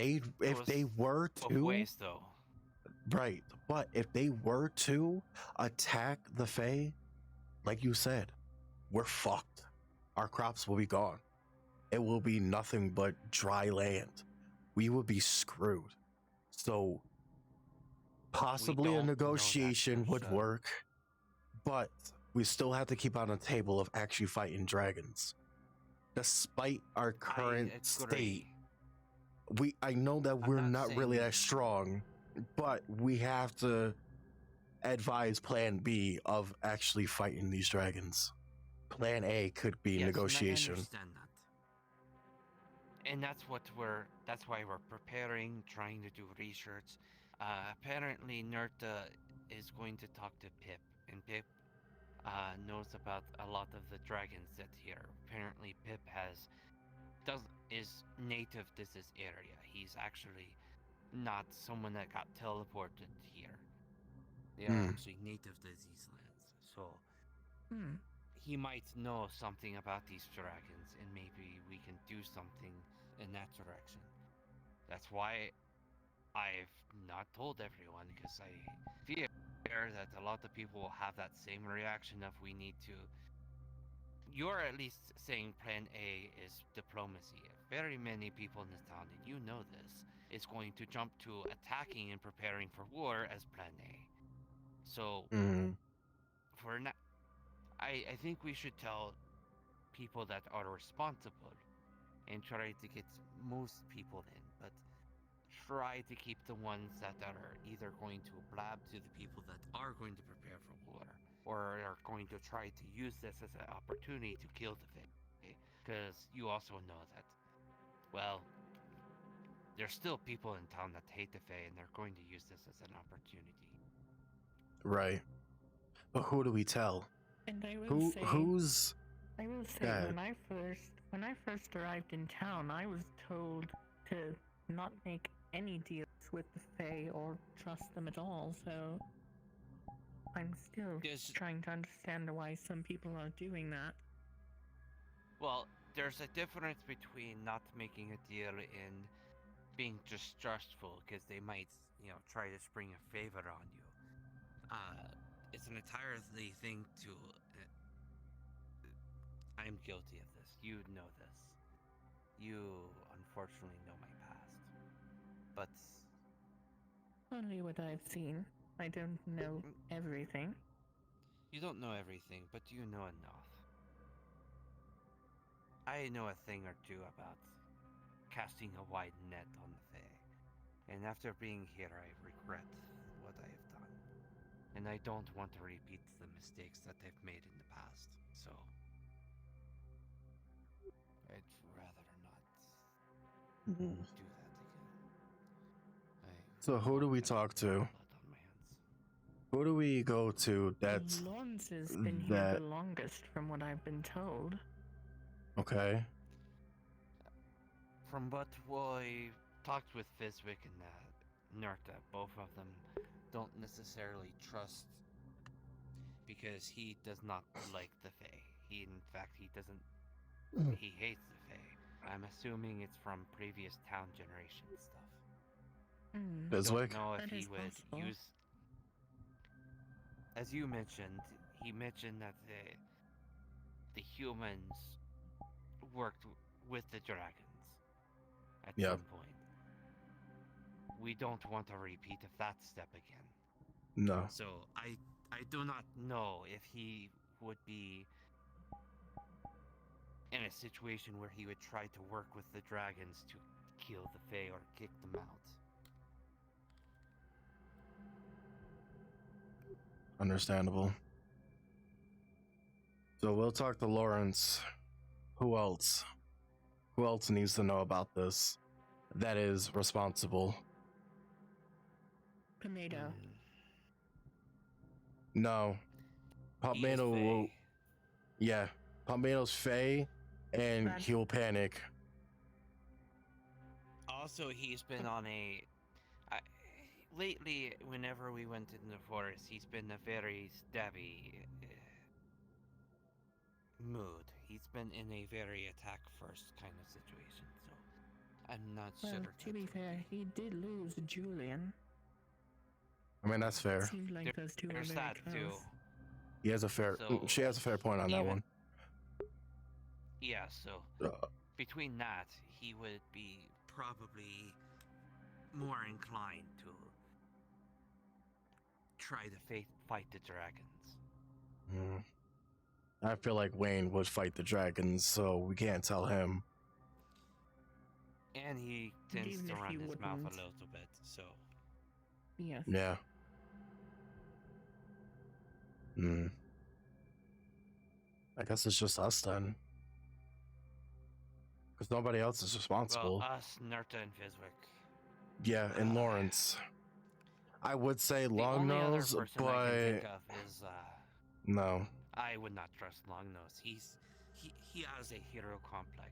they were both to, ways, though. Right, but if they were to attack the Fae, like you said, we're fucked. Our crops will be gone. It will be nothing but dry land. We would be screwed. So possibly a don't know that negotiation for would sure. work, but we still have to keep on the table of actually fighting dragons. Despite our current state, I know that we're not really that strong, but we have to advise plan B of actually fighting these dragons. Plan A could be Yes, and I negotiation. understand that. And that's why we're preparing, trying to do research. Apparently Nerta is going to talk to Pip, and Pip knows about a lot of the dragons that here. Apparently Pip is native to this area. He's actually not someone that got teleported here. They are actually native to these lands. So he might know something about these dragons, and maybe we can do something in that direction. That's why I've not told everyone, because I fear that a lot of people will have that same reaction of we need to. You're at least saying plan A is diplomacy. Very many people in this town, and you know this, is going to jump to attacking and preparing for war as plan A. So for now, I think we should tell people that are responsible and try to get most people in, but try to keep the ones that are either going to blab to the people that are going to prepare for war, or are going to try to use this as an opportunity to kill the Fae. Because you also know that, well, there's still people in town that hate the Fae, and they're going to use this as an opportunity. Right. But who do we tell? And I will say, who's I will say when I first arrived in town, I was told to not make any deals with the Fae or trust them at all. So I'm still trying to understand why some people are doing that. Well, there's a difference between not making a deal and being distrustful, because they might, try to spring a favor on you. It's an entirely thing to. I'm guilty of this. You know this. You unfortunately know my past. But only what I've seen. I don't know everything. You don't know everything, but you know enough. I know a thing or two about casting a wide net on the Fae. And after being here, I regret what I have done. And I don't want to repeat the mistakes that I've made in the past. So I'd rather not do that again. So who do we talk to? Who do we go to that's Lawrence has been here the longest, from what I've been told. Okay. From what I talked with Fizwick and Nerta, both of them don't necessarily trust, because he does not like the Fae. He hates the Fae. I'm assuming it's from previous town generation stuff. Fizwick? Don't know if he would use. As you mentioned, he mentioned that the humans worked with the dragons at some point. We don't want a repeat of that step again. No. So I do not know if he would be in a situation where he would try to work with the dragons to kill the Fae or kick them out. Understandable. So we'll talk to Lawrence. Who else? Who else needs to know about this? That is responsible. Tomato. No. Pomelo will. Yeah. Pomelo's Fae, and he'll panic. Also, he's been on a. Lately, whenever we went in the forest, he's been a very stabby mood. He's been in a very attack first kind of situation, so I'm not sure. To be fair, he did lose Julian. I mean, that's fair. Seems like those two are There's very that too. close. He has a fair. So, She has a fair point on that even- one. Yeah, so between that, he would be probably more inclined to try to fight the dragons. Hmm. I feel like Wayne would fight the dragons, so we can't tell him. And he tends Even to if run he his mouth a wouldn't. little bit, so. Yes. Yeah. Hmm. I guess it's just us then. Because nobody else is responsible. Well, us, Nerta, and Fizwick. Yeah, and Lawrence. I would say The only other Longnose, person I but can think of is, no. I would not trust Longnose. He has a hero complex.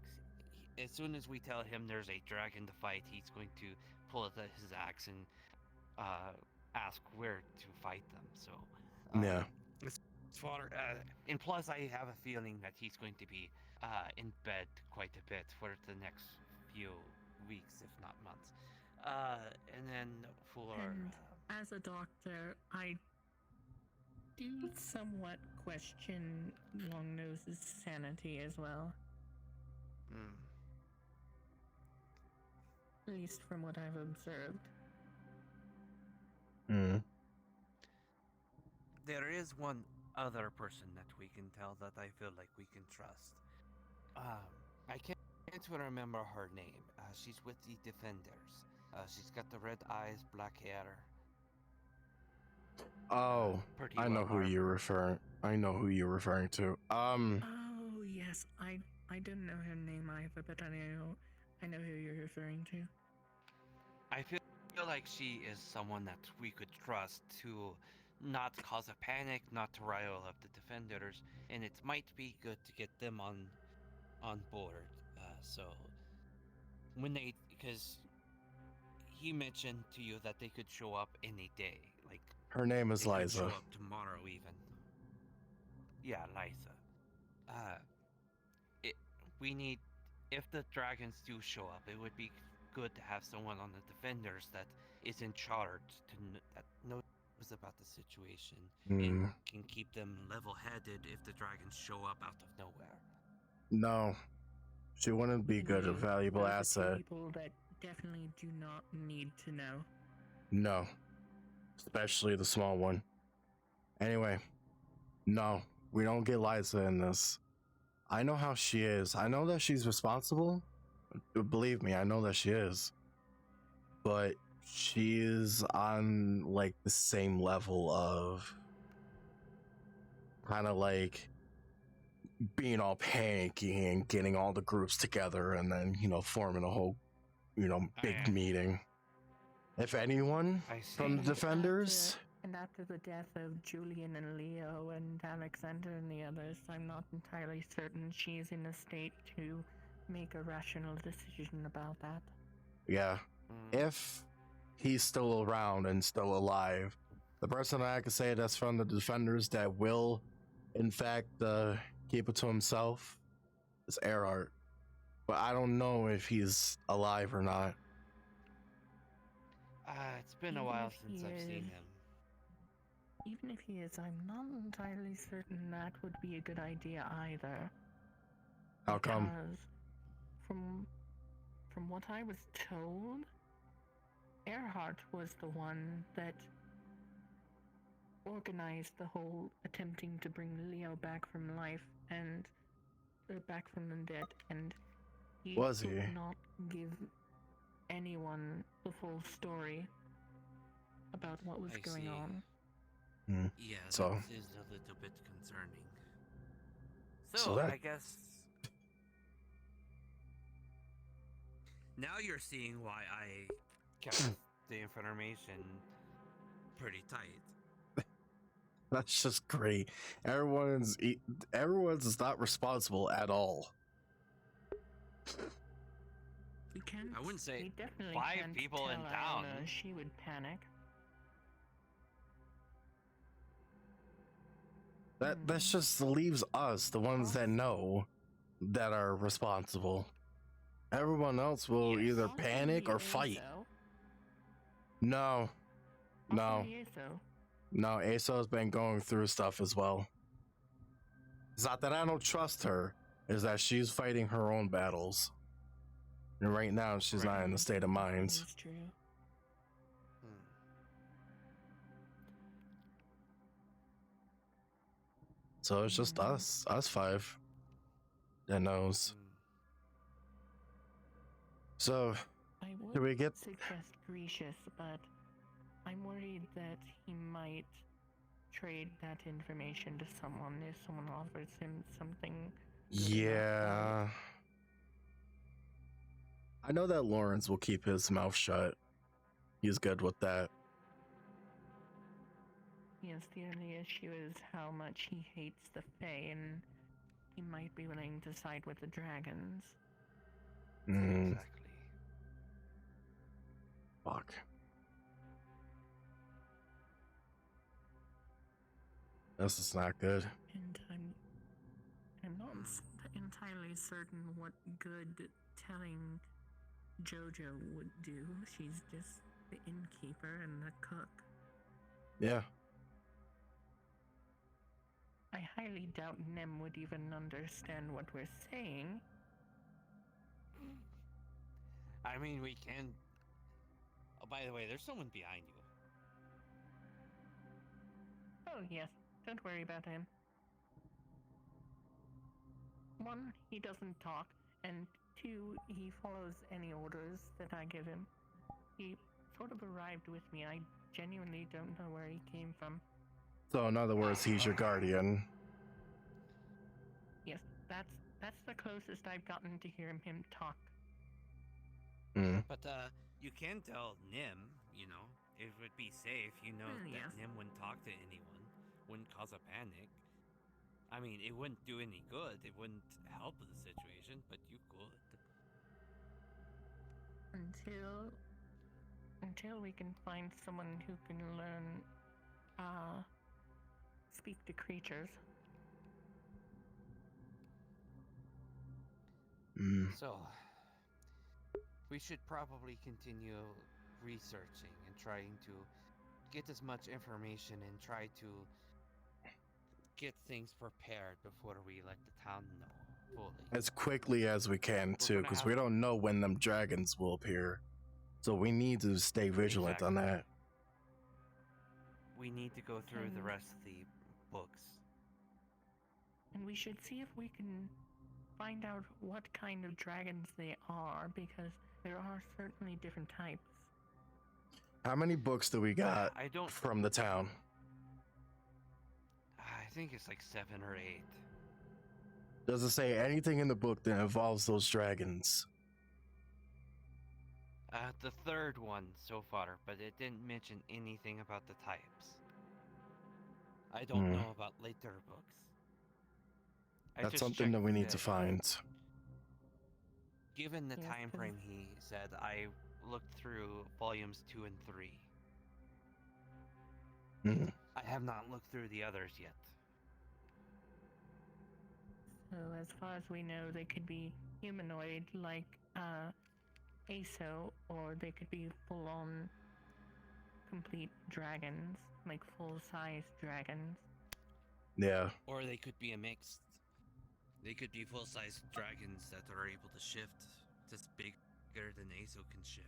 As soon as we tell him there's a dragon to fight, he's going to pull out his axe and ask where to fight them. So Yeah. his father, and plus I have a feeling that he's going to be in bed quite a bit for the next few weeks, if not months. And then for And as a doctor, I do somewhat question Longnose's sanity as well. At least from what I've observed. Hmm. there is one other person that we can tell that I feel like we can trust. I can't remember her name. She's with the Defenders. She's got the red eyes, black hair. Oh, Pretty I know well who armored. you're referring. I know who you're referring to. Oh yes, I didn't know her name either, but I know who you're referring to. I feel like she is someone that we could trust to not cause a panic, not to rile up the Defenders, and it might be good to get them on board. So when because he mentioned to you that they could show up any day, like Her name is they could Liza. show up tomorrow even. Yeah, Liza. We need, if the dragons do show up, it would be good to have someone on the Defenders that is in charge that knows about the situation and can keep them level-headed if the dragons show up out of nowhere. No, she wouldn't be good. A Indeed, valuable those are two asset. people that definitely do not need to know. No, especially the small one. Anyway, no, we don't get Liza in this. I know how she is. I know that she's responsible. Believe me, I know that she is. But she is on like the same level of kind of like being all panicky and getting all the groups together and then, forming a whole, big meeting. If anyone from the Defenders. And after the death of Julian and Leo and Alexander and the others, I'm not entirely certain she's in a state to make a rational decision about that. Yeah. If he's still around and still alive, the person I can say that's from the Defenders that will, in fact, keep it to himself is Earhart. But I don't know if he's alive or not. It's been a while since I've seen him. Even if he is, I'm not entirely certain that would be a good idea either. How come? Because from what I was told, Earhart was the one that organized the whole attempting to bring Leo back from life and back from the dead, and he could not give anyone the full story about what was going on. Yeah, So that is a little bit concerning. So that- I guess now you're seeing why I kept the information pretty tight. That's just great. Everyone's not responsible at all. We can't. I wouldn't say we definitely 5 can't people in tell town. Iona she would panic. That's just leaves us, the ones that know, that are responsible. Everyone else will either panic or fight. No, No. No, Aso's been going through stuff as well. It's not that I don't trust her, it's that she's fighting her own battles. And right now, she's not in the state of mind. That's true. So it's just us five that knows. So, I do we get? suggest Gracious, but I'm worried that he might trade that information to someone if someone offers him something. Yeah. I know that Lawrence will keep his mouth shut. He's good with that. Yes, the only issue is how much he hates the Fae, and he might be willing to side with the dragons. Mm. Fuck. This is not good. And I'm not entirely certain what good telling Jojo would do. She's just the innkeeper and the cook. Yeah. I highly doubt Nem would even understand what we're saying. I mean, we can. Oh, by the way, there's someone behind you. Oh, yes. Don't worry about him. One, he doesn't talk, and two, he follows any orders that I give him. He sort of arrived with me. I genuinely don't know where he came from. So in other words, he's your guardian. Yes, that's the closest I've gotten to hearing him talk. But you can tell Nim, you know, it would be safe. You know that yes. Nim wouldn't talk to anyone, wouldn't cause a panic. I mean, it wouldn't do any good. It wouldn't help the situation, but you could. Until we can find someone who can learn, speak to creatures. So, we should probably continue researching and trying to get as much information and try to get things prepared before we let the town know fully. As quickly as we can, too, because we don't know when them dragons will appear. So we need to stay vigilant on that. We need to go through the rest of the books. And we should see if we can find out what kind of dragons they are, because there are certainly different types. How many books do we got from the town? I think it's like 7 or 8. Does it say anything in the book that involves those dragons? The third one so far, but it didn't mention anything about the types. I don't know about later books. That's something that we need to find. Given the time frame he said, I looked through volumes 2 and 3. I have not looked through the others yet. So as far as we know, they could be humanoid like Aso, or they could be full-on complete dragons, like full-size dragons. Yeah. Or they could be a mixed. They could be full-size dragons that are able to shift, just bigger than Aso can shift.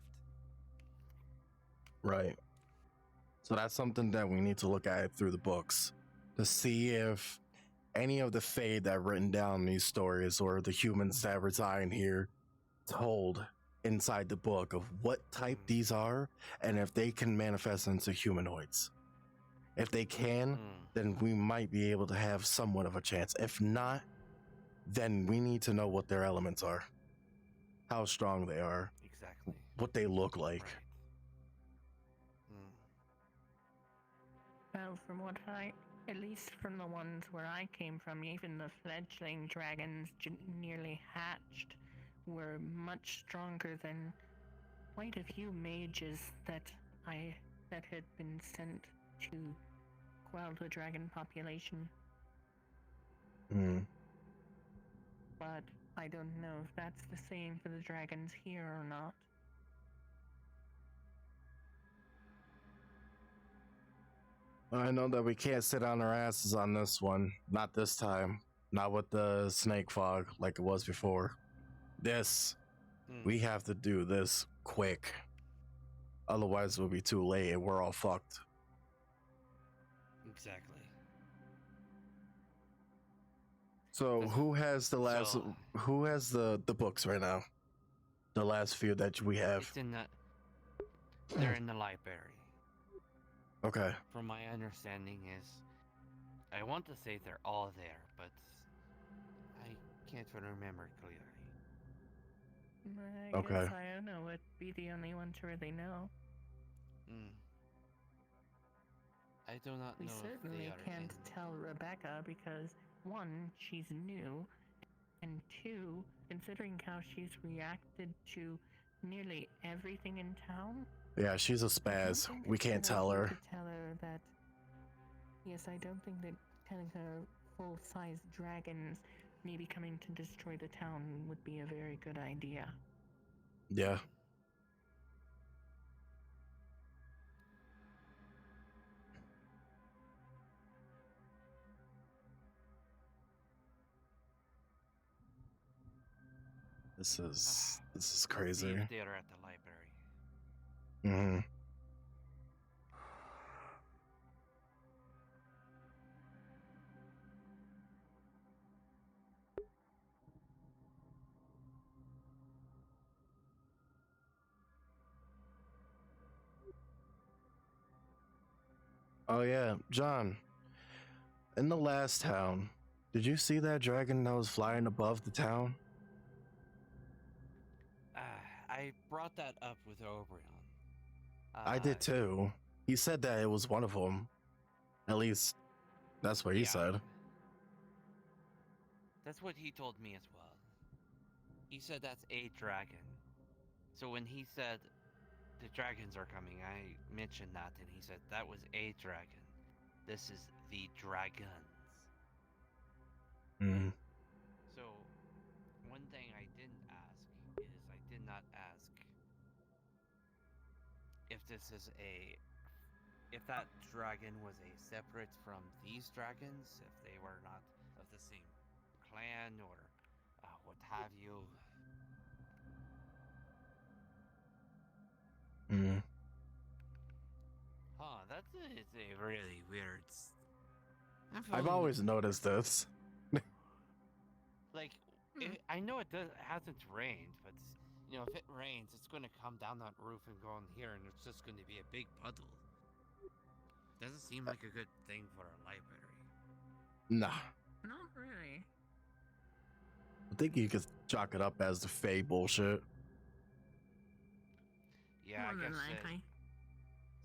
Right. So that's something that we need to look at through the books to see if any of the Fae that written down these stories or the humans that reside here told inside the book of what type these are and if they can manifest into humanoids. If they can, then we might be able to have somewhat of a chance. If not, then we need to know what their elements are, how strong they are, exactly, what they look like. Well, from what at least from the ones where I came from, even the fledgling dragons nearly hatched were much stronger than quite a few mages that had been sent to quell the dragon population. But I don't know if that's the same for the dragons here or not. I know that we can't sit on our asses on this one. Not this time. Not with the snake fog like it was before. This, we have to do this quick. Otherwise, it'll be too late and we're all fucked. Exactly. So, who has the last? Who has the books right now? The last few that we have. It's in the. They're in the library. Okay. From my understanding is, I want to say they're all there, but I can't remember clearly. I Okay. guess Iona would be the only one to really know. I do not We know if certainly they are can't tell Rebecca because, one, she's new, and two, considering how she's reacted to nearly everything in town. Yeah, she's a spaz. We can't tell her. To tell her that. Yes, I don't think that telling her full-size dragons maybe coming to destroy the town would be a very good idea. Yeah. This is crazy. Let's see if they are at the library. Mm-hmm. Oh yeah, John. In the last town, did you see that dragon that was flying above the town? I brought that up with Oberon. I did too. He said that it was one of them. At least, that's what he said. That's what he told me as well. He said that's a dragon. So when he said the dragons are coming, I mentioned that, and he said that was a dragon. This is the dragons. Hmm. So, one thing I didn't ask is I did not ask if this is if that dragon was a separate from these dragons, if they were not of the same clan or what have you. Hmm. Huh, that's a really weird. I've always noticed this. Like, I know it hasn't rained, but you know, if it rains, it's going to come down that roof and go in here, and it's just going to be a big puddle. Doesn't seem like a good thing for a library. Nah. Not really. I think you could chalk it up as the Fae bullshit. Yeah, More I than guess likely.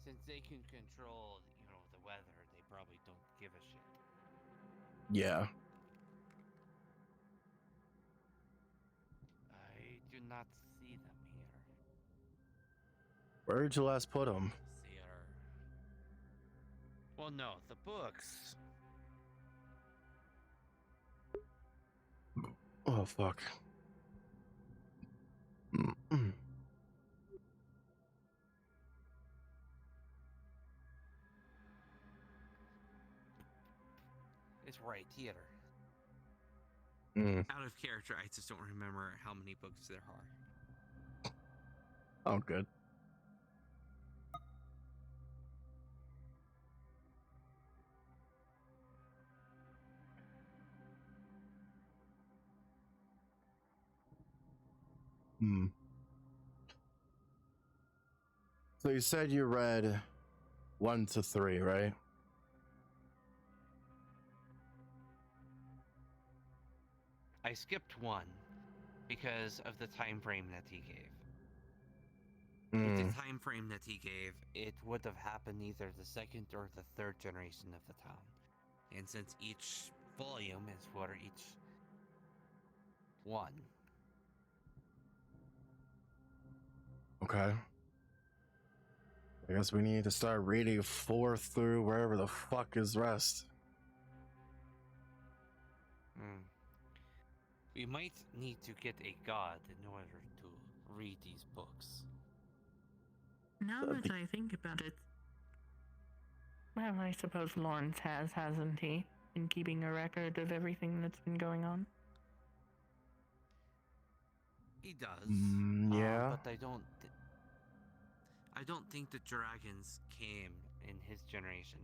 since they can control, you know, the weather, they probably don't give a shit. Yeah. I do not see them here. Where did you last put them? They are. Well, no, the books. Oh fuck. Mm-mm. It's right here. Mm. Out of character, I just don't remember how many books there are. Oh, good. Hmm. So you said you read 1 to 3, right? I skipped one because of the time frame that he gave. With the time frame that he gave, it would have happened either the second or the third generation of the town. And since each volume is for each one. Okay. I guess we need to start reading 4 through wherever the fuck is rest. We might need to get a god in order to read these books. Now that I think about it, Well, I suppose Lawrence has, hasn't he? Been keeping a record of everything that's been going on? He does. Yeah. But I don't think the dragons came in his generation.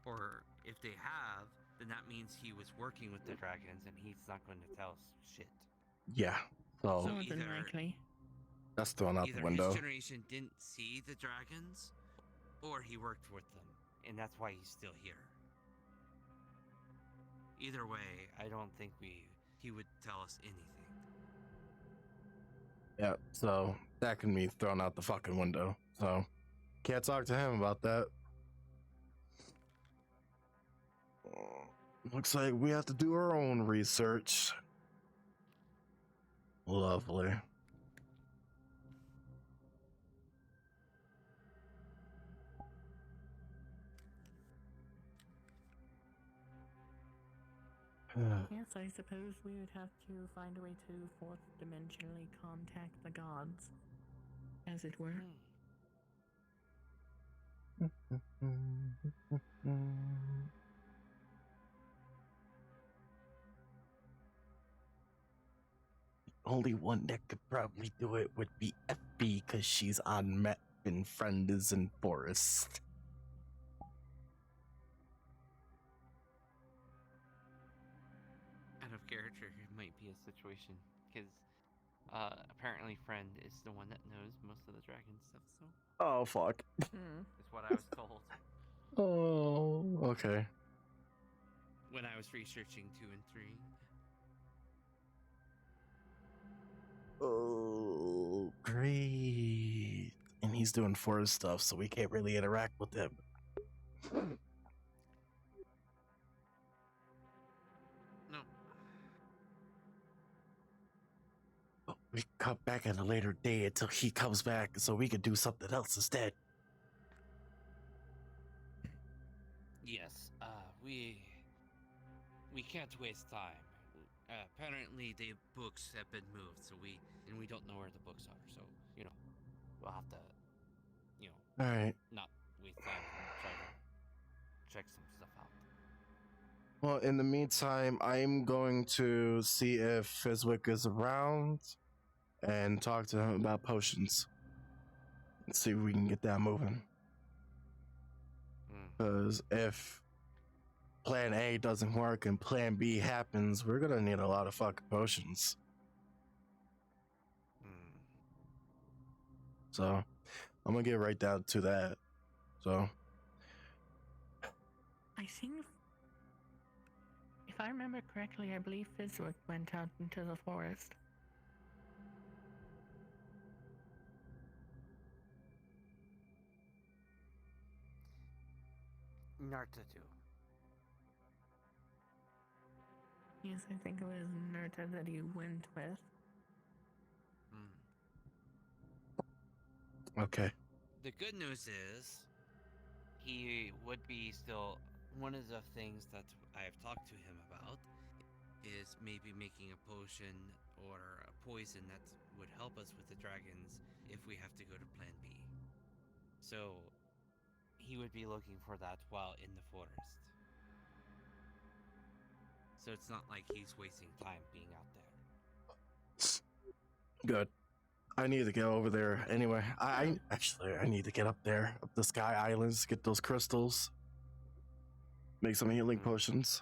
Or if they have, then that means he was working with the dragons and he's not going to tell us shit. Yeah. So More than likely. that's thrown out the Either window. his generation didn't see the dragons, or he worked with them, and that's why he's still here. Either way, I don't think he would tell us anything. Yeah, so that can be thrown out the fucking window. So can't talk to him about that. Looks like we have to do our own research. Lovely. Yes, I suppose we would have to find a way to fourth dimensionally contact the gods, as it were. Only one that could probably do it would be FB, because she's on map and friend is in forest. Out of character, it might be a situation, because apparently Friend is the one that knows most of the dragon stuff, so... Oh, fuck. Is what I was told. Oh, okay. When I was researching 2 and 3. Oh, great. And he's doing forest stuff, so we can't really interact with him. No. But we cut back at a later day until he comes back so we can do something else instead. Yes, we can't waste time. Apparently the books have been moved, so we don't know where the books are, so, we'll have to, Alright. not waste time and try to check some stuff out. Well, in the meantime, I'm going to see if Fizwick is around and talk to him about potions. Let's see if we can get that moving. Because if plan A doesn't work and plan B happens, we're gonna need a lot of fucking potions. So I'm gonna get right down to that. So I think, if I remember correctly, I believe Fizwick went out into the forest. Narta too. Yes, I think it was Nerta that he went with. okay. The good news is, he would be still... One of the things that I have talked to him about is maybe making a potion or a poison that would help us with the dragons if we have to go to plan B. So, he would be looking for that while in the forest. So it's not like he's wasting time being out there. Good. I need to get over there anyway. I need to get up there, up the Sky Islands, get those crystals, make some healing potions.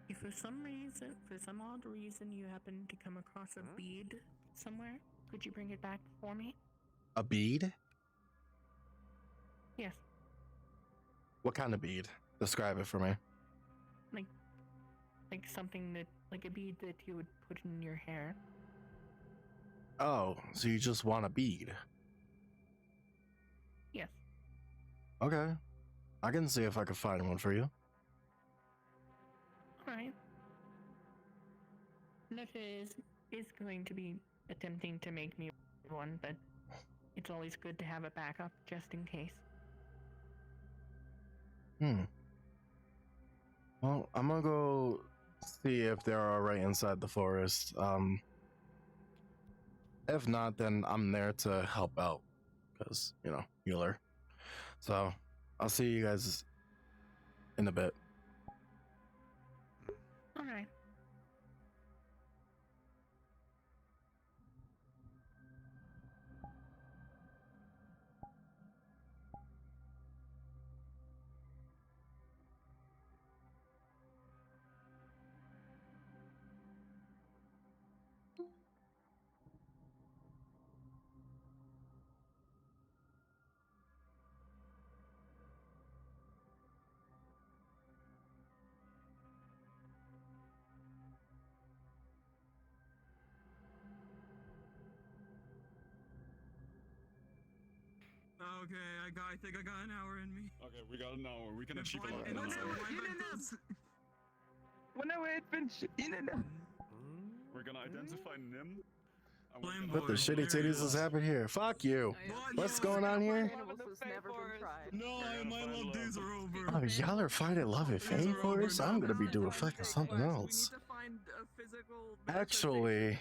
If for some reason, for some odd reason, you happen to come across a bead somewhere, could you bring it back for me? A bead? Yes. What kind of bead? Describe it for me. Like something that, like a bead that you would put in your hair. Oh, so you just want a bead? Yes. Okay. I can see if I can find one for you. Alright. Nerta is going to be attempting to make me one, but it's always good to have a backup just in case. Well, I'm gonna go see if they're alright inside the forest. If not, then I'm there to help out. Because, healer. So I'll see you guys in a bit. All right. Okay, I think I got an hour in me. Okay, we got an hour. We can achieve a lot in an hour. We're gonna identify Nim. and we're gonna- What the shitty titties is happening here? Fuck you. What's going on here? No, my love days are over. Oh, y'all are finding love and fame for us? I'm gonna be doing fucking something else. Actually,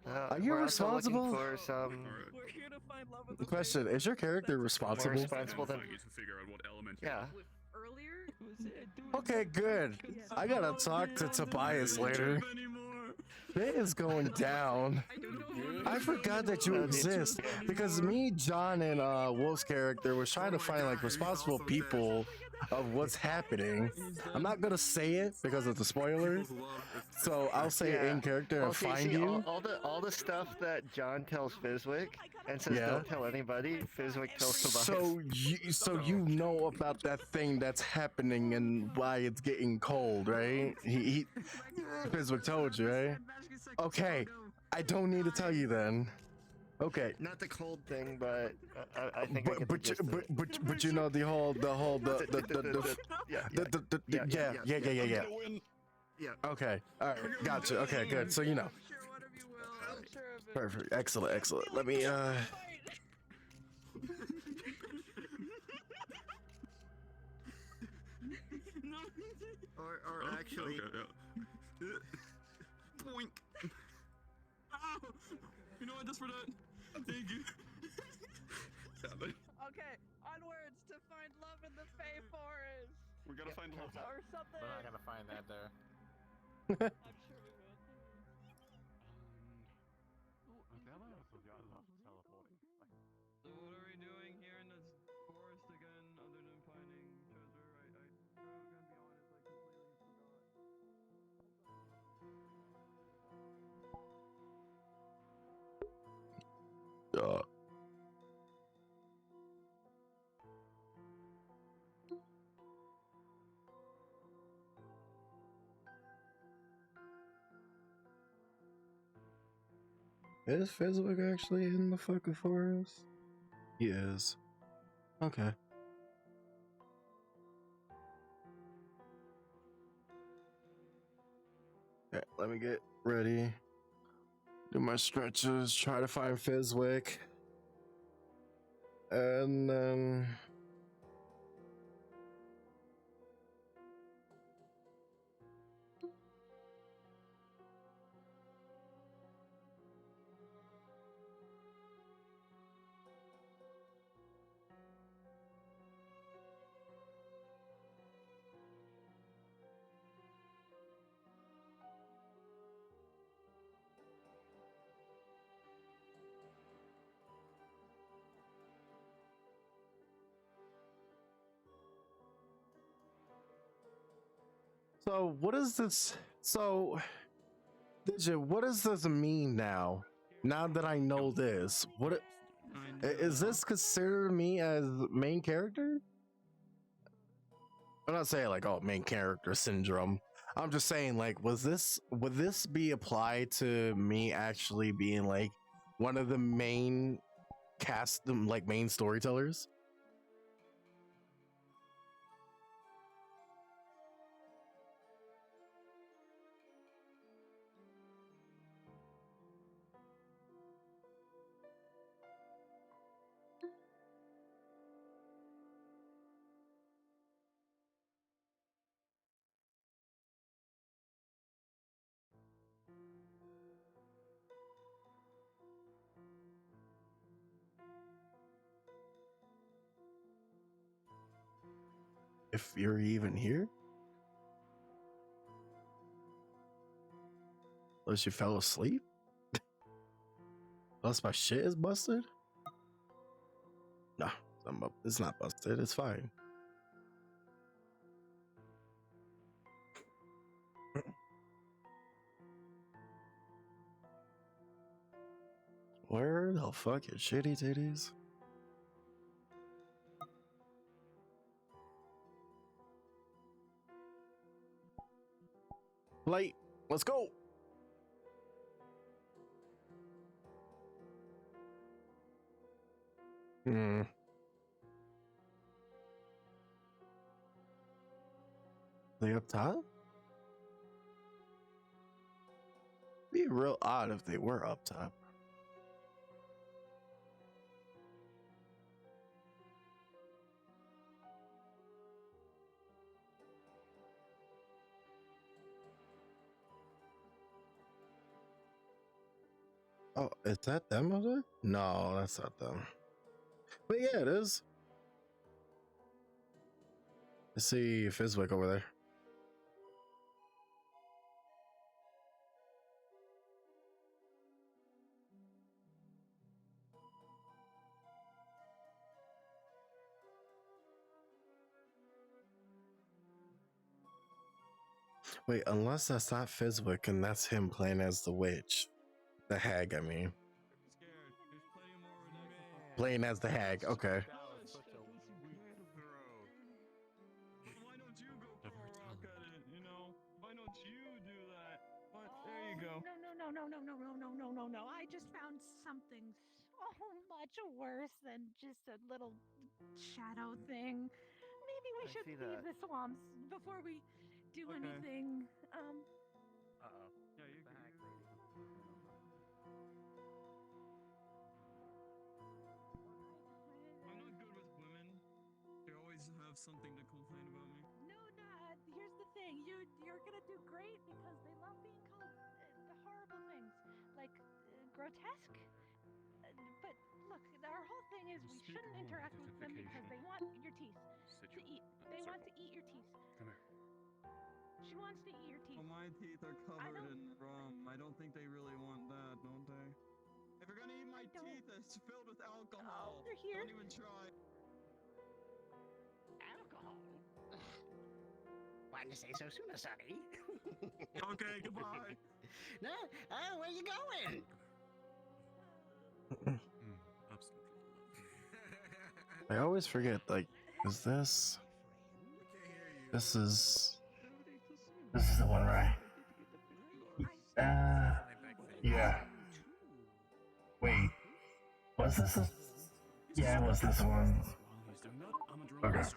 are you we're also looking responsible? for some. We're here to find love with Question: is your character responsible? More responsible than. To figure out what element. Yeah. earlier. Okay, good. I gotta talk to Tobias later. It is going down. I forgot that you exist because me, John, and Wolf's character was trying to find like responsible people of what's happening. I'm not gonna say it because of the spoiler, so I'll say it in character and Well, find you. All the stuff that John tells Fizwick and says don't tell anybody, Fizwick tells Tobias. So you know about that thing that's happening and why it's getting cold, right? He Fizwick told you, right? Okay, I don't need to tell you then. Okay. Not the cold thing, but I think I get the gist of it. But you know the yeah. Yeah. Okay. All right. Gotcha. Okay. Good. So you know. Perfect. Excellent. Let me Or actually. Poink. Ow! You know what? Just for that. Thank you. Okay, onwards to find love in the Fey Forest. We gotta find love. Or something. We're not gonna find that there. I'm sure we will. So what are we doing here in this forest again, other than finding treasure? I gonna be honest, I completely forgot. Is Fizwick actually in the fucking forest? He is. Okay. Okay, let me get ready. Do my stretches, try to find Fizwick. And then so what is this? So Digit, what does this mean now? Now that I know this, is this considered me as main character? I'm not saying like, oh, main character syndrome. I'm just saying like, would this be applied to me actually being like one of the main cast, like main storytellers? if you're even here. Unless you fell asleep. Unless my shit is busted. Nah, it's not busted. It's fine. Where the fuck is shitty titties? Light, let's go. Hmm. They up top? Be real odd if they were up top. Oh, is that them over there? No, that's not them. But yeah, it is. I see Fizwick over there. Wait, unless that's not Fizwick and that's him playing as the witch. The hag, I mean. Playing as the hag, okay. Why don't you go for a rock at it, you know? Why don't you do that? What? There you go. No. I just found something so much worse than just a little shadow thing. Maybe we should leave the swamps before we do anything. Uh-oh. Yeah, you're good. I'm not good with women. They always have something to complain about me. No, here's the thing. You're gonna do great because they love being called horrible things, like grotesque. But look, our whole thing is we shouldn't interact with them because they want your teeth to eat. They want to eat your teeth. Come here. She wants to eat your teeth. Well, my teeth are covered in rum. I don't think they really want that, don't they? If you're gonna eat my teeth, it's filled with alcohol. They're here. Don't even try. Alcohol? Why didn't you say so sooner, Sonny? Okay, goodbye. No, where you going? I always forget, like, is this... This is the one, right? Yeah. Wait. Was this a... Yeah, it was this one. Okay. Of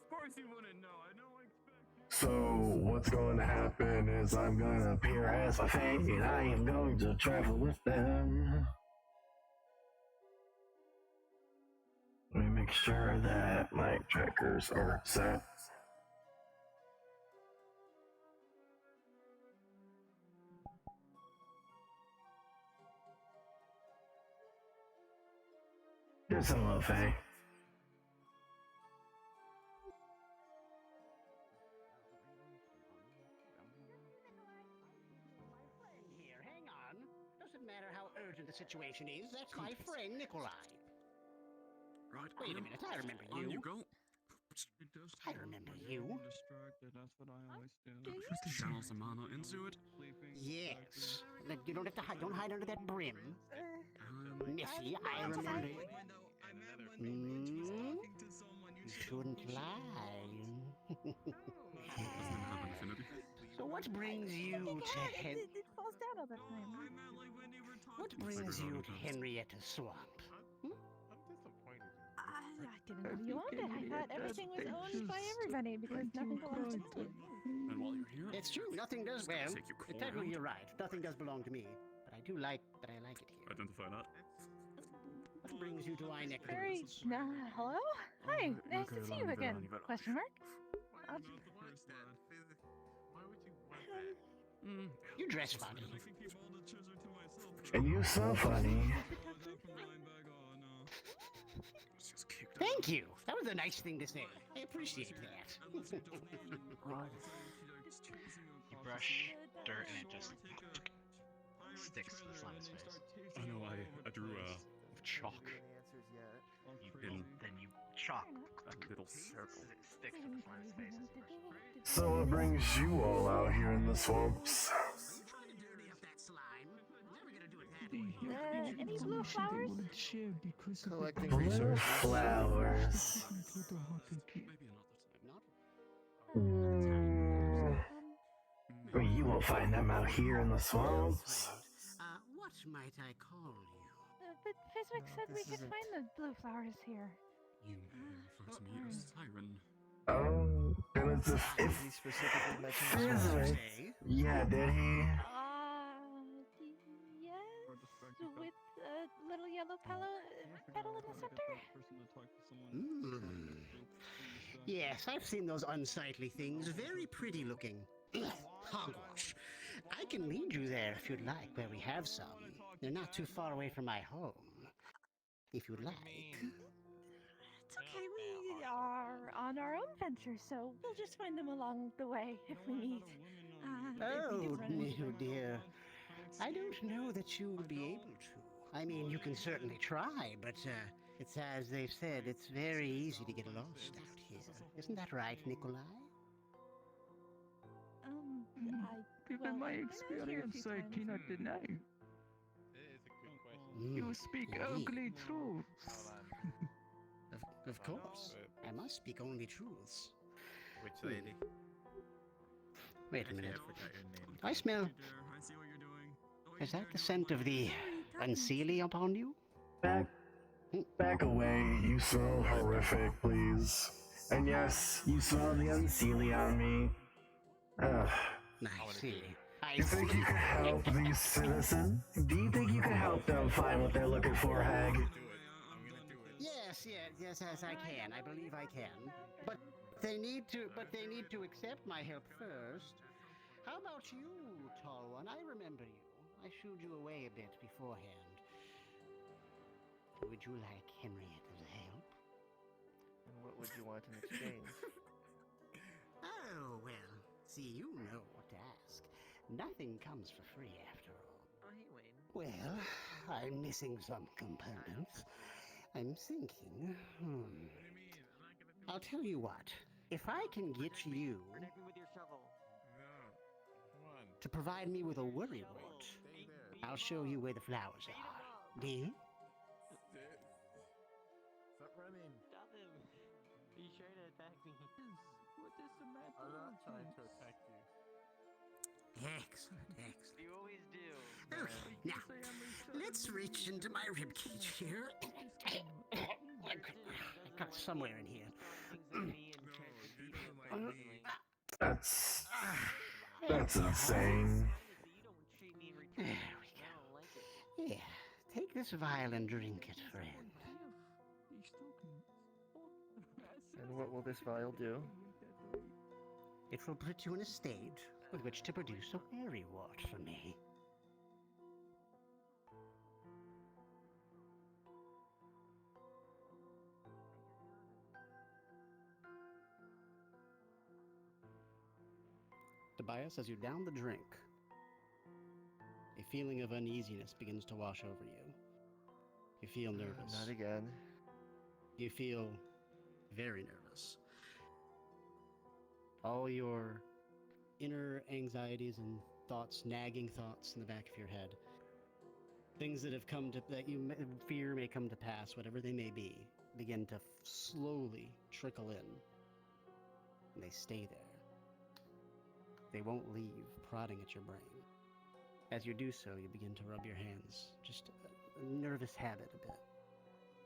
course you wouldn't know. I don't expect you. So, what's going to happen is I'm going to appear as a fate, and I am going to travel with them. Let me make sure that my trackers are set. There's some love, Faye. Here, hang on. Doesn't matter how urgent the situation is, that's my friend Nikolai. Right. Wait a minute, I remember you. On you go. It does I remember you. I'm distracted. That's what I always do. Channel some mana into it. Yes. Look, you don't have to hide. Don't hide under that brim. Missy, I remember. You shouldn't lie. So what brings you to It falls down all the time. What brings you to Henrietta Swamp? I didn't know you owned it. I thought everything was owned by everybody because nothing belongs to me. And while you're here, It's true. Nothing does. Well, take your claw technically around. you're right. Nothing does belong to me, but I do like. But I like it here. Identify that. What brings you to my neck of the Very. woods? Hello? Hi. Nice to see you again. Question mark? You dress funny. And you so funny. Thank you. That was a nice thing to say. I appreciate that. You brush dirt and it just sticks to the slime's face. I know, I drew chalk. Then you chalk little circles. It sticks to the slime's face as you brush it. So what brings you all out here in the swamps? Any blue flowers? Collecting Blue resources. flowers. Well, you won't find them out here in the swamps. What might I call you? But Fizwick said we could find the blue flowers here. You refer to me as Siren. Oh, then it's if He specifically mentioned Fizwick. Yeah, did he? Yes, with a little yellow petal in the center. Yes, I've seen those unsightly things. Very pretty looking. Hogwash. I can lead you there if you'd like, where we have some. They're not too far away from my home. If you'd like. It's okay, we are on our own venture, so we'll just find them along the way if we need. Oh, no, dear. I don't know that you will be able to. I mean, you can certainly try, but it's as they've said, it's very easy to get lost out here. Isn't that right, Nikolai? Given my experience, I cannot deny. You speak ugly truths. Of course. I must speak only truths. Which lady? Wait a minute. I forgot your name. I smell. I see what you're doing. Is that the scent of the unseelie upon you? Back away. You smell horrific, please. And yes, you smell the unseelie on me. Ugh. I see. You think you could help these citizens? Do you think you could help them find what they're looking for, Hag? Yes, I can. I believe I can. But they need to accept my help first. How about you, tall one? I remember you. I shooed you away a bit beforehand. Would you like Henrietta's help? And what would you want in exchange? Oh, well, see, you know what to ask. Nothing comes for free after all. Oh, hey, Wayne. Well, I'm missing some components. I'm thinking, I'll tell you what. If I can get you Connect me with your shovel. to provide me with a worrywart, I'll show you where the flowers are. Deal? Stop running. Stop him. He's trying to attack me. What is the matter? I'm not trying to attack you. Excellent, excellent. You always do. Okay, now, let's reach into my ribcage here. I've got somewhere in here. That's insane. There we go. Yeah, take this vial and drink it, friend. And what will this vial do? It will put you in a state with which to produce a worrywart for me. Tobias, as you down the drink, a feeling of uneasiness begins to wash over you. You feel nervous. Not again. You feel very nervous. All your inner anxieties and thoughts, nagging thoughts in the back of your head, things that have come to, that you fear may come to pass, whatever they may be, begin to slowly trickle in. And they stay there. They won't leave, prodding at your brain. As you do so, you begin to rub your hands, just a nervous habit a bit.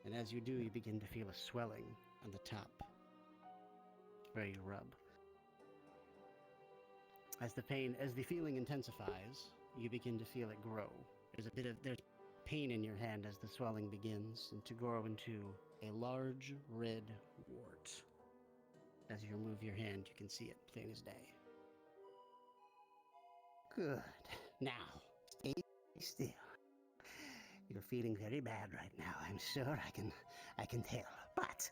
And as you do, you begin to feel a swelling on the top where you rub. As the feeling intensifies, you begin to feel it grow. There's pain in your hand as the swelling begins and to grow into a large red wart. As you remove your hand, you can see it plain as day. Good. Now, stay still. You're feeling very bad right now. I'm sure I can tell. But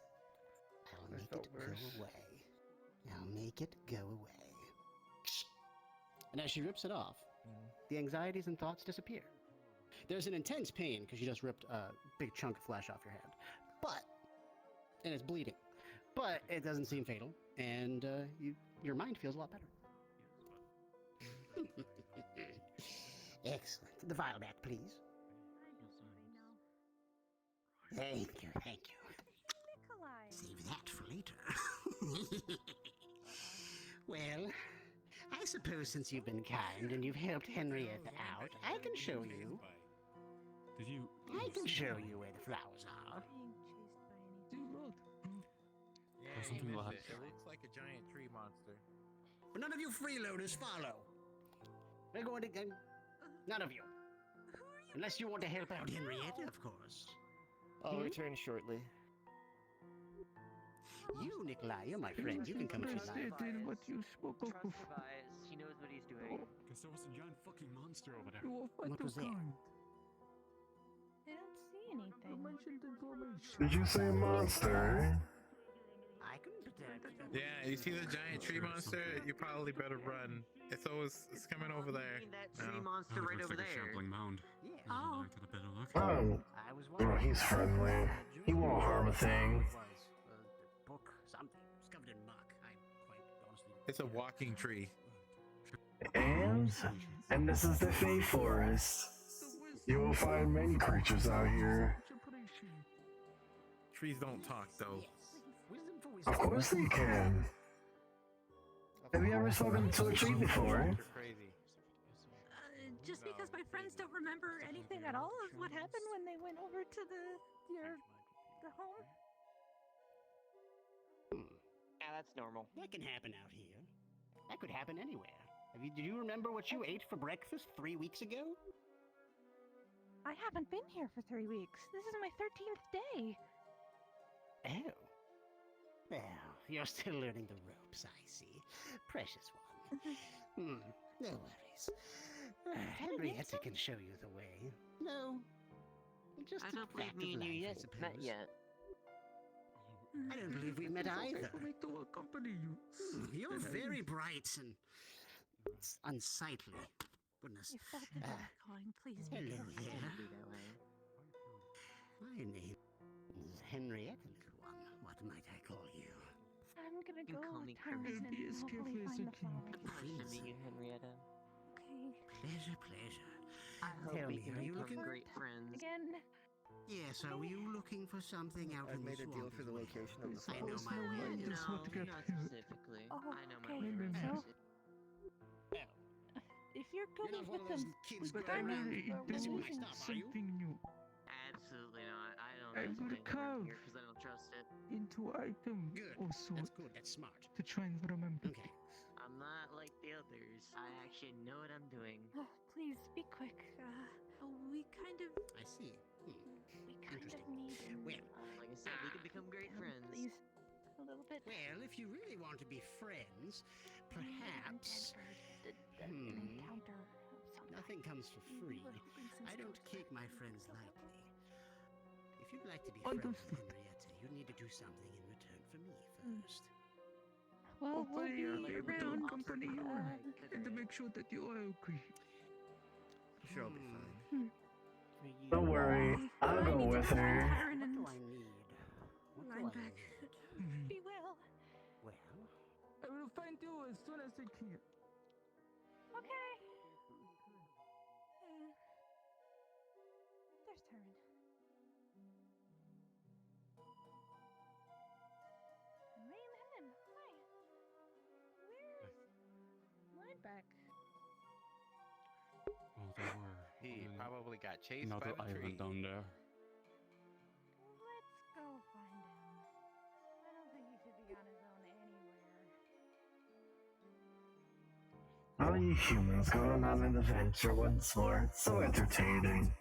This make felt it go worse. away. Now make it go away. And as she rips it off, the anxieties and thoughts disappear. There's an intense pain because you just ripped a big chunk of flesh off your head. And it's bleeding. But it doesn't seem fatal, and your mind feels a lot better. Excellent. The vial back, please. Thank you, thank you. Nikolai. Save that for later. Well, I suppose since you've been kind and you've helped Henrietta out, I can show you. Did you? I can show you where the flowers are. Yeah, Or you something missed like it. It looks like a giant tree monster. But none of you freeloaders follow. We're going to go. None of you. Unless you want to help out Henrietta, of course. I'll return shortly. You, Nikolai, you're my friend. You can come if you like. What you spoke of before. He knows what he's doing. Because there was a giant fucking monster over there. What was that? I don't see anything. Did you say monster? I can pretend. Yeah, you see the giant tree monster? You probably better run. It's coming over there. That tree monster right over there. Shambling mound. Yeah. Oh. Take a better look. I was Oh, he's friendly. He won't harm a thing. Book, something. It's covered in muck. I quite honestly. It's a walking tree. And this is the Fey Forest. You will find many creatures out here. Trees don't talk, though. Of course they can. Have you ever spoken to a tree before? You're crazy. Just because my friends don't remember anything at all of what happened when they went over to the home. Yeah, that's normal. That can happen out here. That could happen anywhere. Do you remember what you ate for breakfast 3 weeks ago? I haven't been here for 3 weeks. This is my 13th day. Oh. Well, you're still learning the ropes, I see. Precious one. No worries. Henrietta can show you the way. No. Just I don't believe me and you yet met yet. I don't believe we met either. To accompany you. You're very bright and unsightly. Goodness. You felt the dog calling. Please be Hello careful. there. My name is Henrietta, little one. What might I call you? I'm gonna You go call me turn Kermit. and hopefully find the flowers. Pleasure to meet you, Henrietta. Okay. Pleasure, pleasure. I hope Tell we me, can are you become looking great friends. Again. Yes, are you looking for something out I've in the made a deal swamp for as the well? location of the I know forest. my way. No, not specifically. Oh, I know my okay, way around so- the city. If you're You're going not one with of those them, kids we're going around. This is my losing stuff, are you? new. Absolutely not. I don't I know would anything carve. around here because I don't trust it. Into item Good. also That's good. That's smart. to try and remember. Okay. I'm not like the others. I actually know what I'm doing. Oh, please be quick. We kind of. I see. We kind of Interesting. need. Well, Like I said, we can become great friends. Please, a little bit. well, if you really want to be friends, perhaps. An encounter of some Nothing comes for free. I don't keep my friends lightly. If you'd like to be friends with Henrietta, you need to do something in return for me first. Well, we'll be around. Accompany you and to make sure that you are okay. Sure, I'll be fine. Don't worry, I'll go with her. What do I need? What do I Lineback. need? Be well. Well, I will find you as soon as I can. Okay. There's Herman. Henry. Hi. Where's Lineback? Oh, there were. He probably got chased Another by the tree. island down there. Let's go find him. I don't think he should be on his own anywhere. All you humans going on an adventure once more. So entertaining.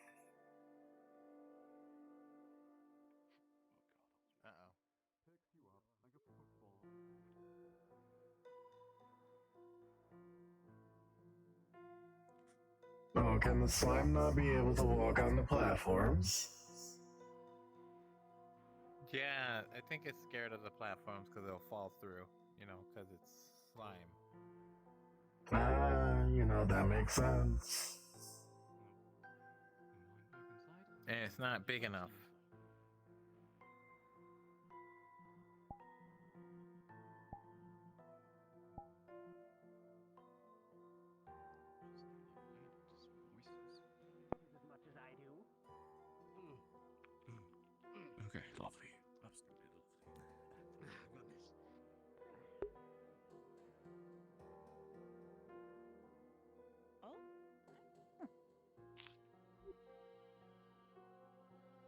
Uh-oh. Oh, can the slime not be able to walk on the platforms? Yeah, I think it's scared of the platforms because it'll fall through. You know, because it's slime. You know, that makes sense. And it's not big enough. As much as I do. Okay, lovely. Absolutely lovely. Ah, goodness. Oh?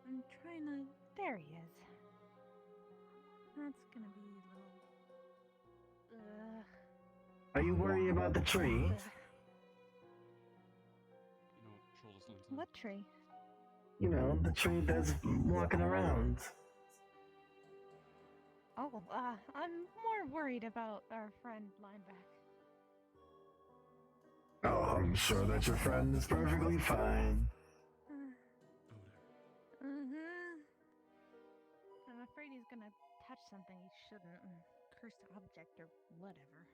I'm trying to. There he is. That's gonna be a little. Are you worried about the tree? What tree? You know, the tree that's walking around. Oh, I'm more worried about our friend Lineback. Oh, I'm sure that your friend is perfectly fine. I'm afraid he's gonna touch something he shouldn't. Cursed object or whatever.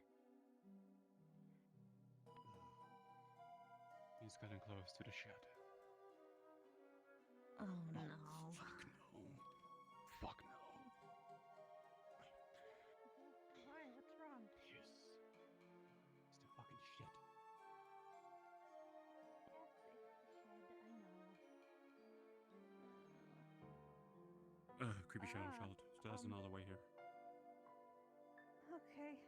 He's getting close to the shed. Oh no. Fuck no. Fuck no. Why? What's wrong? Yes. It's the fucking shit. Yes, it's the shed. I know. Creepy shadow child. There's another way here. Okay.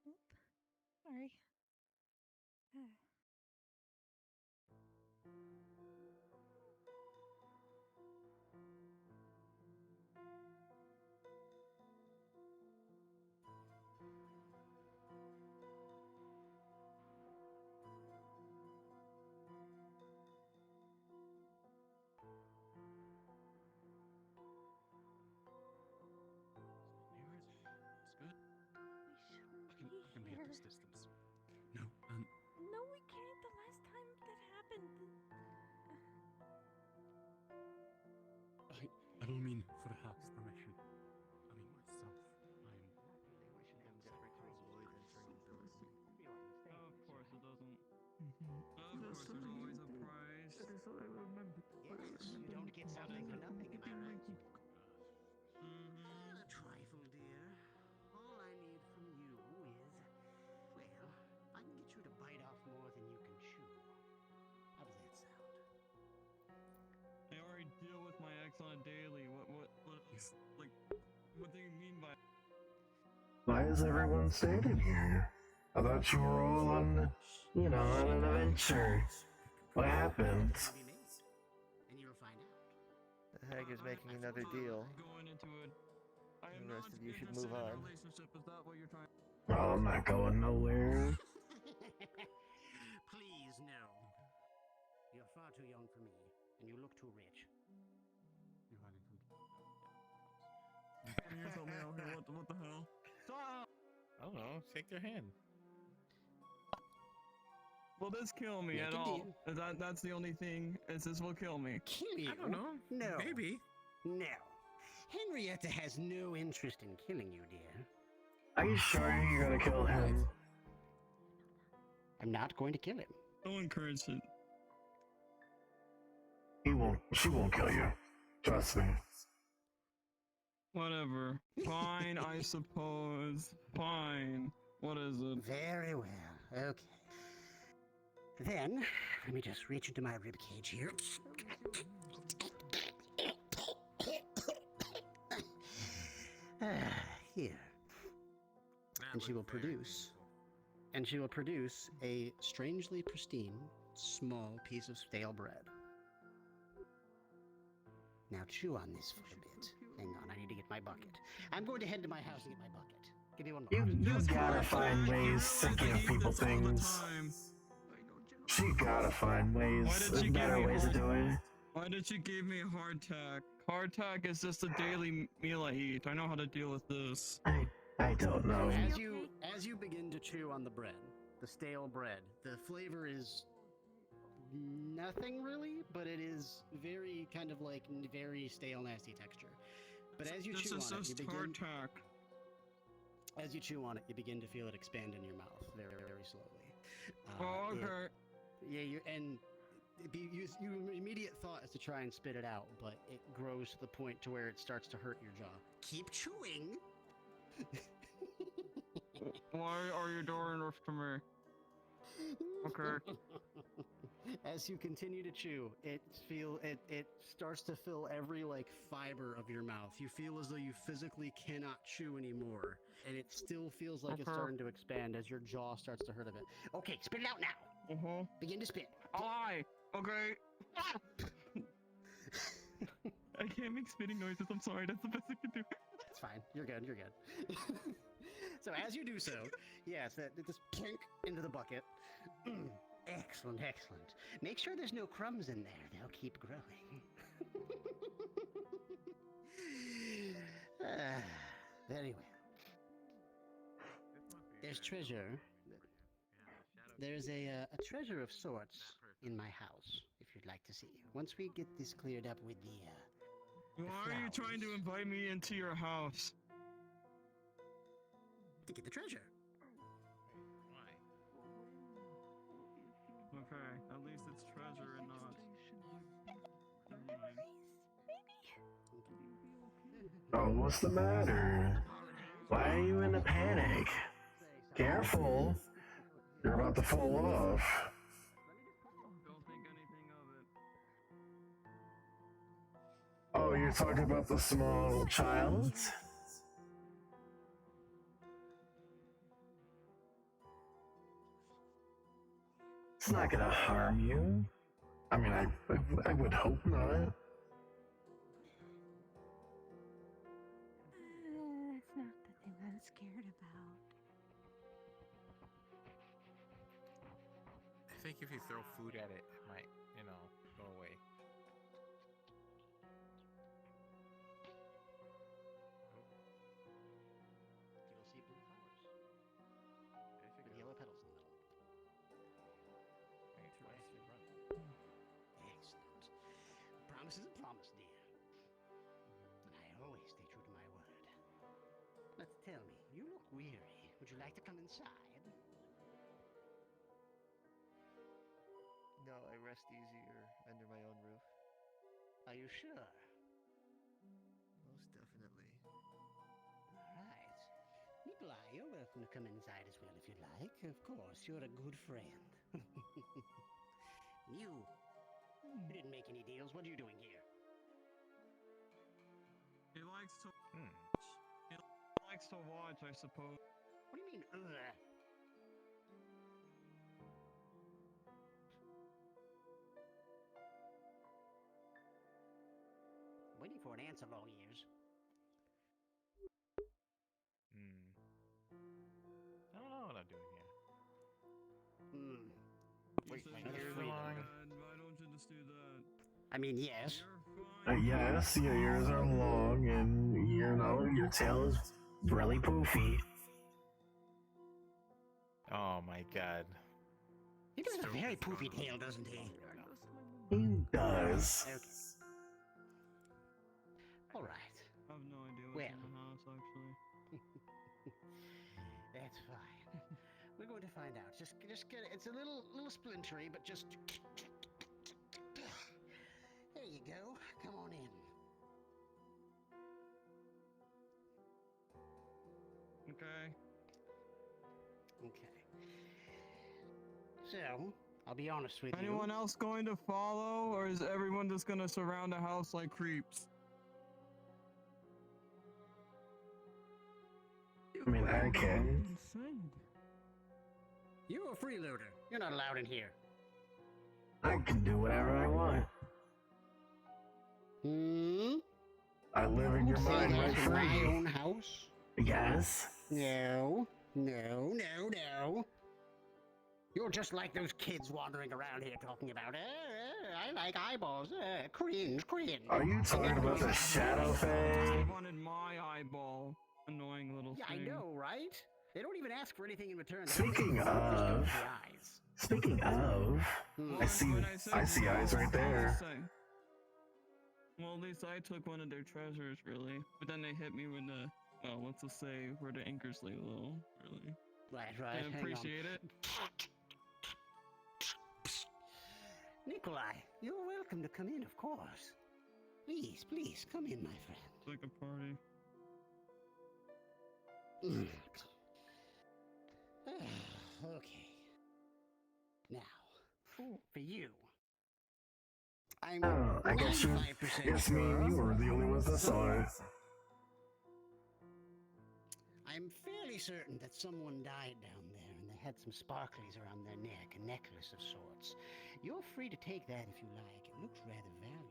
Oop. Sorry. It's good. I can be at this distance. No, No, we can't. The last time that happened. I don't mean for the hack's permission. I mean myself. Of course it doesn't. Of course, there's always a price. Yes, you don't get something for nothing, am I right? A trifle, dear. All I need from you is, well, I can get you to bite off more than you can chew. How does that sound? I already deal with my ex on a daily. What do you mean by? Why is everyone standing here? I thought you were all on, you know, on an adventure. What happened? And you'll find out. The hag is making another deal. Going into it. I am The not rest of you should interested move in a on. relationship. Is that what you're trying? Oh, I'm not going nowhere. Please, no. You're far too young for me, and you look too rich. You're hiding from Here's something out here. What the hell? Stop! I don't know. Shake their hand. Will this kill me Make at a all? deal. That's the only thing. Is this will kill me? Kill you? I don't know. No. Maybe. No. Henrietta has no interest in killing you, dear. Are you sure you're gonna kill him? I'm not going to kill him. Don't encourage it. She won't kill you. Trust me. Whatever. Fine, I suppose. Fine. What is it? Very well. Okay. Then, let me just reach into my ribcage here. Here. And she will produce. And she will produce a strangely pristine, small piece of stale bread. Now chew on this for a bit. Hang on, I need to get my bucket. I'm going to head to my house and get my bucket. Give me one moment. You gotta find ways to give people things. She gotta find ways, better ways of doing it. Why did you give me hardtack? Hardtack is just a daily meal I eat. I know how to deal with this. I don't know. As you begin to chew on the bread, the stale bread, the flavor is nothing really, but it is very kind of like very stale, nasty texture. But as you chew on it, you begin. As you chew on it, you begin to feel it expand in your mouth very, very slowly. Oh, okay. Your immediate thought is to try and spit it out, but it grows to the point to where it starts to hurt your jaw. Keep chewing. Why are you doing this to me? Okay. As you continue to chew, it starts to fill every like fiber of your mouth. You feel as though you physically cannot chew anymore, and it still feels like it's starting to expand as your jaw starts to hurt a bit. Okay, spit it out now. Begin to spit. Aye. Okay. I can't make spitting noises. I'm sorry. That's the best I can do. It's fine. You're good. You're good. So as you do so, yes, that just plink into the bucket. Excellent, excellent. Make sure there's no crumbs in there. They'll keep growing. Very well. There's treasure. There's a treasure of sorts in my house, if you'd like to see. Once we get this cleared up with the Why are you trying to invite me into your house? To get the treasure. Okay, at least it's treasure and not. Oh, what's the matter? Why are you in a panic? Careful! You're about to fall off. Don't think anything of it. Oh, you're talking about the small child? It's not gonna harm you. I mean, I would hope not. That's not the thing I'm scared about. I think if you throw food at it, it might, go away. You'll see blue flowers. With yellow petals in the middle. Excellent. Promise is a promise, dear. And I always stay true to my word. But tell me, you look weary. Would you like to come inside? No, I rest easier under my own roof. Are you sure? Most definitely. Alright. Nikolai, you're welcome to come inside as well if you'd like. Of course, you're a good friend. You didn't make any deals. What are you doing here? He likes to. He likes to watch, I suppose. What do you mean, ugh? Waiting for an answer, long ears. I don't know what I'm doing here. Wait, You my said ears you're are long. fine. Why don't you just do that? I mean, yes. Yes, your ears are long, and your tail is really poofy. Oh my god. He does have a very poofy tail, doesn't he? He does. Okay. All right. I have no idea what's in the house, actually. That's fine. We're going to find out. Just get it. It's a little splintery, but just. There you go. Come on in. Okay. Okay. So, I'll be honest with you. Anyone else going to follow, or is everyone just gonna surround the house like creeps? I mean, I can. You're a freeloader. You're not allowed in here. I can do whatever I want. I live in your mind rent free. My own house? Yes. No. You're just like those kids wandering around here talking about, I like eyeballs, cringe. Are you talking about the shadow I thing? wanted my eyeball. Annoying little Yeah, thing. I know, right? They don't even ask for anything in return. Speaking Just go of, for the eyes. speaking of, I see eyes right there. Well, at least I took one of their treasures, really. But then they hit me with the, well, let's just say where the anchors lay low, really. Right. I appreciate it. Nikolai, you're welcome to come in, of course. Please, come in, my friend. It's like a party. Okay. Now, for you. I'm I guess you, 95% yes, me and you were the only ones that saw it. I'm fairly certain that someone died down there and they had some sparklies around their neck, a necklace of sorts. You're free to take that if you like. It looks rather valuable.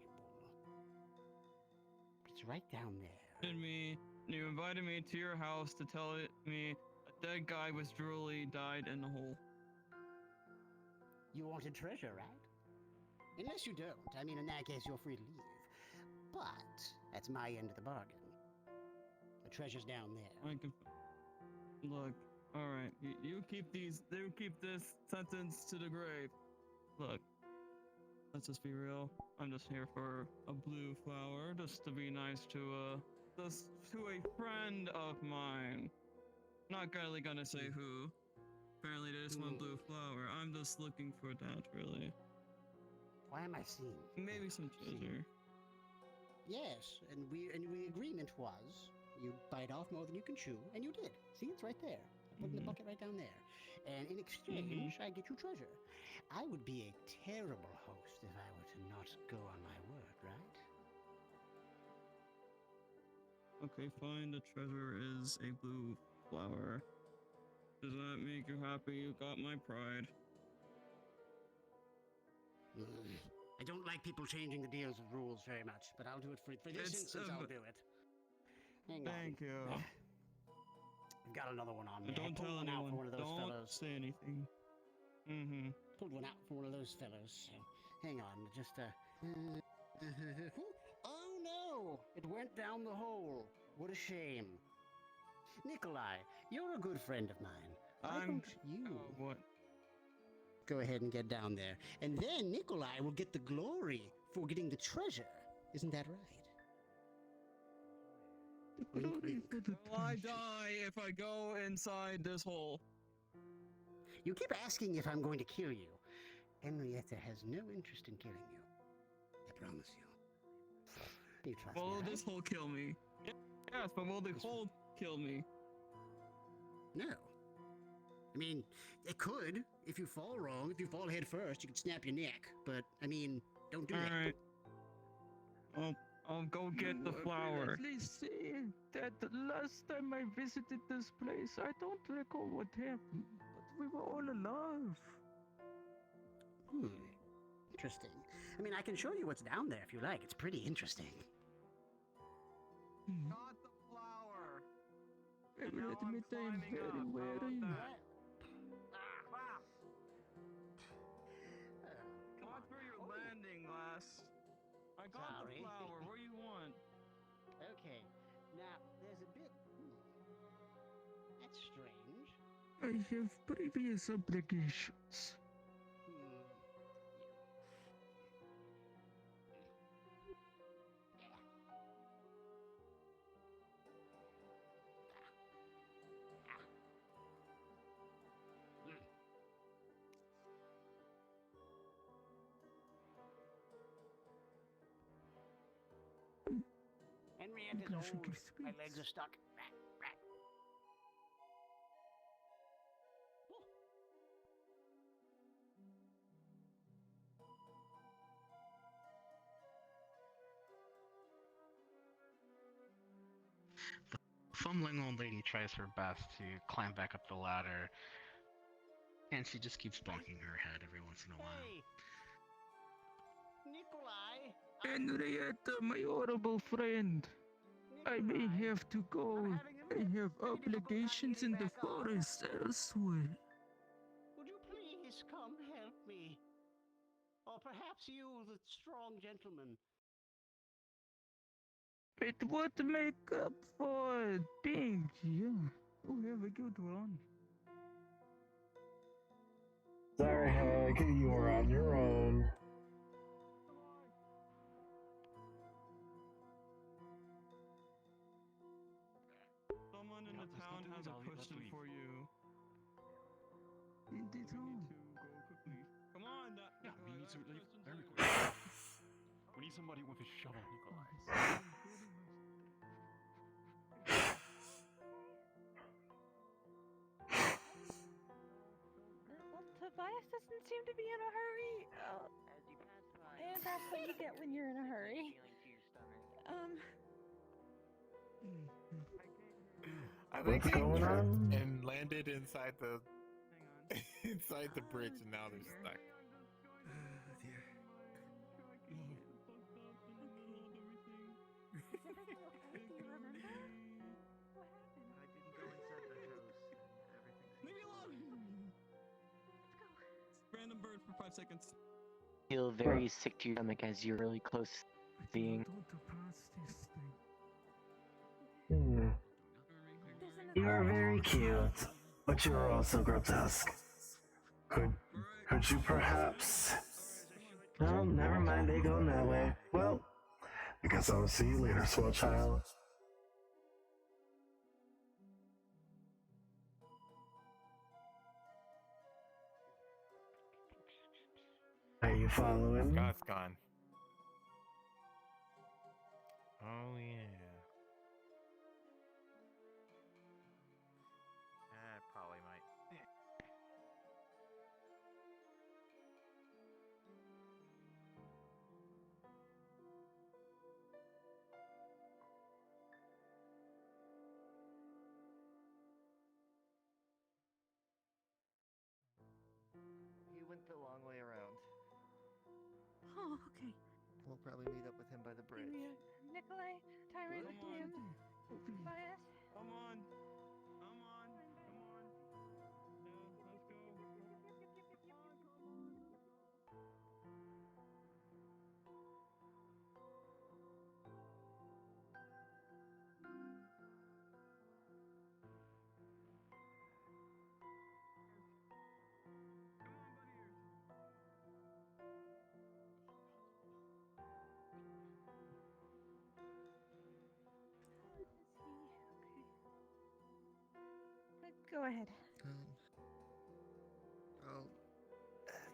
It's right down there. You invited me to your house to tell me a dead guy was drooly died in the hole. You wanted treasure, right? Unless you don't. I mean, in that case, you're free to leave. But that's my end of the bargain. The treasure's down there. I can look. All right, you keep these. You keep this sentence to the grave. Look, let's just be real. I'm just here for a blue flower, just to be nice to a friend of mine. Not really gonna say who. Apparently, they just want blue flower. I'm just looking for that, really. Why am I seeing? Maybe some treasure. Yes, and the agreement was you bite off more than you can chew, and you did. See, it's right there. I put in the bucket right down there. And in exchange, I get you treasure. I would be a terrible host if I were to not go on my word, right? Okay, fine. The treasure is a blue flower. Does that make you happy? You got my pride. I don't like people changing the deals of rules very much, but I'll do it for this instance. I'll do it. Hang on. Thank you. I've got another one on me. Don't tell one out anyone. for one of those Don't fellows. say anything. Pulled one out for one of those fellows. So hang on, just oh no! It went down the hole. What a shame. Nikolai, you're a good friend of mine. Why don't you? What? Go ahead and get down there, and then Nikolai will get the glory for getting the treasure. Isn't that right? Will I die if I go inside this hole? You keep asking if I'm going to kill you. Henrietta has no interest in killing you. I promise you. You trust me, Will right? this hole kill me? Yes, but will the hole kill me? No. I mean, it could. If you fall wrong, if you fall head first, you could snap your neck. But, I mean, don't do that. Alright. I'll go get the flower. At least say that the last time I visited this place, I don't recall what happened, but we were all alive. Interesting. I mean, I can show you what's down there if you like. It's pretty interesting. Got the flower. Let me tell you, very wary. Watch where you're landing, lass. I got the flower. Where you want? Okay. Now, there's a bit... That's strange. I have previous obligations. Henrietta's old. My legs are stuck. The fumbling old lady tries her best to climb back up the ladder, and she just keeps bonking her head every once in a while. Nikolai! Henrietta, my horrible friend. I may have to go. I have obligations in the forest elsewhere. Would you please come help me? Or perhaps you, the strong gentleman. It would make up for things, yeah. Oh, have a good one. Sorry, Hag, you were on your own. Someone in the town has a question for you. You need to go quickly. Come on, Yeah, we need to leave very quick. We need somebody with a shovel, Nikolai. Well, Tobias doesn't seem to be in a hurry. And that's what you get when you're in a hurry. I think What's he going tripped on? and landed inside the inside the bridge, and now they're stuck. Dear. Is everything okay? Do you remember? What happened? I didn't go inside the house. Everything's Leave me alone! Random bird for 5 seconds. Feel very sick to your stomach as you're really close to seeing. You're very cute, but you're also grotesque. Could you perhaps... Oh, never mind, they go that way. Well, I guess I'll see you later, swell child. Are you following? Scott's gone. Oh yeah. Probably might. He went the long way around. Oh, okay. We'll probably meet up with him by the bridge. Nikolai, Tyrant, Tim, Tobias. Come on. Come on. Come on. Yeah, let's go. Go ahead. I'll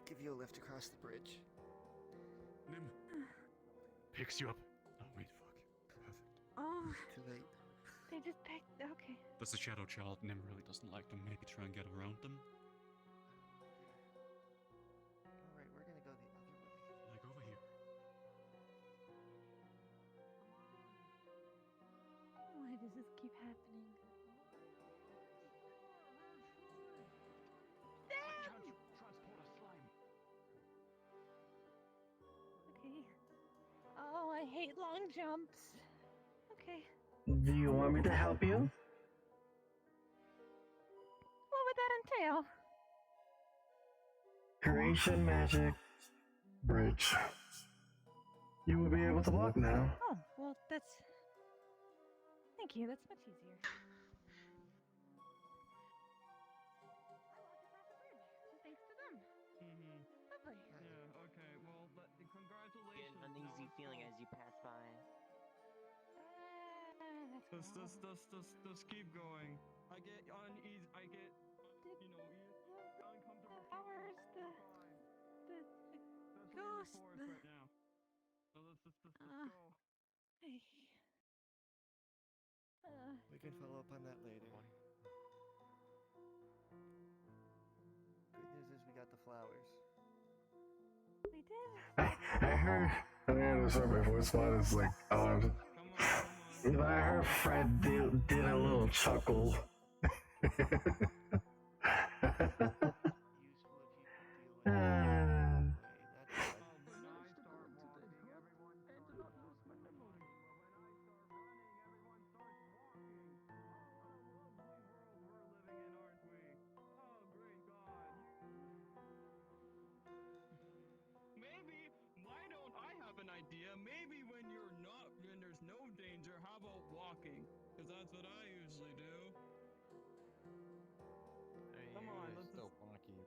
give you a lift across the bridge. Nim picks you up. Oh wait, fuck. Perfect. Oh. Too late. They just picked. Okay. That's the shadow child. Nim really doesn't like them. Maybe try and get around them. Alright, we're gonna go the other way. Like over here. Why does this keep happening? Okay. Oh, I hate long jumps. Okay. Do you want me to help you? What would that entail? Creation magic. Bridge. You will be able to walk now. Oh, well, that's... Thank you, that's much easier. Thanks to them. Lovely. Yeah, okay. Well, congratulations. Get an uneasy feeling as you pass by. Let's keep going. I get uneasy. I get, uncomfortable. Powers, the ghost, forest right now. So let's go. Hey. We can follow up on that later. Good news is we got the flowers. We did. I heard. I mean, sorry, my voice spot is like, I heard Fred did a little chuckle. Maybe, why don't I have an idea? Maybe when there's no danger, how about walking? Because that's what I usually do.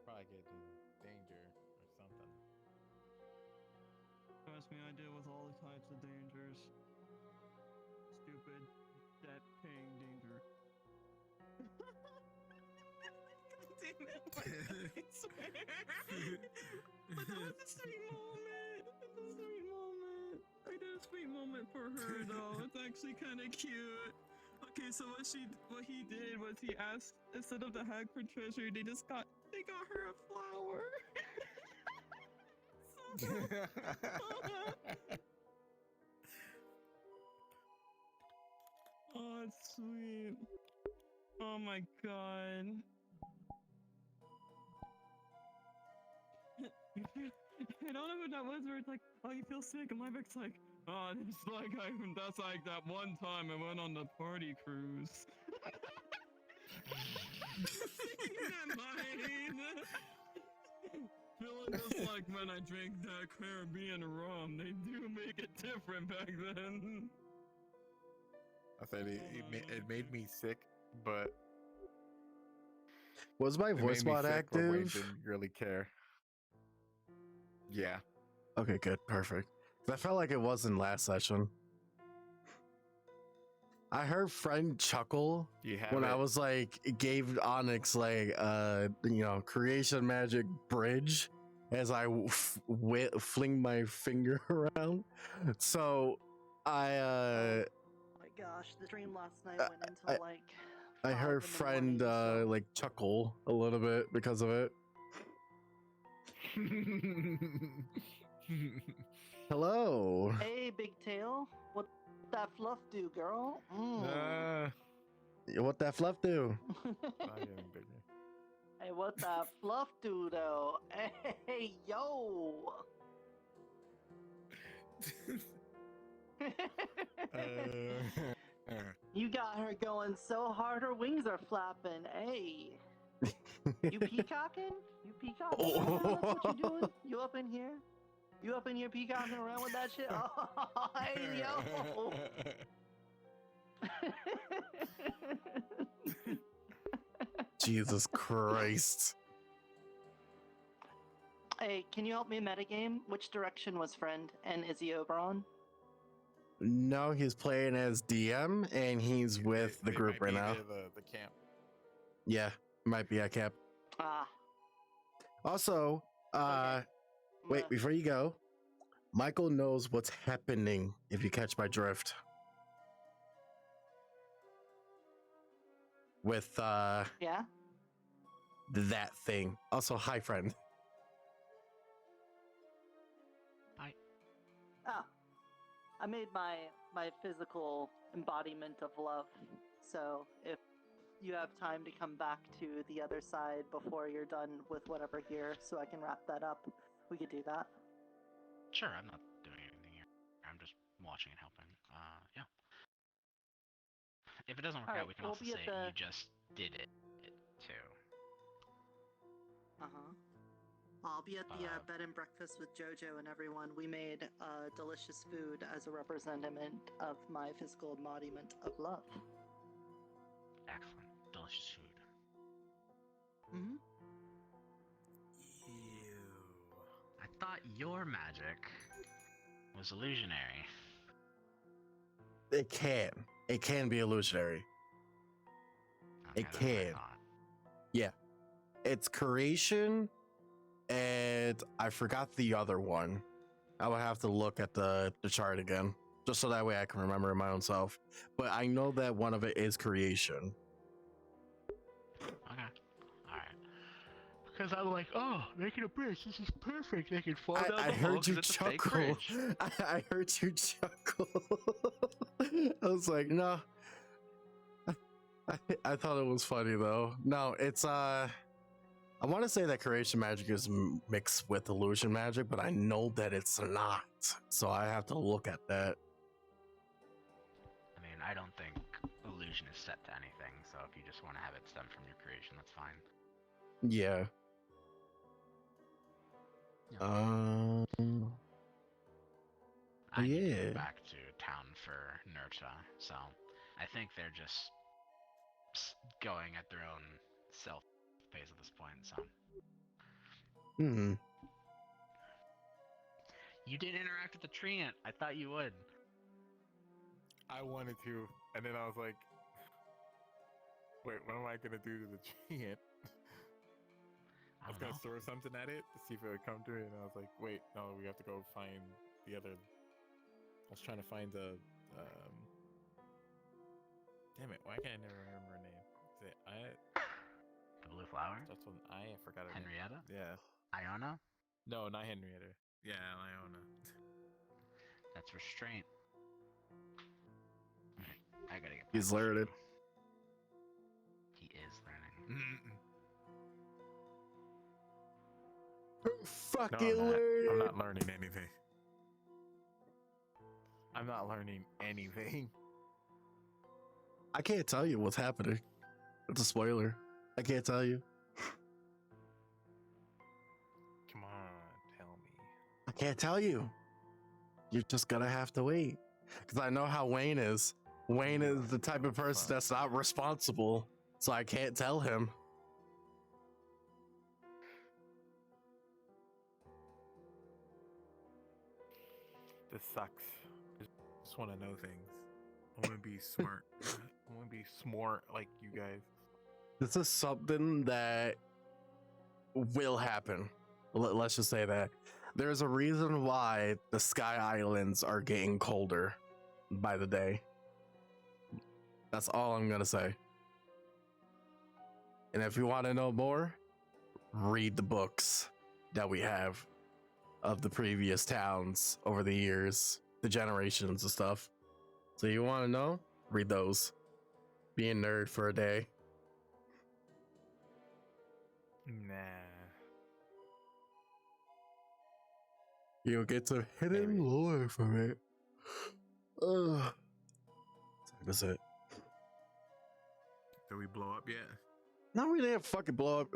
probably get in danger or something. Trust me, I deal with all the types of dangers. Stupid, debt-paying danger. I swear. But that was a sweet moment. It was a sweet moment. I did a sweet moment for her though. It's actually kind of cute. Okay, so what he did was he asked, instead of the hag for treasure, they got her a flower. Oh, it's sweet. Oh my god. I don't know who that was where it's like, oh, you feel sick, and Liebig's like, oh, that's like that one time I went on the party cruise. That line. Feeling just like when I drank that Caribbean rum. They do make it different back then. I said it made me sick, but Was my it voice made me mod sick, but Wayne active? didn't really care. Yeah. Okay, good, perfect. 'Cause I felt like it was in last session. I heard friend chuckle You have when I it? was like, gave Onyx like creation magic bridge as I fling my finger around. So Oh my gosh, the stream last night went until like I 5 heard in the friend morning, so like chuckle a little bit because of it. Hello. Hey, Big Tail, what that fluff do, girl? What that fluff do? Hey, what that fluff do, though? Hey, yo! You got her going so hard her wings are flapping. Hey, you peacocking? You peacocking around? That's what you doing? You up in here? You up in here peacocking around with that shit? Oh, hey, yo! Jesus Christ. Hey, can you help me metagame? Which direction was friend and Izzy Oberon? No, he's playing as DM and he's with the group right now. The camp. Yeah, might be at camp. Ah. Also, wait, before you go, Michael knows what's happening if you catch my drift. With yeah, that thing. Also, hi friend. Hi. Oh, I made my physical embodiment of love. So if you have time to come back to the other side before you're done with whatever here, so I can wrap that up, we could do that. Sure, I'm not doing anything here. I'm just watching and helping. Yeah. If it doesn't work out, we can also say you just did it too. I'll be at the bed and breakfast with JoJo and everyone. We made delicious food as a representative of my physical embodiment of love. Excellent. Delicious food. Mm-hmm. Ew. I thought your magic was illusionary. It can be illusionary. Okay, it can. Yeah. It's creation, and I forgot the other one. I would have to look at the chart again, just so that way I can remember it my own self. But I know that one of it is creation. Okay. Alright. Because I'm like, oh, making a bridge, this is perfect. They can fall down the I hole heard you it's a fake chuckle. bridge. I heard you chuckle. I was like, no. I thought it was funny though. No, it's I want to say that creation magic is mixed with illusion magic, but I know that it's not. So I have to look at that. I mean, I don't think illusion is set to anything, so if you just want to have it stem from your creation, that's fine. Yeah. I need to yeah. go back to town for Nurta, so I think they're just going at their own self pace at this point, so Hmm. You didn't interact with the treant. I thought you would. I wanted to, and then I was like, wait, what am I gonna do to the treant? I was gonna throw something at it to see if it would come to it, and I was like, wait, no, we have to go find the other. I was trying to find the. Damn it! Why can I never remember her name? Is it The blue flower? That's one I forgot her Henrietta? name. Yeah. Iona? No, not Henrietta. Yeah, Iona. That's restraint. I gotta get. He's learning. He is learning. Fucking no, learning. I'm not learning anything. I'm not learning anything. I can't tell you what's happening. It's a spoiler. I can't tell you. Come on, tell me. I can't tell you. You're just gonna have to wait. Because I know how Wayne is. Wayne is the type of person that's not responsible. So I can't tell him. This sucks. I just want to know things. I want to be smart. I want to be smart like you guys. This is something that will happen. Let's just say that. There's a reason why the Sky Islands are getting colder by the day. That's all I'm going to say. And if you want to know more, read the books that we have of the previous towns over the years, the generations and stuff. So you want to know? Read those. Be a nerd for a day. Nah. You'll get some hidden lore from it. Ugh. That's it. Did we blow up yet? No, we didn't fucking blow up.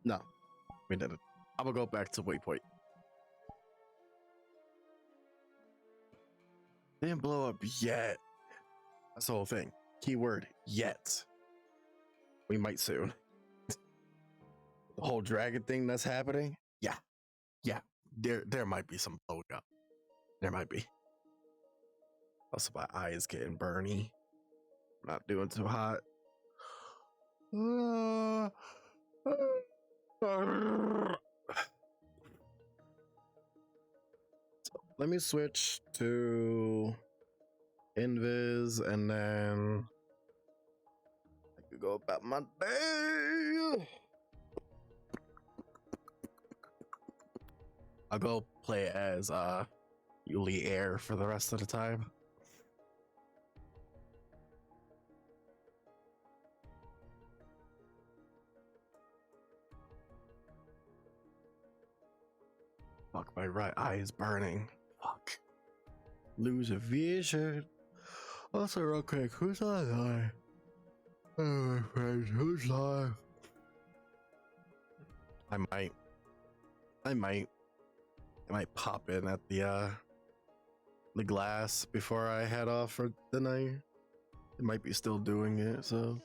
No, we didn't. I'm gonna go back to Waypoint. Didn't blow up yet. That's the whole thing. Keyword yet. We might soon. The whole dragon thing that's happening. Yeah. There might be some blowing up. There might be. Also, my eye is getting burny. Not doing too hot. So let me switch to Invis and then I could go about my day. I'll go play as Yuli Air for the rest of the time. Fuck, my right eye is burning. Fuck. Lose a vision. Also, real quick, who's alive? Oh, my friends, who's live? I might pop in at the glass before I head off for the night. It might be still doing it, so.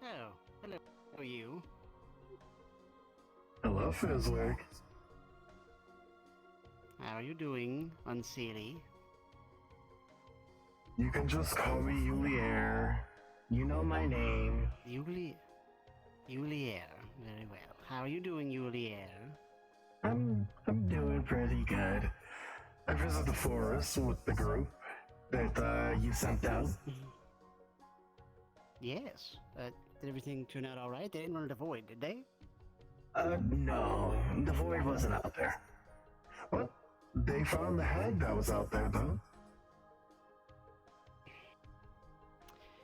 Oh, hello, you. Hello, Fizzwick. How are you doing, Unseelie? You can just call me Yulier. You know my name. Yulier. Very well. How are you doing, Yulier? I'm doing pretty good. I visited the forest with the group that you sent out. Yes. Did everything turn out all right? They didn't run into void, did they? No, the void wasn't out there. But they found the hag that was out there, though.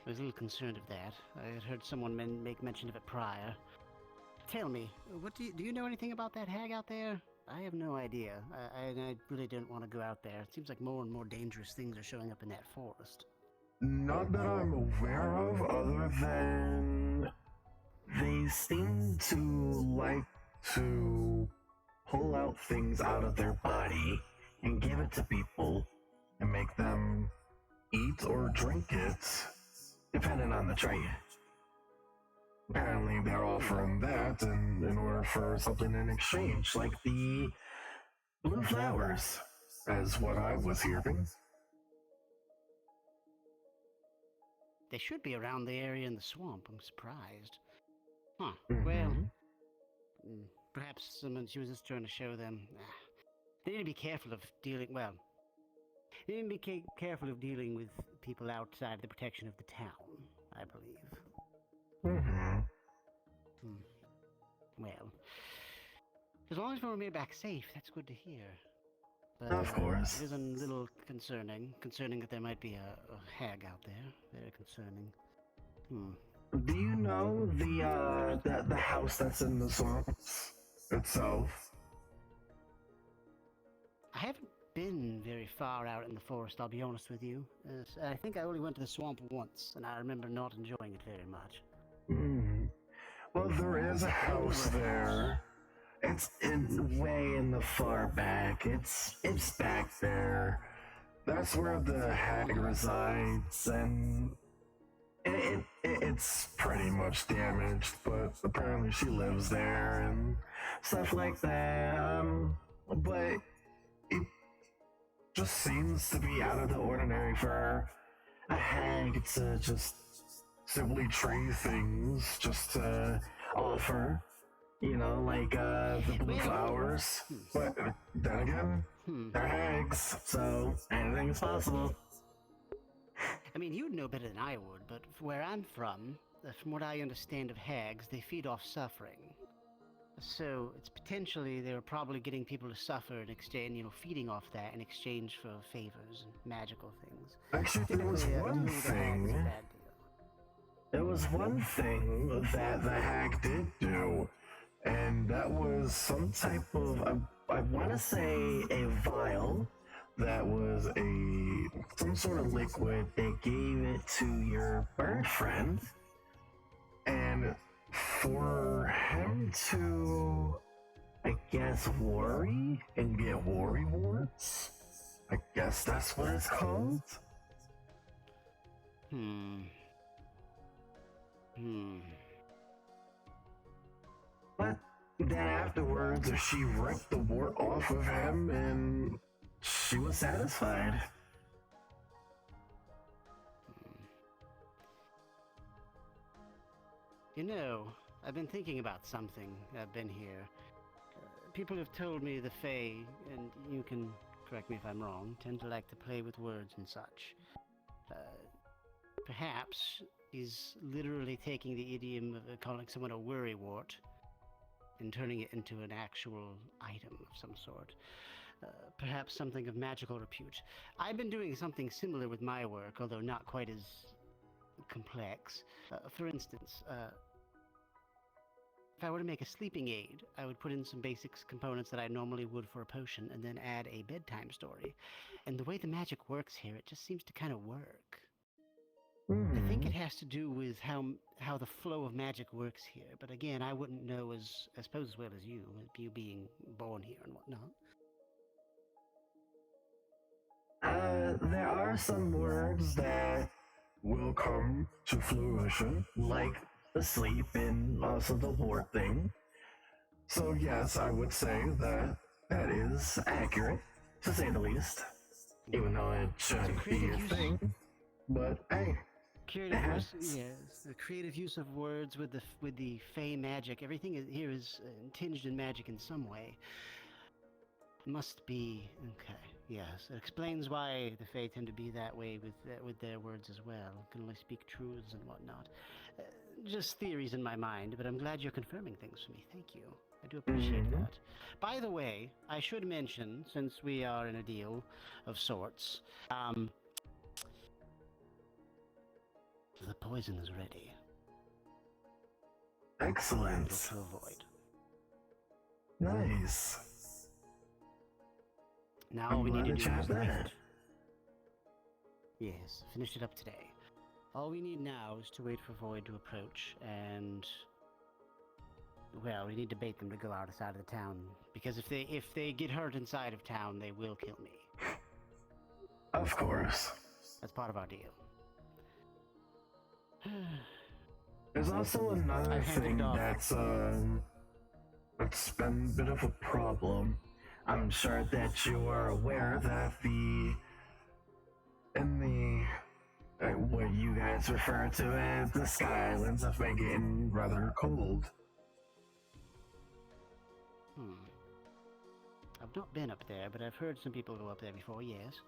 I was a little concerned of that. I had heard someone make mention of it prior. Tell me, what do you know anything about that hag out there? I have no idea. I really don't want to go out there. It seems like more and more dangerous things are showing up in that forest. Not that I'm aware of, other than they seem to like to pull out things out of their body and give it to people and make them eat or drink it, depending on the trade. Apparently they're offering that in order for something in exchange, like the blue flowers, as what I was hearing. They should be around the area in the swamp. I'm surprised. Huh. Mm-hmm. Well, perhaps she was just trying to show them. They need to be careful of dealing. Well, they need to be careful of dealing with people outside the protection of the town, I believe. Mm-hmm. Well, as long as we're made back safe, that's good to hear. But, of course. It is a little concerning that there might be a hag out there. Very concerning. Do you know the house that's in the swamps itself? I haven't been very far out in the forest, I'll be honest with you. I think I only went to the swamp once, and I remember not enjoying it very much. Well, there is a house there. It's way in the far back. It's back there. That's where the hag resides, and it's pretty much damaged, but apparently she lives there and stuff like that. But it just seems to be out of the ordinary for a hag to just simply trade things just to offer, like the blue flowers. But then again, they're hags, so anything is possible. I mean, you'd know better than I would, but where I'm from what I understand of hags, they feed off suffering. So it's potentially they were probably getting people to suffer in exchange, feeding off that in exchange for favors and magical things. Actually, there was one thing. There was one thing that the hag did do, and that was some type of, I want to say a vial that was some sort of liquid. They gave it to your bird friend, and for him to, I guess, worry and get worry warts. I guess that's what it's called. But then afterwards, she ripped the wart off of him, and she was satisfied. I've been thinking about something. I've been here. People have told me the Fae, and you can correct me if I'm wrong, tend to like to play with words and such. Perhaps he's literally taking the idiom of calling someone a worrywart and turning it into an actual item of some sort. Perhaps something of magical repute. I've been doing something similar with my work, although not quite as complex. For instance, if I were to make a sleeping aid, I would put in some basic components that I normally would for a potion, and then add a bedtime story. And the way the magic works here, it just seems to kind of work. I think it has to do with how the flow of magic works here, but again, I wouldn't know as well as you being born here and whatnot. There are some words that will come to fruition, like the sleep and also the wart thing. So yes, I would say that is accurate, to say the least. Even though it shouldn't be a thing. But hey, the creative use of words with the Fey magic. Everything here is tinged in magic in some way. Must be okay. Yes, it explains why the Fae tend to be that way with their words as well. Can only speak truths and whatnot. just theories in my mind, but I'm glad you're confirming things for me. Thank you. I do appreciate that. By the way, I should mention, since we are in a deal of sorts, the poison is ready. Excellent. To avoid. Nice. Now I'm all we need to glad do that you is have that. wait. Yes, finished it up today. All we need now is to wait for Void to approach, and well, we need to bait them to go outside of the town, because if they get hurt inside of town, they will kill me. Of course. That's part of our deal. There's also another thing that's been a bit of a problem. I'm sure that you are aware that what you guys refer to as the Skylands have been getting rather cold. I've not been up there, but I've heard some people go up there before, yes.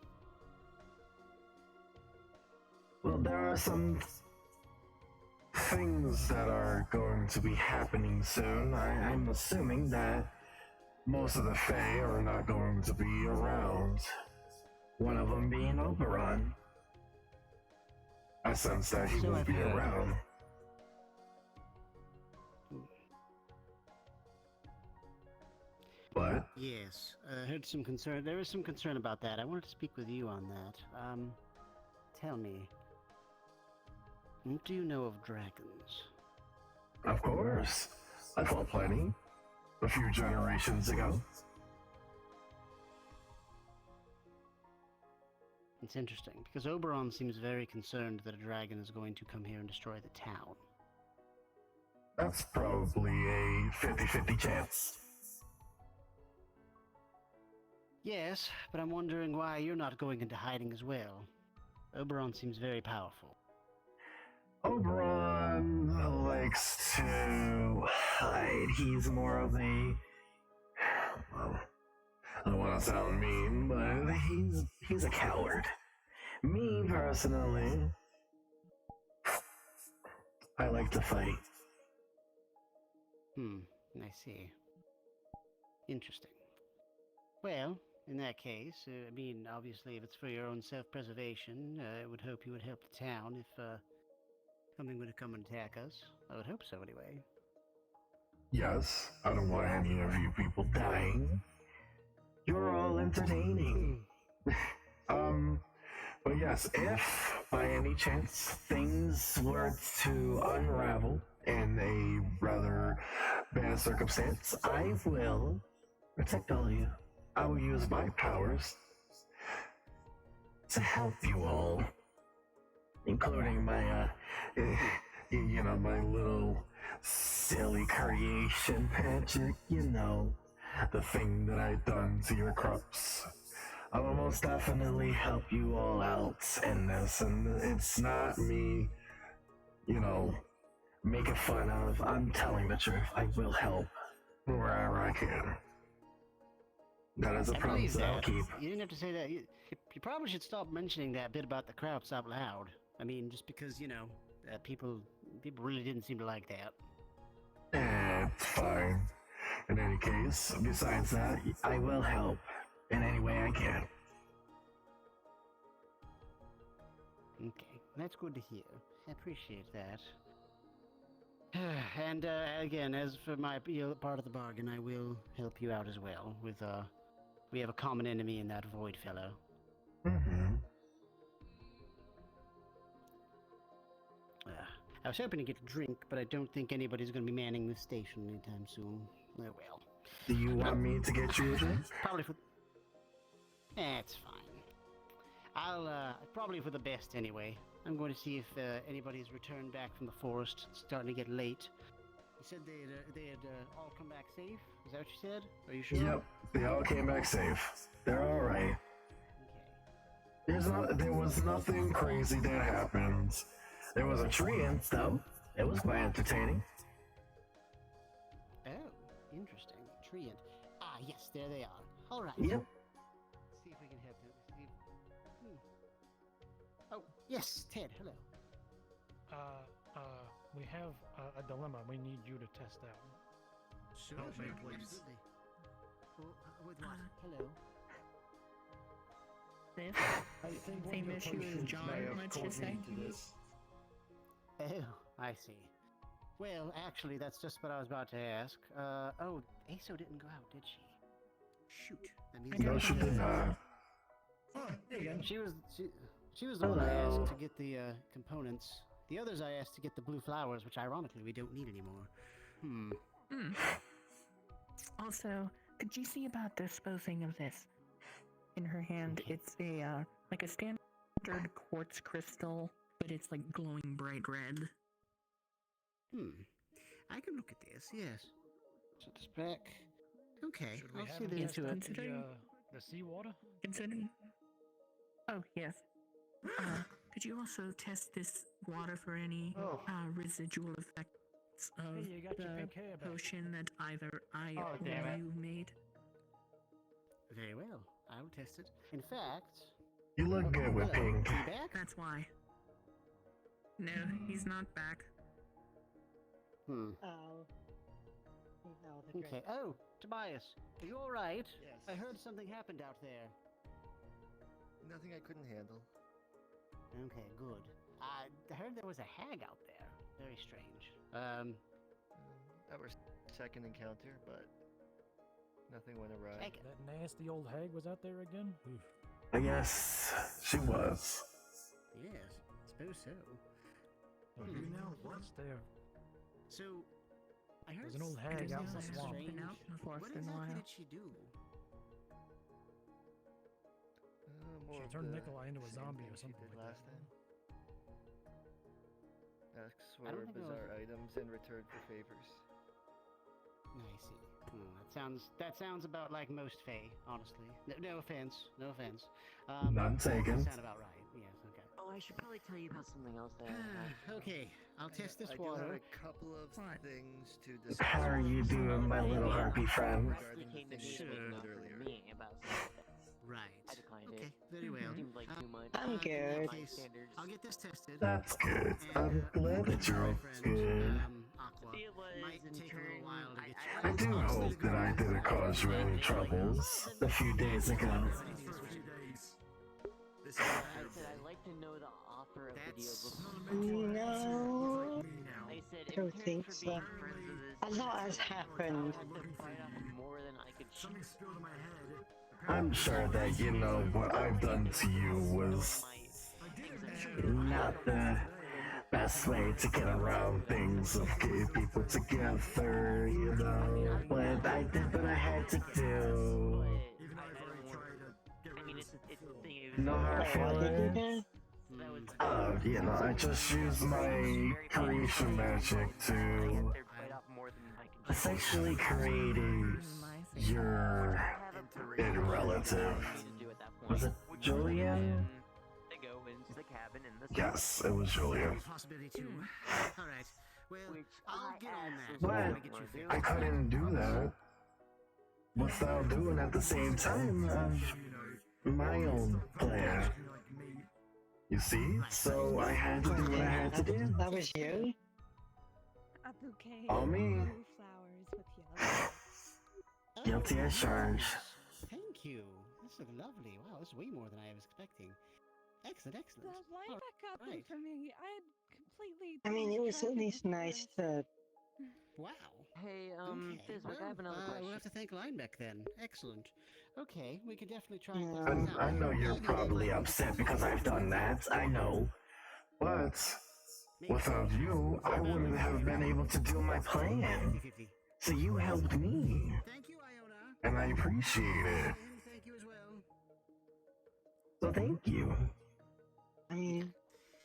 Well, there are some things that are going to be happening soon. I'm assuming that most of the Fae are not going to be around. One of them being Oberon. I sense that he will be around. What? Yes, I heard some concern. There is some concern about that. I wanted to speak with you on that. Tell me, what do you know of dragons? Of course. I fought plenty. A few generations ago. It's interesting, because Oberon seems very concerned that a dragon is going to come here and destroy the town. That's probably a 50-50 chance. Yes, but I'm wondering why you're not going into hiding as well. Oberon seems very powerful. Oberon likes to hide. He's more of a... Well, I don't want to sound mean, but he's a coward. Me, personally, I like to fight. I see. Interesting. Well, in that case, I mean, obviously, if it's for your own self-preservation, I would hope you would help the town if, something would come and attack us. I would hope so, anyway. Yes, I don't want any of you people dying. You're all entertaining. But yes, if by any chance things were to unravel in a rather bad circumstance, I will protect all of you. I will use my powers to help you all, including my, my little silly creation magic, the thing that I've done to your crops. I will most definitely help you all out in this, and it's not me, making fun of. I'm telling the truth. I will help wherever I can. That is a promise that I'll keep. You didn't have to say that. You probably should stop mentioning that bit about the crowds out loud. I mean, just because, people really didn't seem to like that. It's fine. In any case, besides that, I will help in any way I can. Okay, that's good to hear. I appreciate that. And again, as for my part of the bargain, I will help you out as well. We have a common enemy in that Void fellow. I was hoping to get a drink, but I don't think anybody's going to be manning this station anytime soon. Oh well. Do you want me to get you a drink? Probably for... it's fine. Probably for the best anyway. I'm going to see if anybody's returned back from the forest. It's starting to get late. You said they had all come back safe? Is that what you said? Are you sure? Yep, they all came back safe. They're alright. There was nothing crazy that happened. There was a treant, though. It was quite entertaining. Oh, interesting. Treant. Ah, yes, there they are. All right. Yep. Let's see if we can help them. Oh, yes, Ted. Hello. we have a dilemma we need you to test out. Sure, Help me, please. absolutely. With what? Hello. This I think same issue as John, let's just say. Oh, I see. Well, actually, that's just what I was about to ask. Oh, Aso didn't go out, did she? Shoot. That means No, she did not. She was the one I asked to get the components. The others I asked to get the blue flowers, which ironically we don't need anymore. Also, could you see about disposing of this? In her hand, it's a like a standard quartz crystal, but it's like glowing bright red. I can look at this, yes. So this back. Okay, Should we I'll have see him into test it. the seawater? Considering. Oh yes. Could you also test this water for any residual effects of Hey, you got your the pink hair back. potion that either I Oh, or damn it. you made? Very well. I will test it. In fact, You look good with pink. you back? That's why. No, he's not back. Oh. Okay. Oh, Tobias, are you all right? Yes. I heard something happened out there. Nothing I couldn't handle. Okay, good. I heard there was a hag out there. Very strange. Our second encounter, but nothing went awry. That nasty old hag was out there again? Oof. I guess she was. Yes, suppose so. Well, you know what's there? So, I heard There's an old hag out in the something swamp. strange. Been out in the forest What in a exactly while. did she do? More She of turned the Nikolai into a same zombie or thing she something did like last that. time. Asks I don't for think I bizarre items in return for favors. I see. That sounds about like most Fae, honestly. No offense. No offense. None taken. That sound about right. Yes. Okay. Oh, I should probably tell you about something else that Okay, I'll test this I do water. have a couple of things to discuss. How are you doing, my little harpy friend? Regarding the came to thing you me spoke and about offered earlier. me about something. Right. I declined Okay, it. very well. Seemed like too much. I'm In that good. case, I'll get this tested. That's good. And, I'm glad that you're my all friend, good. Aqua, It was might in take a little turn. while to get I do hope that I didn't cause you any troubles a few days ago. I said I'd like to know the offer of the deal before. No. I said I in don't return think for so. being friends with this, A lot has happened. I have to bite off more than I could chew. I'm sure that you know what I've done to you was not the best way to get around things of getting people together, you know. But I did what I had to do. I mean, it's the thing. No hard feelings. You know, I just used my creation magic to essentially creating your relative. Was it Julian? They go into the cabin in the Yes, it was Julian. Possibility too. All right. Well, I'll get on that. But when I get you fixed. I couldn't do that without doing at the same time my own plan. You see? So I had to do what I had to do. That was you? A bouquet All of me. blue flowers with yellow. Guilty as charged. Thank you. This is lovely. Wow, this is way more than I was expecting. Excellent, excellent. The line back up right. for me. I had completely. I mean, it was lost at track of least the nice forest. to. Wow. Hey, Okay. Fizwick, I have another We'll question. have to thank Linebeck then. Excellent. Okay, we can definitely try Yeah. and figure this out. I know you're probably upset because I've done that. I know. But without you, I wouldn't have been able to do my plan. 50-50. So you helped me. Thank you, Iona. And I appreciate it. And thank you as well. So thank you. I mean,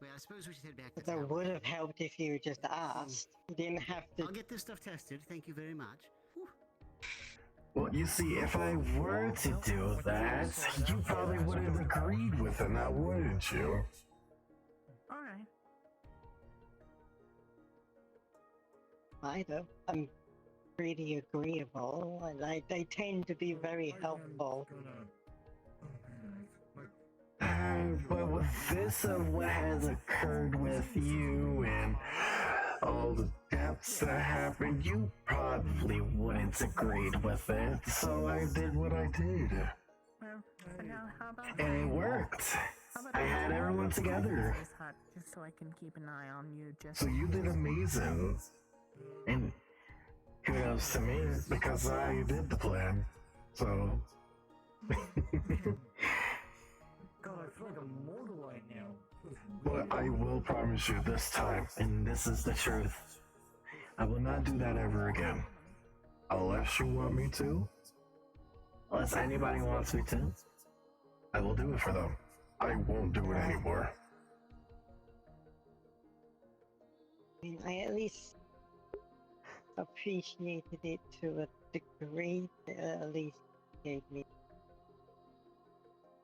Well, I suppose we should head back to that town. would have helped if you just asked. You didn't have to. I'll get this stuff tested. Thank you very much. Whew. Well, you see, if I were to do that, you probably would have agreed with it, now wouldn't you? Alright. I don't. I'm pretty agreeable, and I tend to be very helpful. But with this of what has occurred with you and all the deaths that happened, you probably wouldn't agreed with it, so I did what I did. Well, but now how about And it worked. I had everyone together. This hut, just so I can keep an eye on you. Just So you did amazing. And kudos to me, because I did the plan. So... God, I feel like I'm mortal right now. But I will promise you this time, and this is the truth, I will not do that ever again. Unless you want me to, unless anybody wants me to, I will do it for them. I won't do it anymore. I mean, I at least appreciated it to a degree that at least gave me,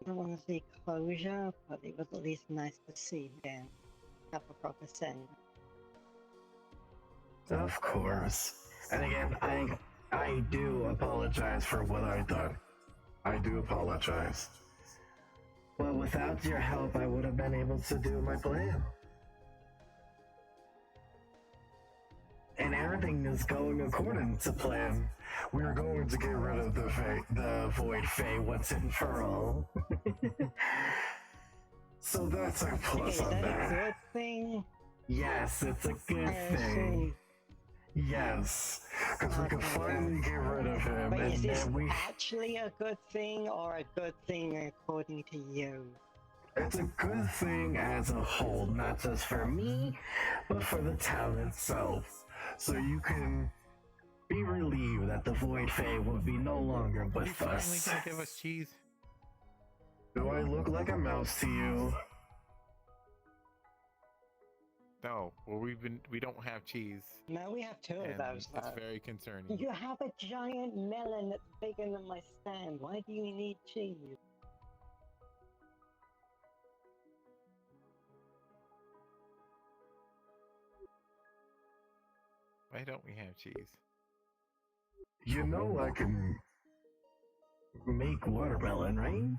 I don't want to say closure, but it was at least nice to see them have a proper sense. Of course. And again, I do apologize for what I've done. I do apologize. But without your help, I would have been able to do my plan. And everything is going according to plan. We're going to get rid of the Void Fae once and for all. So that's a plus on Is that that. a good thing? Yes, it's a good thing. Yes, because we can finally get rid of him, But and is this then we... actually a good thing or a good thing according to you? It's a good thing as a whole, not just for me, but for the town itself. So you can be relieved that the Void Fae will be no longer with Finally us. gonna give us cheese. Do I look like a mouse to you? No, well we don't have cheese. No, we have two of and those. it's though. very concerning. You have a giant melon that's bigger than my stand. Why do you need cheese? Why don't we have cheese? You know I can make watermelon, right?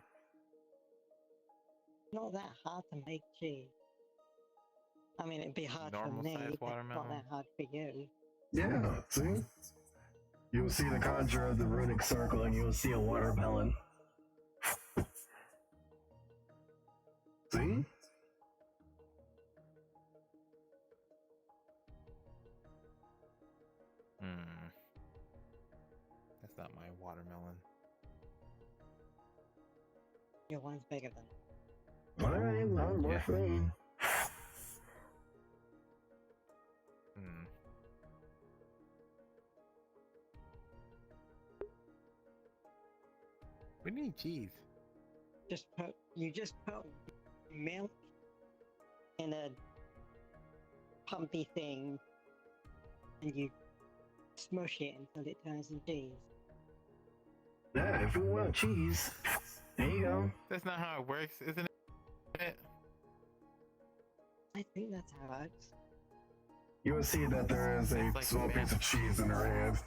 Not that hard to make cheese. I mean, it'd be hard Normal for me, size but not watermelon? that hard for you. Yeah, see? You'll see the conjure of the runic circle and you'll see a watermelon. See? That's not my watermelon. Your one's bigger than. Alright, well, more for me. We need cheese. You just put milk in a pumpy thing and you smush it until it turns into cheese. Yeah, if you want cheese, there you go. That's not how it works, isn't it? I think that's how it works. You will see that there is a small piece of cheese in her hand.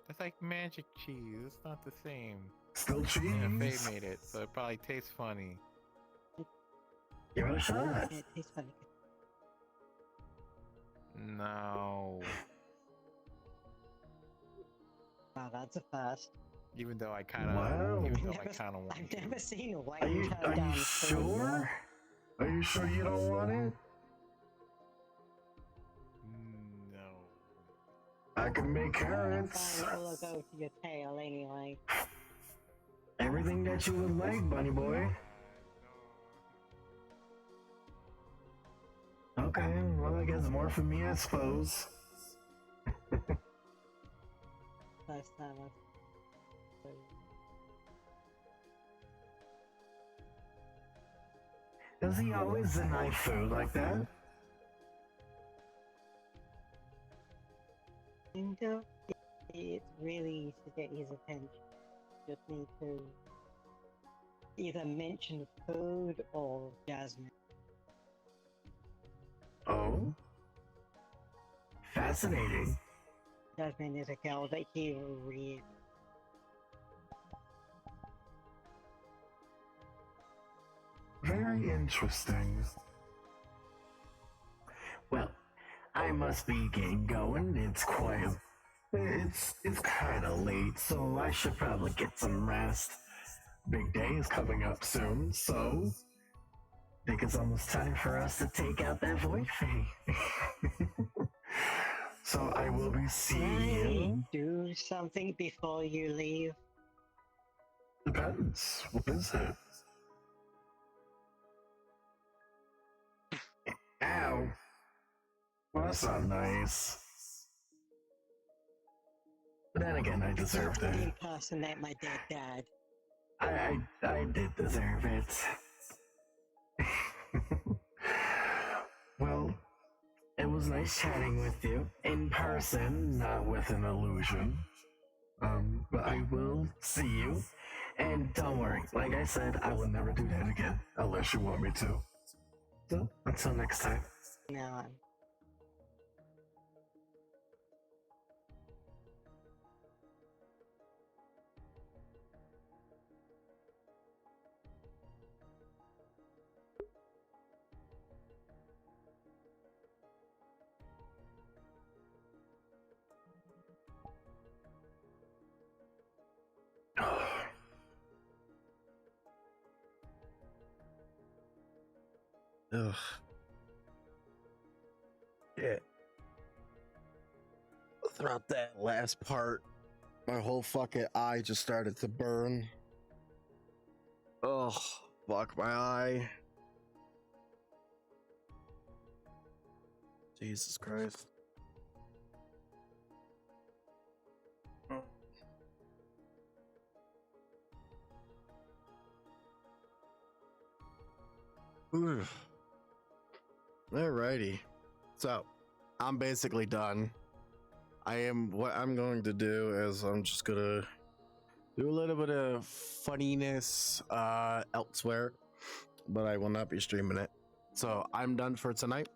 It's like magic cheese. It's not the same. Still cheese? Yeah, Faye made it, so it probably tastes funny. Give it a shot. It tastes funny. No. Wow, that's a first. Even though I kind of, Wow. even though I kind of want I've to. never seen a white Are you turn down food. sure? Are you sure you don't want it? No. I can make carrots. Fine, it'll go to your tail anyway. Everything that you would like, bunny boy. Okay, well I guess more for me, I suppose. First time I've... Does he always deny food like that? Kind of. It's really easy to get his attention. Just need to either mention food or Jasmine. Oh? Fascinating. Jasmine is a girl that he really... Very interesting. must be getting going. It's quite. It's kind of late, so I should probably get some rest. Big day is coming up soon, so I think it's almost time for us to take out that void fee. So I will be seeing you. Do something before you leave. Depends. What is it? Ow. Well, that's not nice. But then again, I deserved it. Impersonate my dead dad. I did deserve it. Well, it was nice chatting with you in person, not with an illusion. But I will see you. And don't worry, like I said, I will never do that again, unless you want me to. So, until next time. No. Ugh. Yeah. Throughout that last part, my whole fucking eye just started to burn. Ugh. Fuck my eye. Jesus Christ. Alrighty. So, I'm basically done. What I'm going to do is I'm just gonna do a little bit of funniness elsewhere, but I will not be streaming it. So, I'm done for tonight.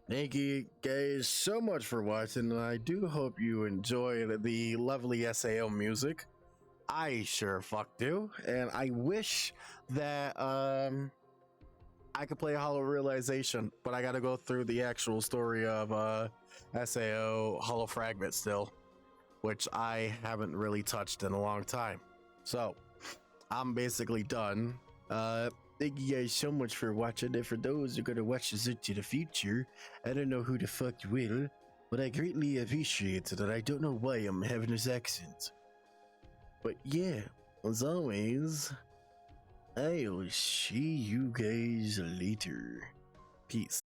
Thank you guys so much for watching, and I do hope you enjoyed the lovely SAO music. I sure fuck do, and I wish that I could play Hollow Realization, but I gotta go through the actual story of SAO Hollow Fragment still, which I haven't really touched in a long time. So, I'm basically done. Thank you guys so much for watching, and for those who are gonna watch this into the future, I don't know who the fuck will, but I greatly appreciate it, and I don't know why I'm having this accent. But yeah, as always, I'll see you guys later. Peace.